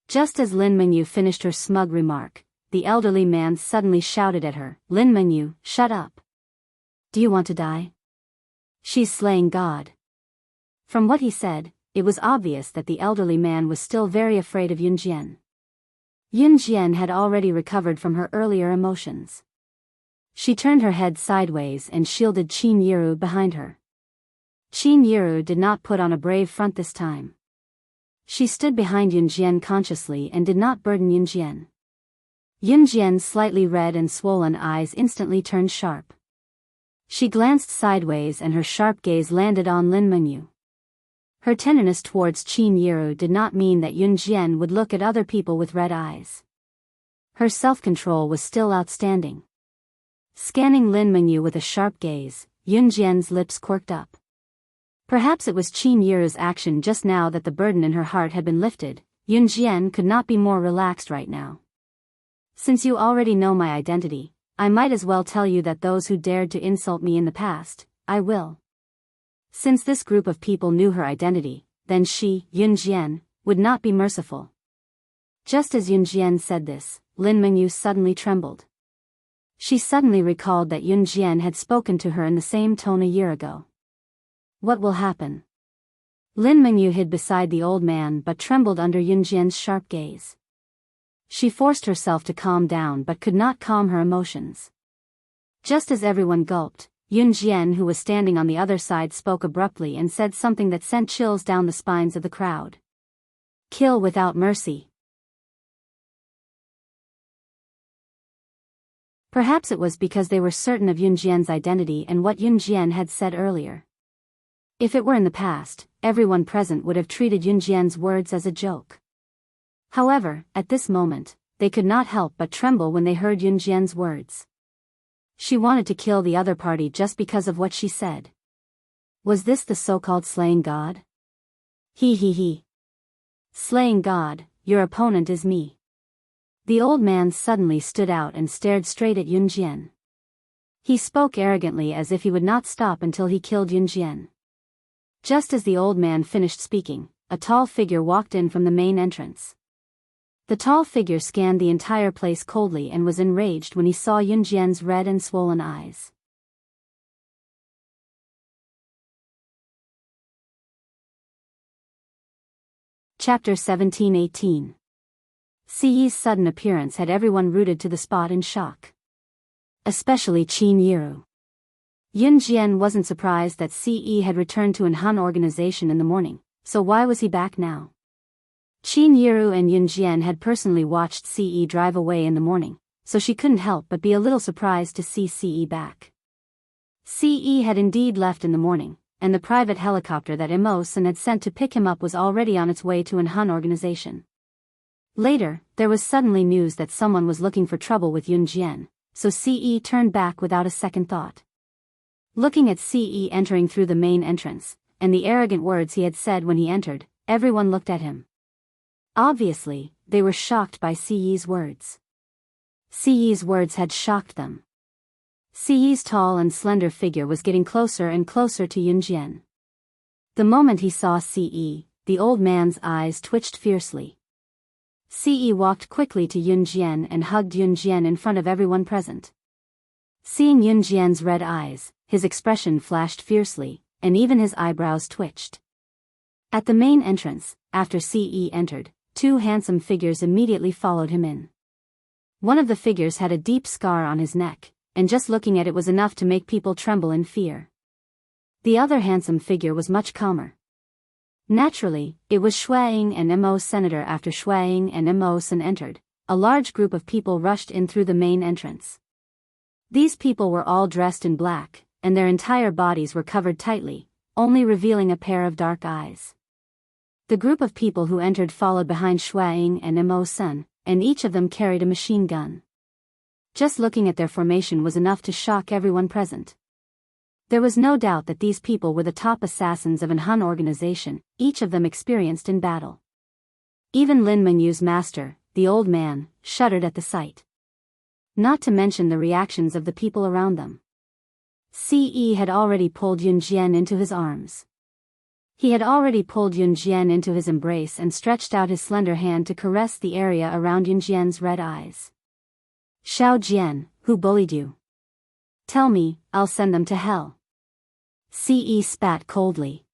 Just as Lin Mengyu finished her smug remark, the elderly man suddenly shouted at her, "Lin Mengyu, shut up. Do you want to die? She's slaying God." From what he said, it was obvious that the elderly man was still very afraid of Yunjian. Yunjian had already recovered from her earlier emotions. She turned her head sideways and shielded Qin Yiru behind her. Qin Yiru did not put on a brave front this time. She stood behind Yunjian consciously and did not burden Yunjian. Yunjian's slightly red and swollen eyes instantly turned sharp. She glanced sideways and her sharp gaze landed on Lin Mengyu. Her tenderness towards Qin Yiru did not mean that Yunjian would look at other people with red eyes. Her self-control was still outstanding. Scanning Lin Mengyu with a sharp gaze, Yunjian's lips quirked up. Perhaps it was Qin Yiru's action just now that the burden in her heart had been lifted. Yunjian could not be more relaxed right now. Since you already know my identity, I might as well tell you that those who dared to insult me in the past, I will. Since this group of people knew her identity, then she, Yunjian, would not be merciful. Just as Yunjian said this, Lin Mengyu suddenly trembled. She suddenly recalled that Yunjian had spoken to her in the same tone a year ago. What will happen? Lin Mengyu hid beside the old man but trembled under Yunjian's sharp gaze. She forced herself to calm down but could not calm her emotions. Just as everyone gulped, Yun Jian, who was standing on the other side, spoke abruptly and said something that sent chills down the spines of the crowd. Kill without mercy. Perhaps it was because they were certain of Yun Jian's identity and what Yun Jian had said earlier. If it were in the past, everyone present would have treated Yun Jian's words as a joke. However, at this moment, they could not help but tremble when they heard Yun Jian's words. She wanted to kill the other party just because of what she said. Was this the so-called slaying god? He. Slaying god, your opponent is me. The old man suddenly stood out and stared straight at Yun Jian. He spoke arrogantly as if he would not stop until he killed Yun Jian. Just as the old man finished speaking, a tall figure walked in from the main entrance. The tall figure scanned the entire place coldly and was enraged when he saw Yun Jian's red and swollen eyes. Chapter 17-18. Siyi's sudden appearance had everyone rooted to the spot in shock. Especially Qin Yiru. Yun Jian wasn't surprised that Siyi had returned to an Han organization in the morning, so why was he back now? Qin Yiru and Yun Jian had personally watched Siyi drive away in the morning, so she couldn't help but be a little surprised to see Siyi back. Siyi had indeed left in the morning, and the private helicopter that Imosen had sent to pick him up was already on its way to an Han organization. Later, there was suddenly news that someone was looking for trouble with Yun Jian, so Siyi turned back without a second thought. Looking at Siyi entering through the main entrance, and the arrogant words he had said when he entered, everyone looked at him. Obviously, they were shocked by Siyi's words. Siyi's words had shocked them. Siyi's tall and slender figure was getting closer and closer to Yun Jian. The moment he saw Siyi, the old man's eyes twitched fiercely. Siyi walked quickly to Yun Jian and hugged Yun Jian in front of everyone present. Seeing Yun Jian's red eyes, his expression flashed fiercely, and even his eyebrows twitched. At the main entrance, after Siyi entered, two handsome figures immediately followed him in. One of the figures had a deep scar on his neck, and just looking at it was enough to make people tremble in fear. The other handsome figure was much calmer. Naturally, it was Shuaiying and Mo Senator. After Shuaiying and Mo Sen entered, a large group of people rushed in through the main entrance. These people were all dressed in black, and their entire bodies were covered tightly, only revealing a pair of dark eyes. The group of people who entered followed behind Shuaiying and Mo Sen, and each of them carried a machine gun. Just looking at their formation was enough to shock everyone present. There was no doubt that these people were the top assassins of an Han organization, each of them experienced in battle. Even Lin Menyu's master, the old man, shuddered at the sight. Not to mention the reactions of the people around them. Ce had already pulled Yun Jian into his arms. He had already pulled Yun Jian into his embrace and stretched out his slender hand to caress the area around Yun Jian's red eyes. Xiao Jian, who bullied you? Tell me, I'll send them to hell. Ce spat coldly.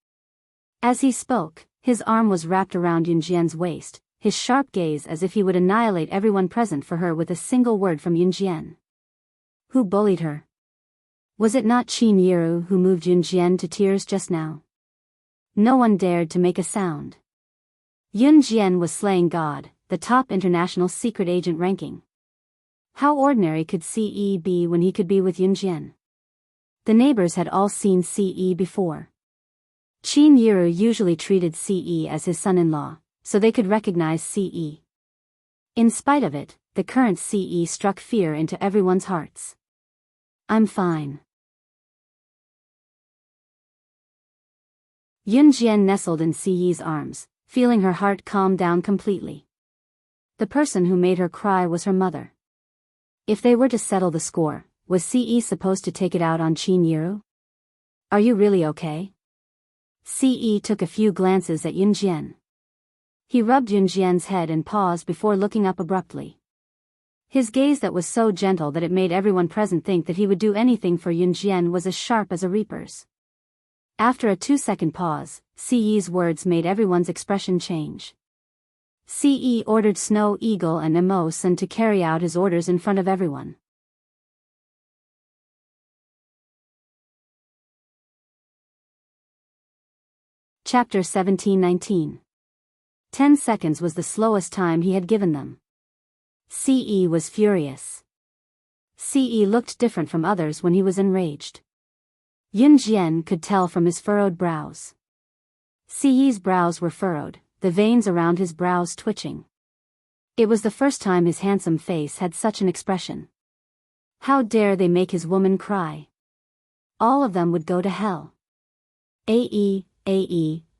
As he spoke, his arm was wrapped around Yun Jian's waist, his sharp gaze as if he would annihilate everyone present for her with a single word from Yun Jian. Who bullied her? Was it not Qin Yiru who moved Yun Jian to tears just now? No one dared to make a sound. Yun Jian was slaying God, the top international secret agent ranking. How ordinary could Ce be when he could be with Yun Jian? The neighbors had all seen Ce before. Qin Yiru usually treated Ce as his son-in-law, so they could recognize Ce. In spite of it, the current Ce struck fear into everyone's hearts. I'm fine. Yun Jian nestled in Ce's arms, feeling her heart calm down completely. The person who made her cry was her mother. If they were to settle the score, was Ce supposed to take it out on Qin Yiru? Are you really okay? Ce took a few glances at Yun Jian. He rubbed Yun Jian's head and paused before looking up abruptly. His gaze that was so gentle that it made everyone present think that he would do anything for Yun Jian was as sharp as a reaper's. After a 2-second pause, Ce's words made everyone's expression change. Ce ordered Snow Eagle and Emosen to carry out his orders in front of everyone. Chapter 17-19. 10 seconds was the slowest time he had given them. Ce was furious. Ce looked different from others when he was enraged. Yun Jian could tell from his furrowed brows. Ce's brows were furrowed, the veins around his brows twitching. It was the first time his handsome face had such an expression. How dare they make his woman cry? All of them would go to hell.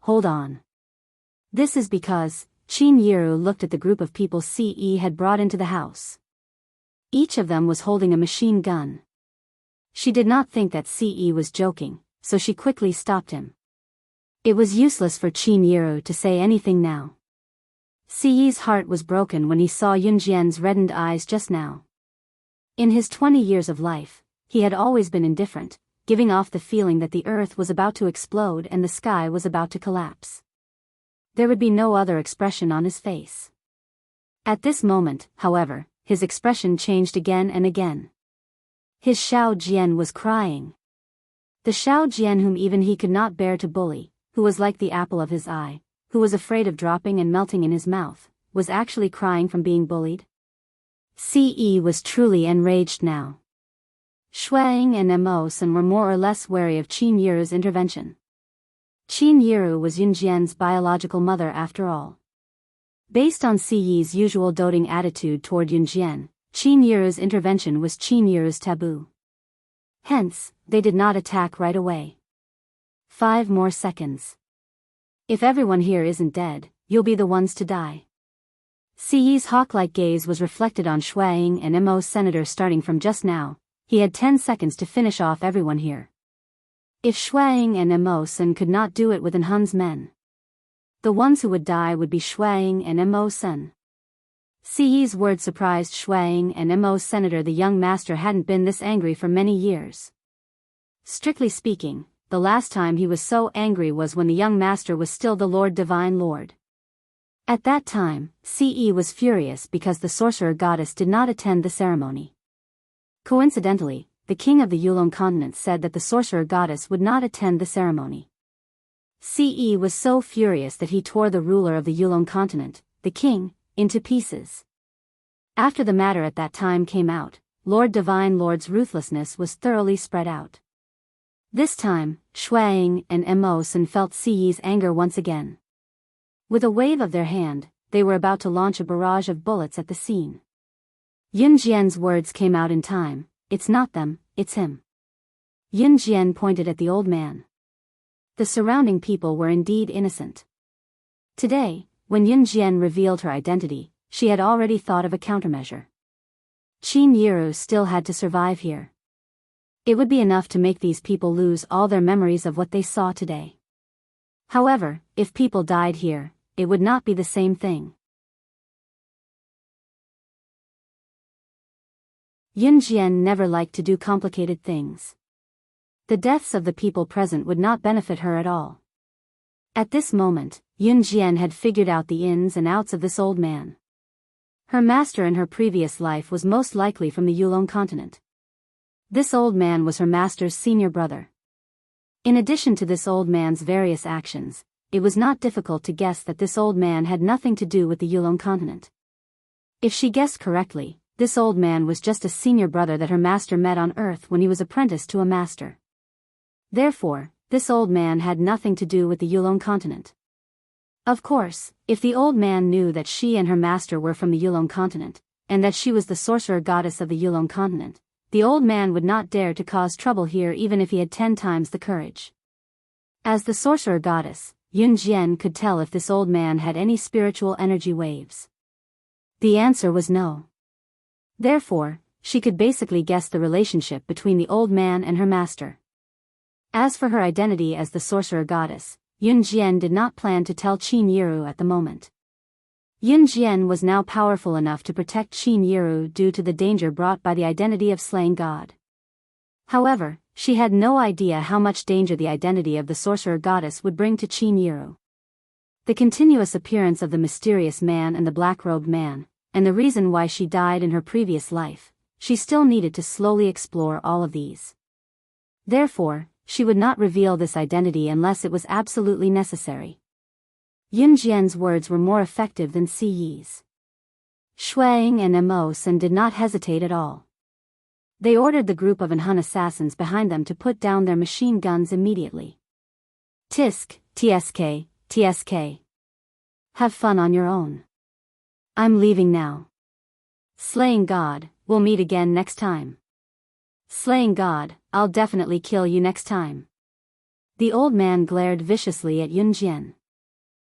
Hold on. This is because Qin Yiru looked at the group of people Ce had brought into the house. Each of them was holding a machine gun. She did not think that Ce was joking, so she quickly stopped him. It was useless for Qin Yiru to say anything now. Ce's heart was broken when he saw Yun Jian's reddened eyes just now. In his 20 years of life, he had always been indifferent, giving off the feeling that the earth was about to explode and the sky was about to collapse. There would be no other expression on his face. At this moment, however, his expression changed again and again. His Xiao Jian was crying. The Xiao Jian whom even he could not bear to bully, who was like the apple of his eye, who was afraid of dropping and melting in his mouth, was actually crying from being bullied. Ce was truly enraged now. Shuang and Mo Sun were more or less wary of Qin Yiru's intervention. Qin Yiru was Yun Jian's biological mother after all. Based on Ce's usual doting attitude toward Yun Jian, Qin Yiru's intervention was Qin Yiru's taboo. Hence, they did not attack right away. 5 more seconds. If everyone here isn't dead, you'll be the ones to die. Ce's hawk-like gaze was reflected on Shuang and Mo's senator starting from just now. He had 10 seconds to finish off everyone here. If Shuang and Mo Sun could not do it with Hun's men, the ones who would die would be Shuang and Mo Sun. Ce's words surprised Shuang and Mo's senator. The young master hadn't been this angry for many years. Strictly speaking, the last time he was so angry was when the young master was still the Lord Divine Lord. At that time, Ce was furious because the sorcerer goddess did not attend the ceremony. Coincidentally, the king of the Yulong continent said that the sorcerer goddess would not attend the ceremony. Ce was so furious that he tore the ruler of the Yulong continent, the king, into pieces. After the matter at that time came out, Lord Divine Lord's ruthlessness was thoroughly spread out. This time, Shuang and Mo Sun felt Ce's anger once again. With a wave of their hand, they were about to launch a barrage of bullets at the scene. Yun Jian's words came out in time. It's not them, it's him. Yun Jian pointed at the old man. The surrounding people were indeed innocent. Today, when Yun Jian revealed her identity, she had already thought of a countermeasure. Qin Yiru still had to survive here. It would be enough to make these people lose all their memories of what they saw today. However, if people died here, it would not be the same thing. Yun Jian never liked to do complicated things. The deaths of the people present would not benefit her at all. At this moment, Yun Jian had figured out the ins and outs of this old man. Her master in her previous life was most likely from the Yulong continent. This old man was her master's senior brother. In addition to this old man's various actions, it was not difficult to guess that this old man had nothing to do with the Yulong continent. If she guessed correctly, this old man was just a senior brother that her master met on Earth when he was apprenticed to a master. Therefore, this old man had nothing to do with the Yulong continent. Of course, if the old man knew that she and her master were from the Yulong continent, and that she was the sorcerer goddess of the Yulong continent, the old man would not dare to cause trouble here even if he had 10 times the courage. As the sorcerer goddess, Yun Jian could tell if this old man had any spiritual energy waves. The answer was no. Therefore, she could basically guess the relationship between the old man and her master. As for her identity as the sorcerer goddess, Yun Jian did not plan to tell Qin Yiru at the moment. Yun Jian was now powerful enough to protect Qin Yiru due to the danger brought by the identity of slaying God. However, she had no idea how much danger the identity of the sorcerer goddess would bring to Qin Yiru. The continuous appearance of the mysterious man and the black-robed man, and the reason why she died in her previous life, she still needed to slowly explore all of these. Therefore, she would not reveal this identity unless it was absolutely necessary. Yun Jian's words were more effective than Si Yi's. Shuang and Emosen did not hesitate at all. They ordered the group of Hun assassins behind them to put down their machine guns immediately. Tisk, TSK, TSK. Have fun on your own. I'm leaving now. Slaying God, we'll meet again next time. Slaying God, I'll definitely kill you next time. The old man glared viciously at Yun Jian.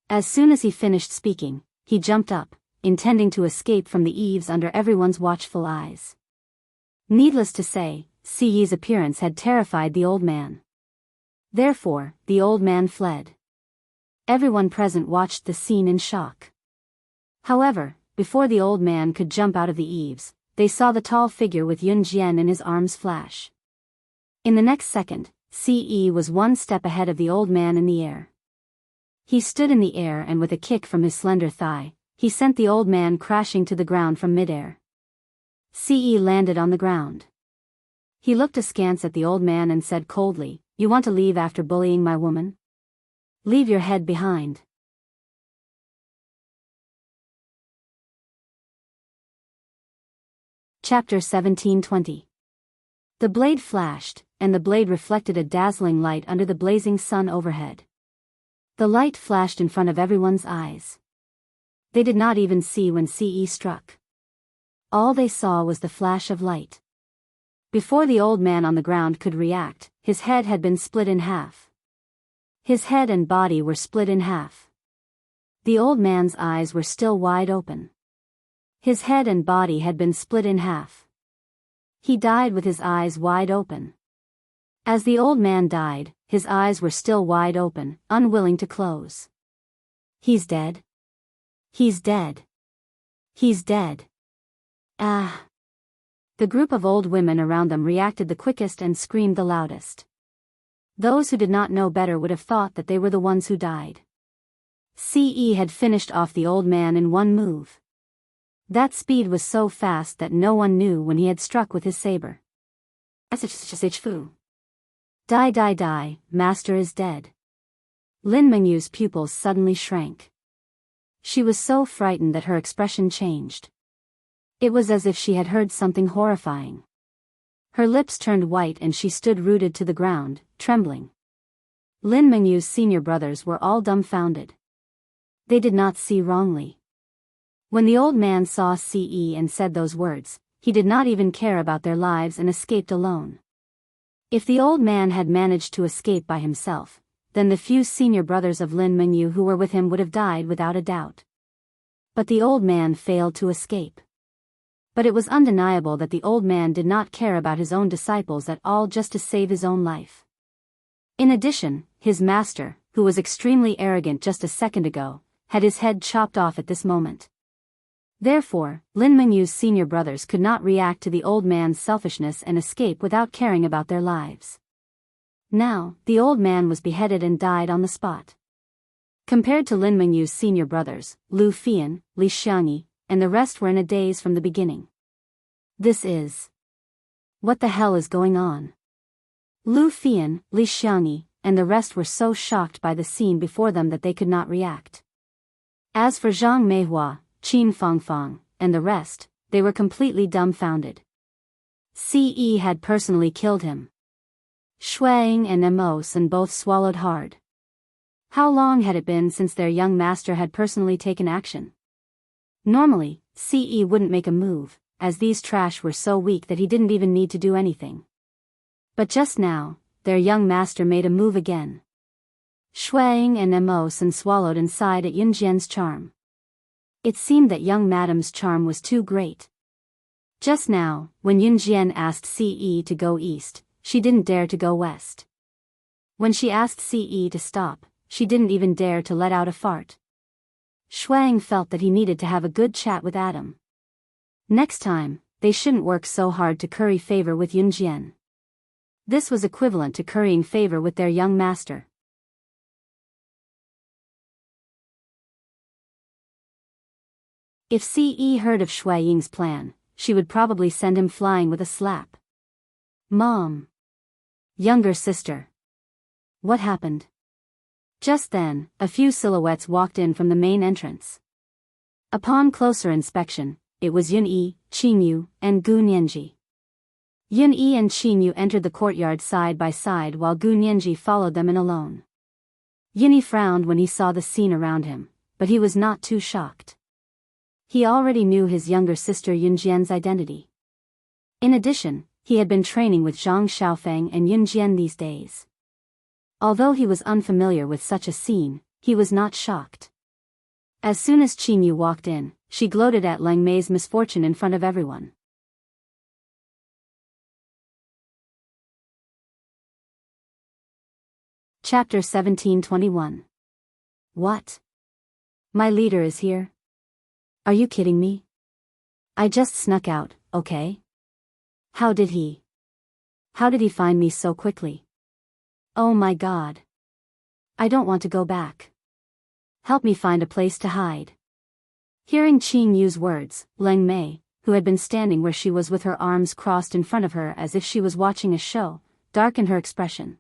As soon as he finished speaking, he jumped up, intending to escape from the eaves under everyone's watchful eyes. Needless to say, Si Yi's appearance had terrified the old man. Therefore, the old man fled. Everyone present watched the scene in shock. However, before the old man could jump out of the eaves, they saw the tall figure with Yun Jian in his arms flash. In the next second, Si Yi was one step ahead of the old man in the air. He stood in the air and with a kick from his slender thigh, he sent the old man crashing to the ground from midair. Si Yi landed on the ground. He looked askance at the old man and said coldly, "You want to leave after bullying my woman? Leave your head behind." Chapter 17:20. The blade flashed, and the blade reflected a dazzling light under the blazing sun overhead. The light flashed in front of everyone's eyes. They did not even see when Si Yi struck. All they saw was the flash of light. Before the old man on the ground could react, his head had been split in half. His head and body were split in half. The old man's eyes were still wide open. His head and body had been split in half. He died with his eyes wide open. As the old man died, his eyes were still wide open, unwilling to close. He's dead. He's dead. He's dead. Ah! The group of old women around them reacted the quickest and screamed the loudest. Those who did not know better would have thought that they were the ones who died. Si Yi had finished off the old man in one move. That speed was so fast that no one knew when he had struck with his saber. Die die die, master is dead. Lin Mengyu's pupils suddenly shrank. She was so frightened that her expression changed. It was as if she had heard something horrifying. Her lips turned white and she stood rooted to the ground, trembling. Lin Mengyu's senior brothers were all dumbfounded. They did not see wrongly. When the old man saw Si Yi and said those words, he did not even care about their lives and escaped alone. If the old man had managed to escape by himself, then the few senior brothers of Lin Mengyu who were with him would have died without a doubt. But the old man failed to escape. But it was undeniable that the old man did not care about his own disciples at all just to save his own life. In addition, his master, who was extremely arrogant just a second ago, had his head chopped off at this moment. Therefore, Lin Mengyu's senior brothers could not react to the old man's selfishness and escape without caring about their lives. Now, the old man was beheaded and died on the spot. Compared to Lin Mengyu's senior brothers, Lu Fian, Li Xiangyi, and the rest were in a daze from the beginning. This is... What the hell is going on? Lu Fian, Li Xiangyi, and the rest were so shocked by the scene before them that they could not react. As for Zhang Meihua, Qin Fangfang, and the rest, they were completely dumbfounded. Si Yi had personally killed him. Shuang and Emosen both swallowed hard. How long had it been since their young master had personally taken action? Normally, Si Yi wouldn't make a move, as these trash were so weak that he didn't even need to do anything. But just now, their young master made a move again. Shuang and Emosen swallowed and sighed at Yun Jian's charm. It seemed that young madam's charm was too great. Just now, when Yun Jian asked Si Yi to go east, she didn't dare to go west. When she asked Si Yi to stop, she didn't even dare to let out a fart. Shuang felt that he needed to have a good chat with Adam. Next time, they shouldn't work so hard to curry favor with Yun Jian. This was equivalent to currying favor with their young master. If Si Yi heard of Shui Ying's plan, she would probably send him flying with a slap. Mom. Younger sister, What happened? Just then, a few silhouettes walked in from the main entrance. Upon closer inspection, it was Yun-Yi, Qingyu, and Gu Nianji. Yun-Yi and Qingyu entered the courtyard side by side while Gu Nianji followed them in alone. Yun-Yi frowned when he saw the scene around him, but he was not too shocked. He already knew his younger sister Yunjian's identity. In addition, he had been training with Zhang Xiaofeng and Yunjian these days. Although he was unfamiliar with such a scene, he was not shocked. As soon as Qingyu walked in, she gloated at Lang Mei's misfortune in front of everyone. Chapter 1721. What? My leader is here? Are you kidding me? I just snuck out, okay? How did he find me so quickly? Oh my God. I don't want to go back. Help me find a place to hide. Hearing Qingyu's words, Lang Mei, who had been standing where she was with her arms crossed in front of her as if she was watching a show, darkened her expression.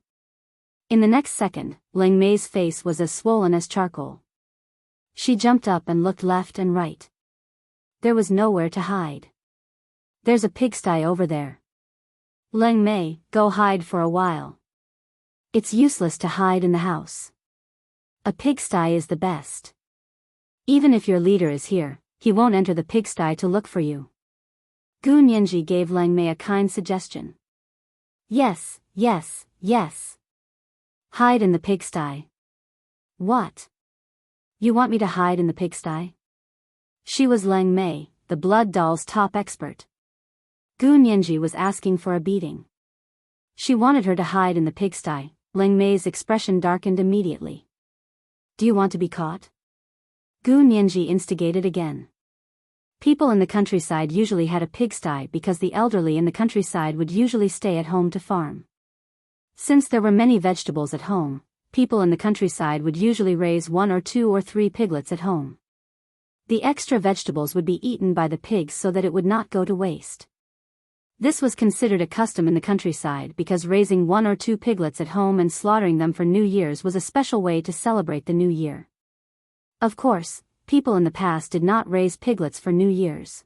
In the next second, Lang Mei's face was as swollen as charcoal. She jumped up and looked left and right. There was nowhere to hide. There's a pigsty over there. Lang Mei, go hide for a while. It's useless to hide in the house. A pigsty is the best. Even if your leader is here, he won't enter the pigsty to look for you. Gu Nianji gave Lang Mei a kind suggestion. Yes, yes, yes. Hide in the pigsty. What? You want me to hide in the pigsty? She was Lang Mei, the blood doll's top expert. Gu Nianji was asking for a beating. She wanted her to hide in the pigsty. Lang Mei's expression darkened immediately. Do you want to be caught? Gu Nianji instigated again. People in the countryside usually had a pigsty because the elderly in the countryside would usually stay at home to farm. Since there were many vegetables at home, people in the countryside would usually raise 1 or 2 or 3 piglets at home. The extra vegetables would be eaten by the pigs so that it would not go to waste. This was considered a custom in the countryside because raising 1 or 2 piglets at home and slaughtering them for New Year's was a special way to celebrate the new year. Of course, people in the past did not raise piglets for New Year's.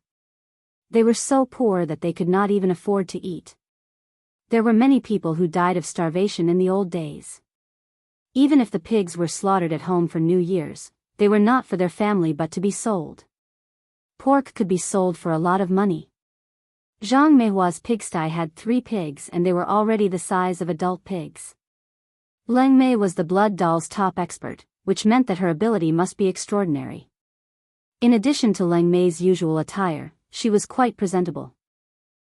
They were so poor that they could not even afford to eat. There were many people who died of starvation in the old days. Even if the pigs were slaughtered at home for New Year's, they were not for their family but to be sold. Pork could be sold for a lot of money. Zhang Meihua's pigsty had 3 pigs and they were already the size of adult pigs. Lang Mei was the blood doll's top expert, which meant that her ability must be extraordinary. In addition to Lang Mei's usual attire, she was quite presentable.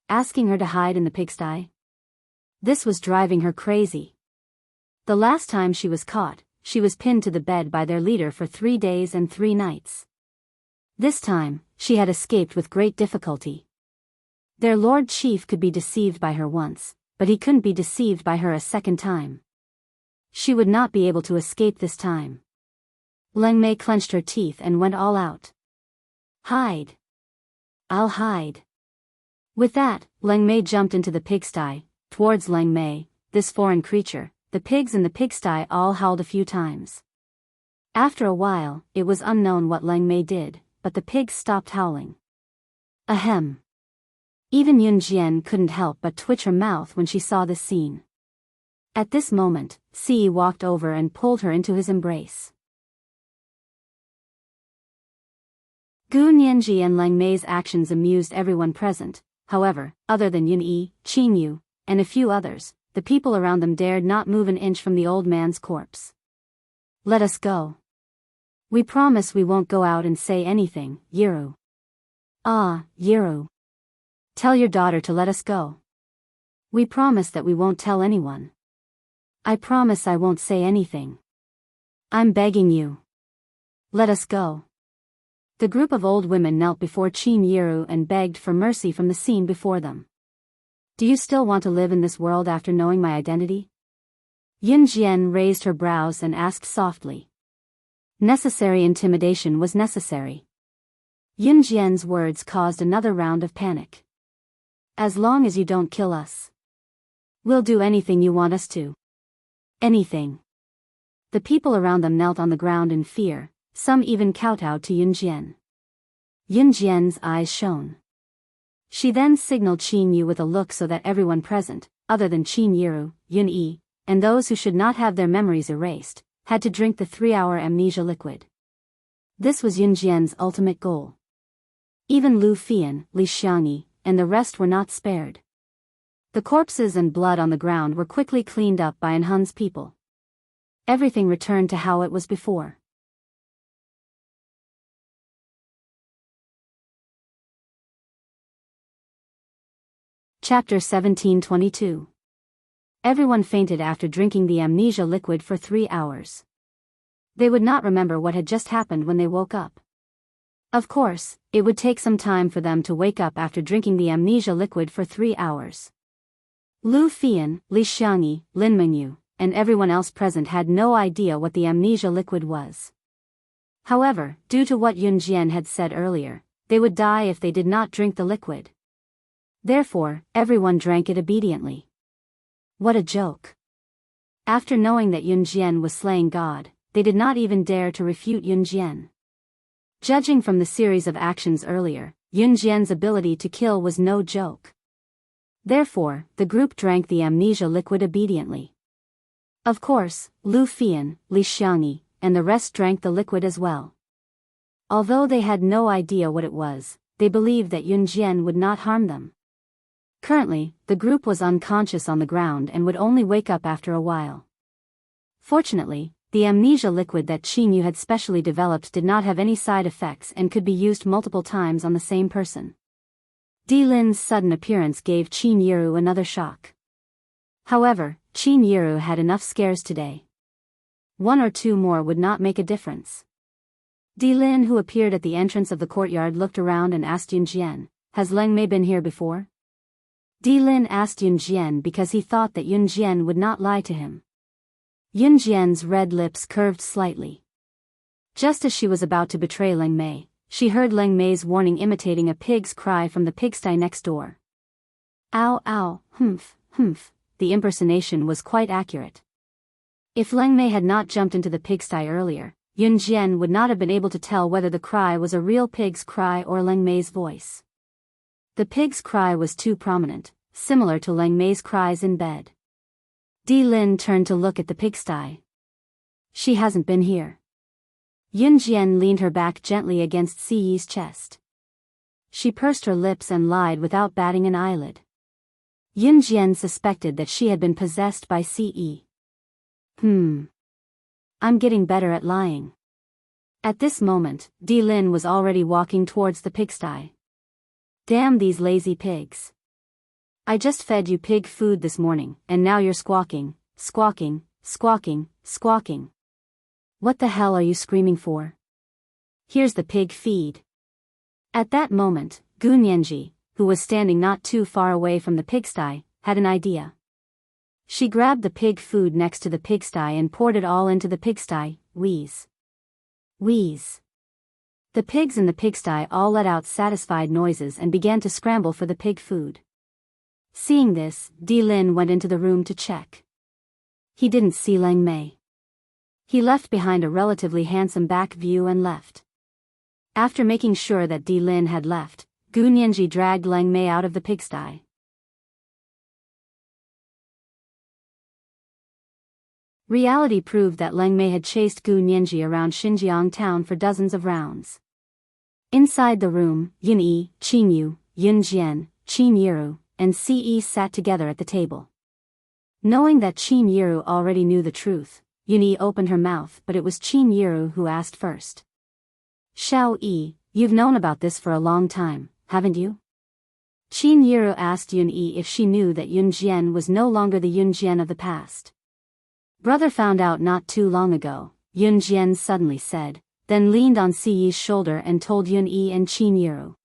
Asking her to hide in the pigsty? This was driving her crazy. The last time she was caught, she was pinned to the bed by their leader for 3 days and 3 nights. This time, she had escaped with great difficulty. Their Lord Chief could be deceived by her once, but he couldn't be deceived by her a second time. She would not be able to escape this time. Lang Mei clenched her teeth and went all out. Hide. I'll hide. With that, Lang Mei jumped into the pigsty, towards Lang Mei, this foreign creature. The pigs in the pigsty all howled a few times. After a while, it was unknown what Lang Mei did, but the pigs stopped howling. Ahem. Even Yunjian couldn't help but twitch her mouth when she saw this scene. At this moment, Si walked over and pulled her into his embrace. Gu Nianji and Lang Mei's actions amused everyone present, however, other than Yun-Yi, Qingyu, and a few others, the people around them dared not move an inch from the old man's corpse. Let us go. We promise we won't go out and say anything, Yiru. Ah, Yiru. Tell your daughter to let us go. We promise that we won't tell anyone. I promise I won't say anything. I'm begging you. Let us go. The group of old women knelt before Qin Yiru and begged for mercy from the scene before them. Do you still want to live in this world after knowing my identity? Yunjian raised her brows and asked softly. Necessary intimidation was necessary. Yunjian's words caused another round of panic. As long as you don't kill us, we'll do anything you want us to. Anything. The people around them knelt on the ground in fear, some even kowtowed to Yunjian. Yunjian's eyes shone. She then signaled Qin Yu with a look so that everyone present, other than Qin Yiru, Yun Yi, and those who should not have their memories erased, had to drink the 3-hour amnesia liquid. This was Yunjian's ultimate goal. Even Lu Fian, Li Xiangyi, and the rest were not spared. The corpses and blood on the ground were quickly cleaned up by Anhun's people. Everything returned to how it was before. Chapter 1722. Everyone fainted after drinking the amnesia liquid for 3 hours. They would not remember what had just happened when they woke up. Of course, it would take some time for them to wake up after drinking the amnesia liquid for 3 hours. Lu Fian, Li Xiangyi, Lin Mengyu, and everyone else present had no idea what the amnesia liquid was. However, due to what Yunjian had said earlier, they would die if they did not drink the liquid. Therefore, everyone drank it obediently. What a joke. After knowing that Yunjian was slaying God, they did not even dare to refute Yunjian. Judging from the series of actions earlier, Yunjian's ability to kill was no joke. Therefore, the group drank the amnesia liquid obediently. Of course, Lu Fian, Li Xiangyi, and the rest drank the liquid as well. Although they had no idea what it was, they believed that Yunjian would not harm them. Currently, the group was unconscious on the ground and would only wake up after a while. Fortunately, the amnesia liquid that Qin Yu had specially developed did not have any side effects and could be used multiple times on the same person. Di Lin's sudden appearance gave Qin Yiru another shock. However, Qin Yiru had enough scares today. 1 or 2 more would not make a difference. Di Lin, who appeared at the entrance of the courtyard, looked around and asked Yunjian, "Has Leng Mei been here before?" Di Lin asked Yunjian because he thought that Yunjian would not lie to him. Yunjian's red lips curved slightly. Just as she was about to betray Leng Mei, she heard Leng Mei's warning imitating a pig's cry from the pigsty next door. Ow ow, humph, humph, the impersonation was quite accurate. If Leng Mei had not jumped into the pigsty earlier, Yunjian would not have been able to tell whether the cry was a real pig's cry or Leng Mei's voice. The pig's cry was too prominent, similar to Leng Mei's cries in bed. Di Lin turned to look at the pigsty. She hasn't been here. Yunjian leaned her back gently against Si Yi's chest. She pursed her lips and lied without batting an eyelid. Yunjian suspected that she had been possessed by Si Yi. I'm getting better at lying. At this moment, Di Lin was already walking towards the pigsty. Damn these lazy pigs. I just fed you pig food this morning, and now you're squawking, squawking, squawking, squawking. What the hell are you screaming for? Here's the pig feed. At that moment, Gu Nianji, who was standing not too far away from the pigsty, had an idea. She grabbed the pig food next to the pigsty and poured it all into the pigsty. Wheeze. Wheeze. The pigs in the pigsty all let out satisfied noises and began to scramble for the pig food. Seeing this, Di Lin went into the room to check. He didn't see Leng Mei. He left behind a relatively handsome back view and left. After making sure that Di Lin had left, Gu Nianji dragged Leng Mei out of the pigsty. Reality proved that Leng Mei had chased Gu Nianji around Xinjiang town for dozens of rounds. Inside the room, Yun Yi, Qin Yu, Yunjian, Qin Yiru, and Si Yi sat together at the table. Knowing that Qin Yiru already knew the truth, Yun Yi opened her mouth, but it was Qin Yiru who asked first. Xiao Yi, you've known about this for a long time, haven't you? Qin Yiru asked Yun Yi if she knew that Yunjian was no longer the Yunjian of the past. Brother found out not too long ago, Yunjian suddenly said, then leaned on Si Yi's shoulder and told Yun Yi and Qin Yiru.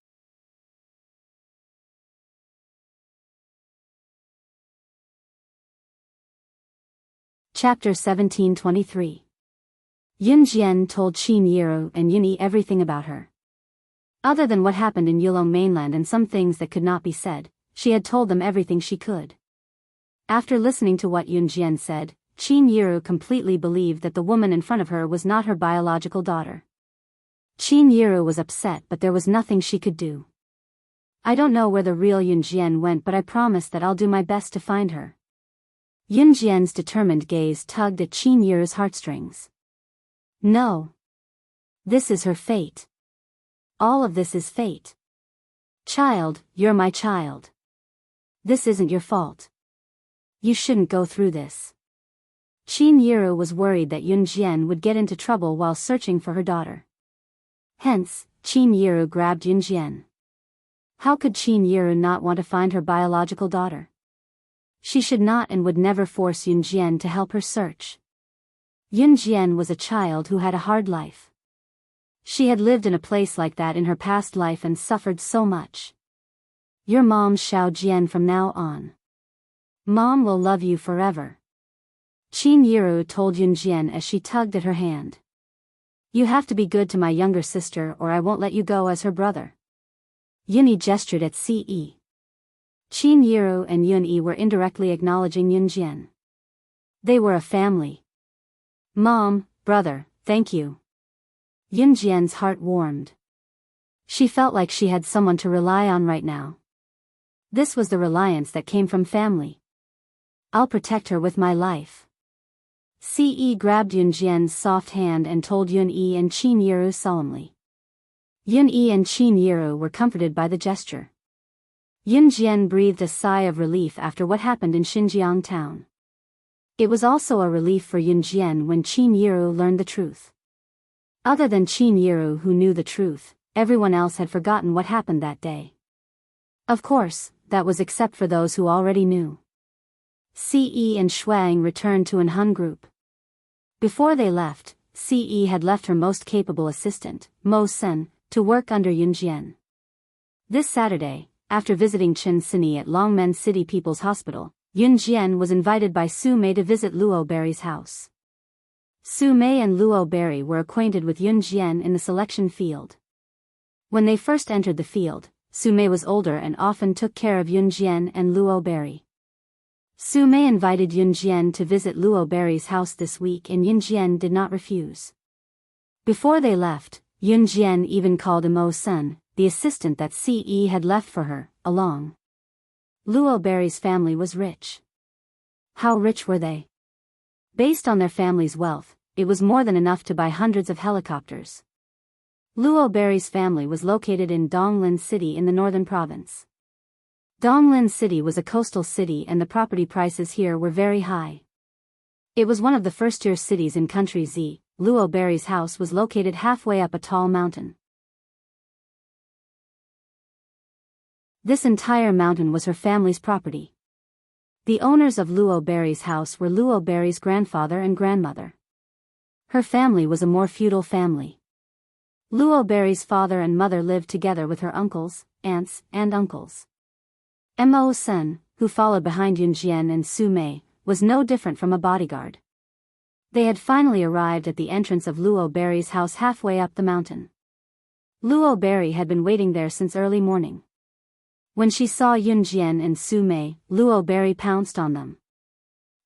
Chapter 1723. Yunjian told Qin Yiru and Yun Yi everything about her. Other than what happened in Yulong mainland and some things that could not be said, she had told them everything she could. After listening to what Yunjian said, Qin Yiru completely believed that the woman in front of her was not her biological daughter. Qin Yiru was upset, but there was nothing she could do. I don't know where the real Yunjian went, but I promise that I'll do my best to find her. Yunjian's determined gaze tugged at Qin Yiru's heartstrings. No. This is her fate. All of this is fate. Child, you're my child. This isn't your fault. You shouldn't go through this. Qin Yiru was worried that Yunjian would get into trouble while searching for her daughter. Hence, Qin Yiru grabbed Yunjian. How could Qin Yiru not want to find her biological daughter? She should not and would never force Yunjian to help her search. Yunjian was a child who had a hard life. She had lived in a place like that in her past life and suffered so much. Your mom's Xiao Jian from now on. Mom will love you forever. Qin Yiru told Yunjian as she tugged at her hand. You have to be good to my younger sister or I won't let you go as her brother. Yunyi gestured at Ce. Qin Yiru and Yunyi were indirectly acknowledging Yunjian. They were a family. Mom, brother, thank you. Yunjian's heart warmed. She felt like she had someone to rely on right now. This was the reliance that came from family. I'll protect her with my life. Ce grabbed Yunjian's soft hand and told Yunyi and Qin Yiru solemnly. Yunyi and Qin Yiru were comforted by the gesture. Yunjian breathed a sigh of relief after what happened in Xinjiang town. It was also a relief for Yunjian when Qin Yiru learned the truth. Other than Qin Yiru, who knew the truth, everyone else had forgotten what happened that day. Of course, that was except for those who already knew. Ce and Shuang returned to an Hun group. Before they left, Ce had left her most capable assistant, Mo Sen, to work under Yunjian. This Saturday, after visiting Chen Sini at Longmen City People's Hospital, Yunjian was invited by Su Mei to visit Luo Berry's house. Su Mei and Luo Berry were acquainted with Yunjian in the selection field. When they first entered the field, Su Mei was older and often took care of Yunjian and Luo Berry. Su Mei invited Yunjian to visit Luo Berry's house this week and Yunjian did not refuse. Before they left, Yunjian even called Mo Sen, the assistant that Ce had left for her, along. Luo Berry's family was rich. How rich were they? Based on their family's wealth, it was more than enough to buy hundreds of helicopters. Luo Berry's family was located in Donglin City in the northern province. Donglin City was a coastal city and the property prices here were very high. It was one of the first-tier cities in country Z. Luo Berry's house was located halfway up a tall mountain. This entire mountain was her family's property. The owners of Luo Berry's house were Luo Berry's grandfather and grandmother. Her family was a more feudal family. Luo Berry's father and mother lived together with her uncles, aunts, and uncles. Mo Sen, who followed behind Yunjian and Su Mei, was no different from a bodyguard. They had finally arrived at the entrance of Luo Berry's house halfway up the mountain. Luo Berry had been waiting there since early morning. When she saw Yunjian and Su Mei, Luo Berry pounced on them.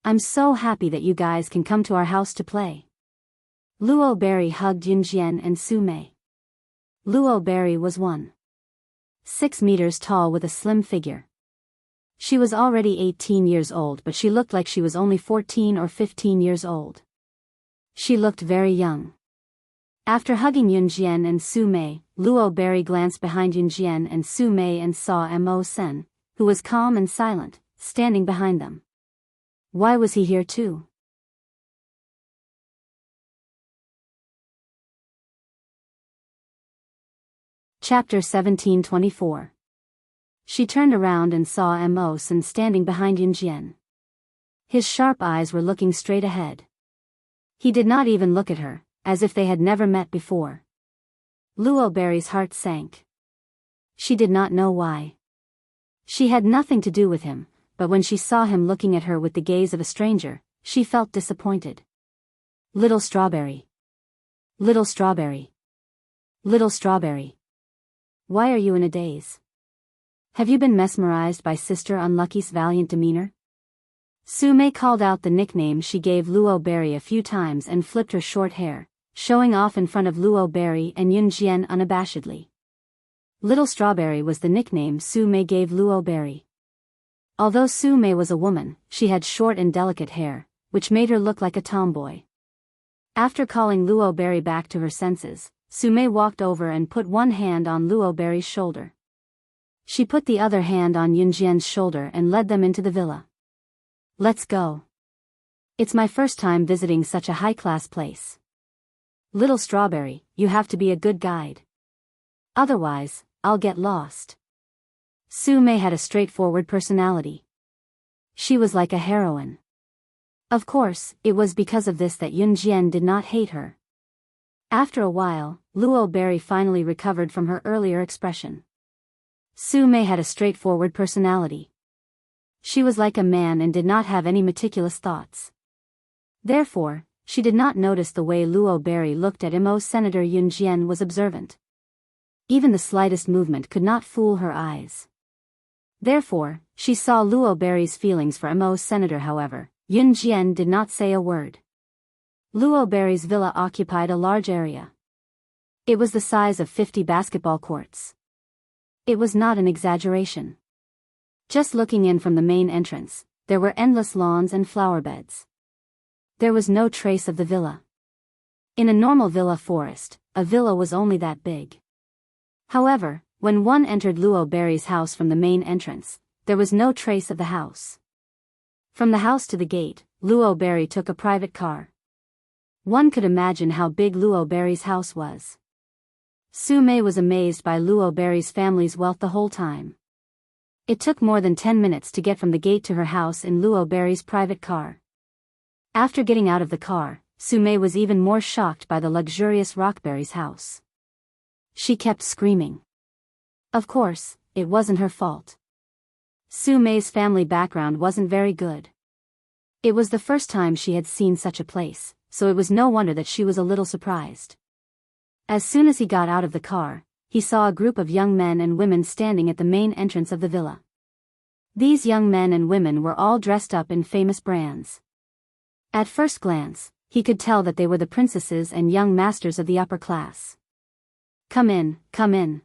I'm so happy that you guys can come to our house to play. Luo Berry hugged Yunjian and Su Mei. Luo Berry was 1.6 meters tall with a slim figure. She was already 18 years old, but she looked like she was only 14 or 15 years old. She looked very young. After hugging Yunjian and Su Mei, Luo Berry glanced behind Yunjian and Su Mei and saw Mo Sen, who was calm and silent, standing behind them. Why was he here too? Chapter 1724. She turned around and saw Mo Sen standing behind Yunjian. His sharp eyes were looking straight ahead. He did not even look at her, as if they had never met before. Luo Berry's heart sank. She did not know why. She had nothing to do with him, but when she saw him looking at her with the gaze of a stranger, she felt disappointed. Little Strawberry. Little Strawberry. Little Strawberry. Why are you in a daze? Have you been mesmerized by Sister Unlucky's valiant demeanor? Su Mei called out the nickname she gave Luo Berry a few times and flipped her short hair, showing off in front of Luo Berry and Yun Jian unabashedly. Little Strawberry was the nickname Su Mei gave Luo Berry. Although Su Mei was a woman, she had short and delicate hair, which made her look like a tomboy. After calling Luo Berry back to her senses, Su Mei walked over and put one hand on Luo Berry's shoulder. She put the other hand on Yun Jian's shoulder and led them into the villa. Let's go. It's my first time visiting such a high-class place. Little Strawberry, you have to be a good guide. Otherwise, I'll get lost. Su Mei had a straightforward personality. She was like a heroine. Of course, it was because of this that Yun Jian did not hate her. After a while, Luo Berry finally recovered from her earlier expression. Su Mei had a straightforward personality. She was like a man and did not have any meticulous thoughts. Therefore, she did not notice the way Luo Berry looked at Mo's Senator Yun Jian was observant. Even the slightest movement could not fool her eyes. Therefore, she saw Luo Berry's feelings for Mo's Senator. However, Yun Jian did not say a word. Luo Berry's villa occupied a large area. It was the size of 50 basketball courts. It was not an exaggeration. Just looking in from the main entrance, there were endless lawns and flower beds. There was no trace of the villa. In a normal villa forest, a villa was only that big. However, when one entered Luo Berry's house from the main entrance, there was no trace of the house. From the house to the gate, Luo Berry took a private car. One could imagine how big Luo Berry's house was. Su Mei was amazed by Luo Berry's family's wealth the whole time. It took more than 10 minutes to get from the gate to her house in Luo Berry's private car. After getting out of the car, Su Mei was even more shocked by the luxurious Rockberry's house. She kept screaming. Of course, it wasn't her fault. Su Mei's family background wasn't very good. It was the first time she had seen such a place, so it was no wonder that she was a little surprised. As soon as he got out of the car, he saw a group of young men and women standing at the main entrance of the villa. These young men and women were all dressed up in famous brands. At first glance, he could tell that they were the princesses and young masters of the upper class. Come in, come in.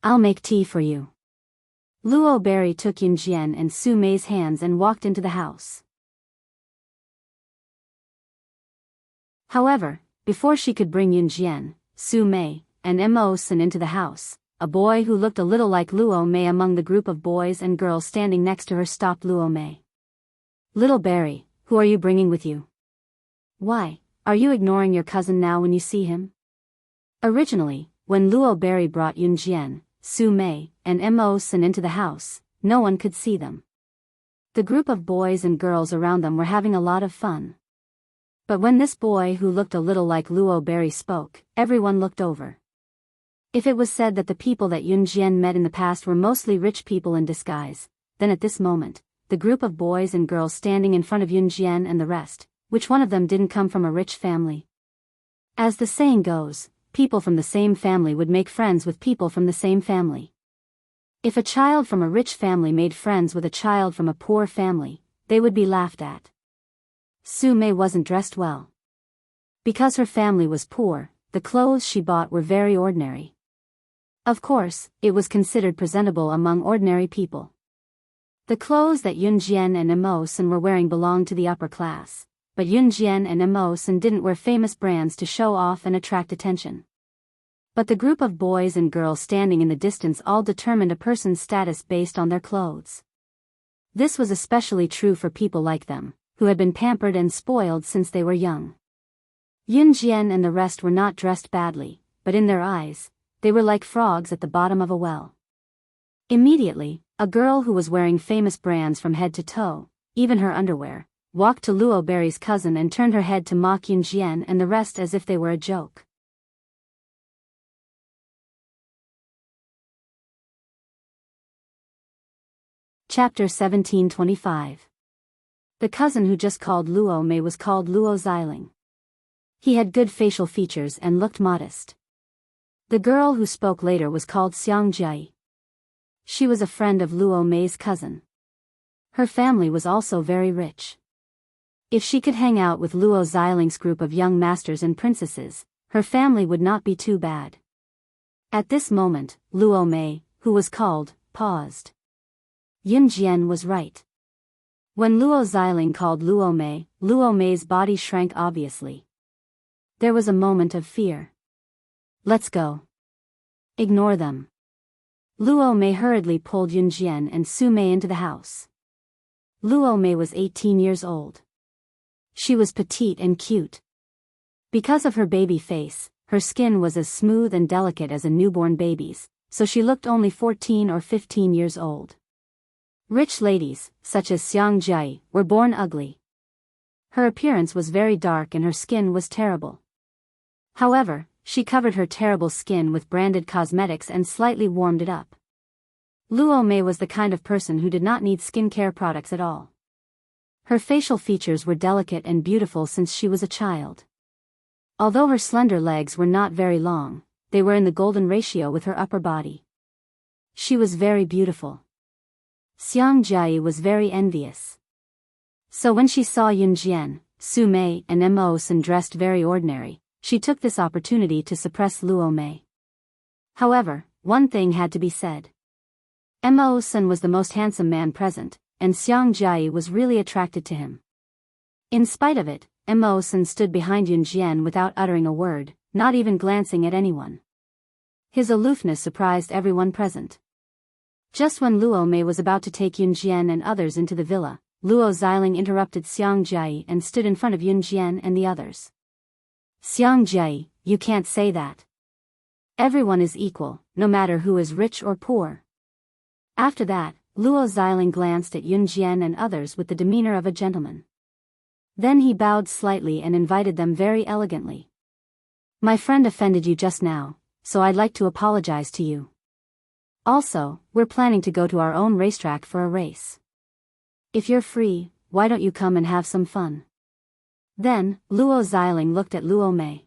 I'll make tea for you. Luo Berry took Yun Jian and Su Mei's hands and walked into the house. However, before she could bring Yun Jian, Su Mei, and Mo Sin into the house, a boy who looked a little like Luo Mei among the group of boys and girls standing next to her stopped Luo Mei. Little Berry, who are you bringing with you? Why, are you ignoring your cousin now when you see him? Originally, when Luo Berry brought Yun Jian, Su Mei, and Mo Sin into the house, no one could see them. The group of boys and girls around them were having a lot of fun. But when this boy who looked a little like Luo Berry spoke, everyone looked over. If it was said that the people that Yun Jian met in the past were mostly rich people in disguise, then at this moment, the group of boys and girls standing in front of Yun Jian and the rest, which one of them didn't come from a rich family? As the saying goes, people from the same family would make friends with people from the same family. If a child from a rich family made friends with a child from a poor family, they would be laughed at. Su Mei wasn't dressed well. Because her family was poor, the clothes she bought were very ordinary. Of course, it was considered presentable among ordinary people. The clothes that Yun Jian and Mo Sin were wearing belonged to the upper class, but Yun Jian and Mo Sin didn't wear famous brands to show off and attract attention. But the group of boys and girls standing in the distance all determined a person's status based on their clothes. This was especially true for people like them, who had been pampered and spoiled since they were young. Yun Jian and the rest were not dressed badly, but in their eyes, they were like frogs at the bottom of a well. Immediately, a girl who was wearing famous brands from head to toe, even her underwear, walked to Luo Berry's cousin and turned her head to mock Yun Jian and the rest as if they were a joke. Chapter 1725. The cousin who just called Luo Mei was called Luo Xiling. He had good facial features and looked modest. The girl who spoke later was called Xiang Jia. She was a friend of Luo Mei's cousin. Her family was also very rich. If she could hang out with Luo Xiling's group of young masters and princesses, her family would not be too bad. At this moment, Luo Mei, who was called, paused. Yun Jian was right. When Luo Xiling called Luo Mei's body shrank obviously. There was a moment of fear. Let's go. Ignore them. Luo Mei hurriedly pulled Yun Jian and Su Mei into the house. Luo Mei was 18 years old. She was petite and cute. Because of her baby face, her skin was as smooth and delicate as a newborn baby's, so she looked only 14 or 15 years old. Rich ladies, such as Xiang Jia, were born ugly. Her appearance was very dark and her skin was terrible. However, she covered her terrible skin with branded cosmetics and slightly warmed it up. Luo Mei was the kind of person who did not need skincare products at all. Her facial features were delicate and beautiful since she was a child. Although her slender legs were not very long, they were in the golden ratio with her upper body. She was very beautiful. Xiang Jia was very envious. So when she saw Yun Jian, Su Mei and Mo Sen dressed very ordinary, she took this opportunity to suppress Luo Mei. However, one thing had to be said. Mo Sen was the most handsome man present, and Xiang Jia was really attracted to him. In spite of it, Mo Sen stood behind Yun Jian without uttering a word, not even glancing at anyone. His aloofness surprised everyone present. Just when Luo Mei was about to take Yun Jian and others into the villa, Luo Xiling interrupted Xiang Jia and stood in front of Yun Jian and the others. Xiang Jia, you can't say that. Everyone is equal, no matter who is rich or poor. After that, Luo Xiling glanced at Yun Jian and others with the demeanor of a gentleman. Then he bowed slightly and invited them very elegantly. My friend offended you just now, so I'd like to apologize to you. Also, we're planning to go to our own racetrack for a race. If you're free, why don't you come and have some fun? Then, Luo Xiling looked at Luo Mei.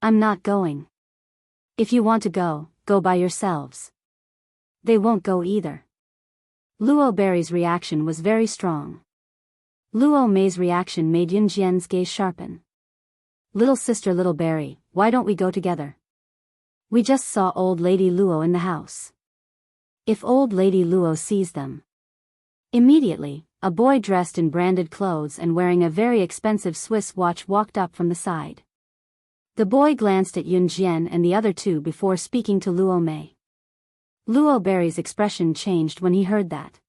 I'm not going. If you want to go, go by yourselves. They won't go either. Luo Berry's reaction was very strong. Luo Mei's reaction made Yun Jian's gaze sharpen. Little sister Little Berry, why don't we go together? We just saw old lady Luo in the house. If old lady Luo sees them. Immediately, a boy dressed in branded clothes and wearing a very expensive Swiss watch walked up from the side. The boy glanced at Yun Jian and the other two before speaking to Luo Mei. Luo Berry's expression changed when he heard that.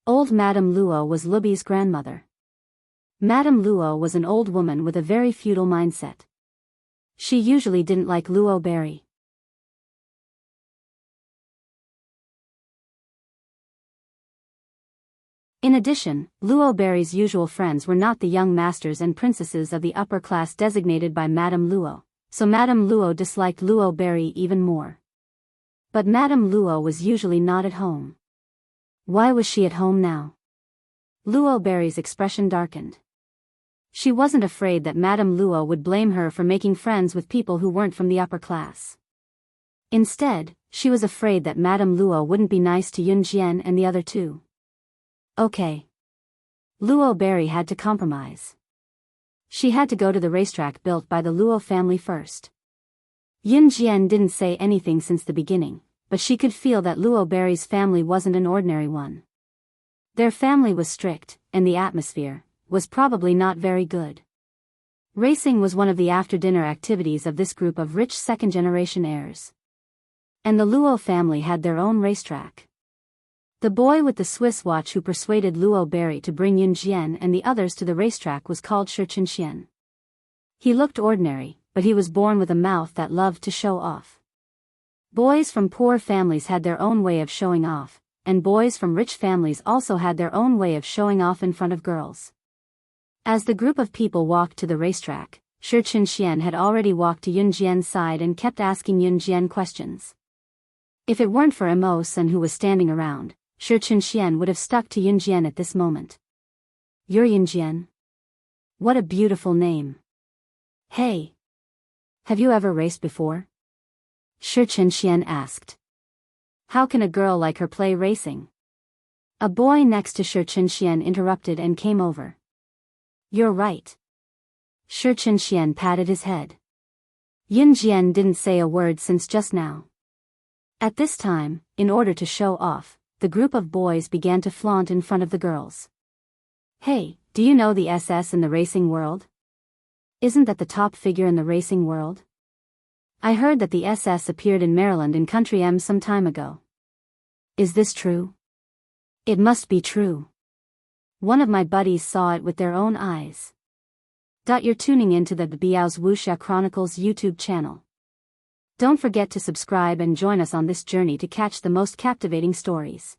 Old Madame Luo was Lubi's grandmother. Madame Luo was an old woman with a very feudal mindset. She usually didn't like Luo Berry. In addition, Luo Berry's usual friends were not the young masters and princesses of the upper class designated by Madame Luo, so Madame Luo disliked Luo Berry even more. But Madame Luo was usually not at home. Why was she at home now? Luo Berry's expression darkened. She wasn't afraid that Madame Luo would blame her for making friends with people who weren't from the upper class. Instead, she was afraid that Madame Luo wouldn't be nice to Yun Jian and the other two. Okay. Luo Berry had to compromise. She had to go to the racetrack built by the Luo family first. Yun Jian didn't say anything since the beginning, but she could feel that Luo Berry's family wasn't an ordinary one. Their family was strict, and the atmosphere was probably not very good. Racing was one of the after-dinner activities of this group of rich second-generation heirs. And the Luo family had their own racetrack. The boy with the Swiss watch who persuaded Luo Berry to bring Yun Jian and the others to the racetrack was called Shi Qianxian. He looked ordinary, but he was born with a mouth that loved to show off. Boys from poor families had their own way of showing off, and boys from rich families also had their own way of showing off in front of girls. As the group of people walked to the racetrack, Shi Qianxian had already walked to Yun Jian's side and kept asking Yun Jian questions. If it weren't for Mo Sen who was standing around, Shi Qianxian would have stuck to Yun Jian at this moment. You're Yun Jian? What a beautiful name. Hey! Have you ever raced before? Shi Qianxian asked. How can a girl like her play racing? A boy next to Shi Qianxian interrupted and came over. You're right. Shi Qianxian patted his head. Yin Jian didn't say a word since just now. At this time, in order to show off, the group of boys began to flaunt in front of the girls. Hey, do you know the SS in the racing world? Isn't that the top figure in the racing world? I heard that the SS appeared in Maryland in Country M some time ago. Is this true? It must be true. One of my buddies saw it with their own eyes. You're tuning into the Biyao's Wuxia Chronicles YouTube channel. Don't forget to subscribe and join us on this journey to catch the most captivating stories.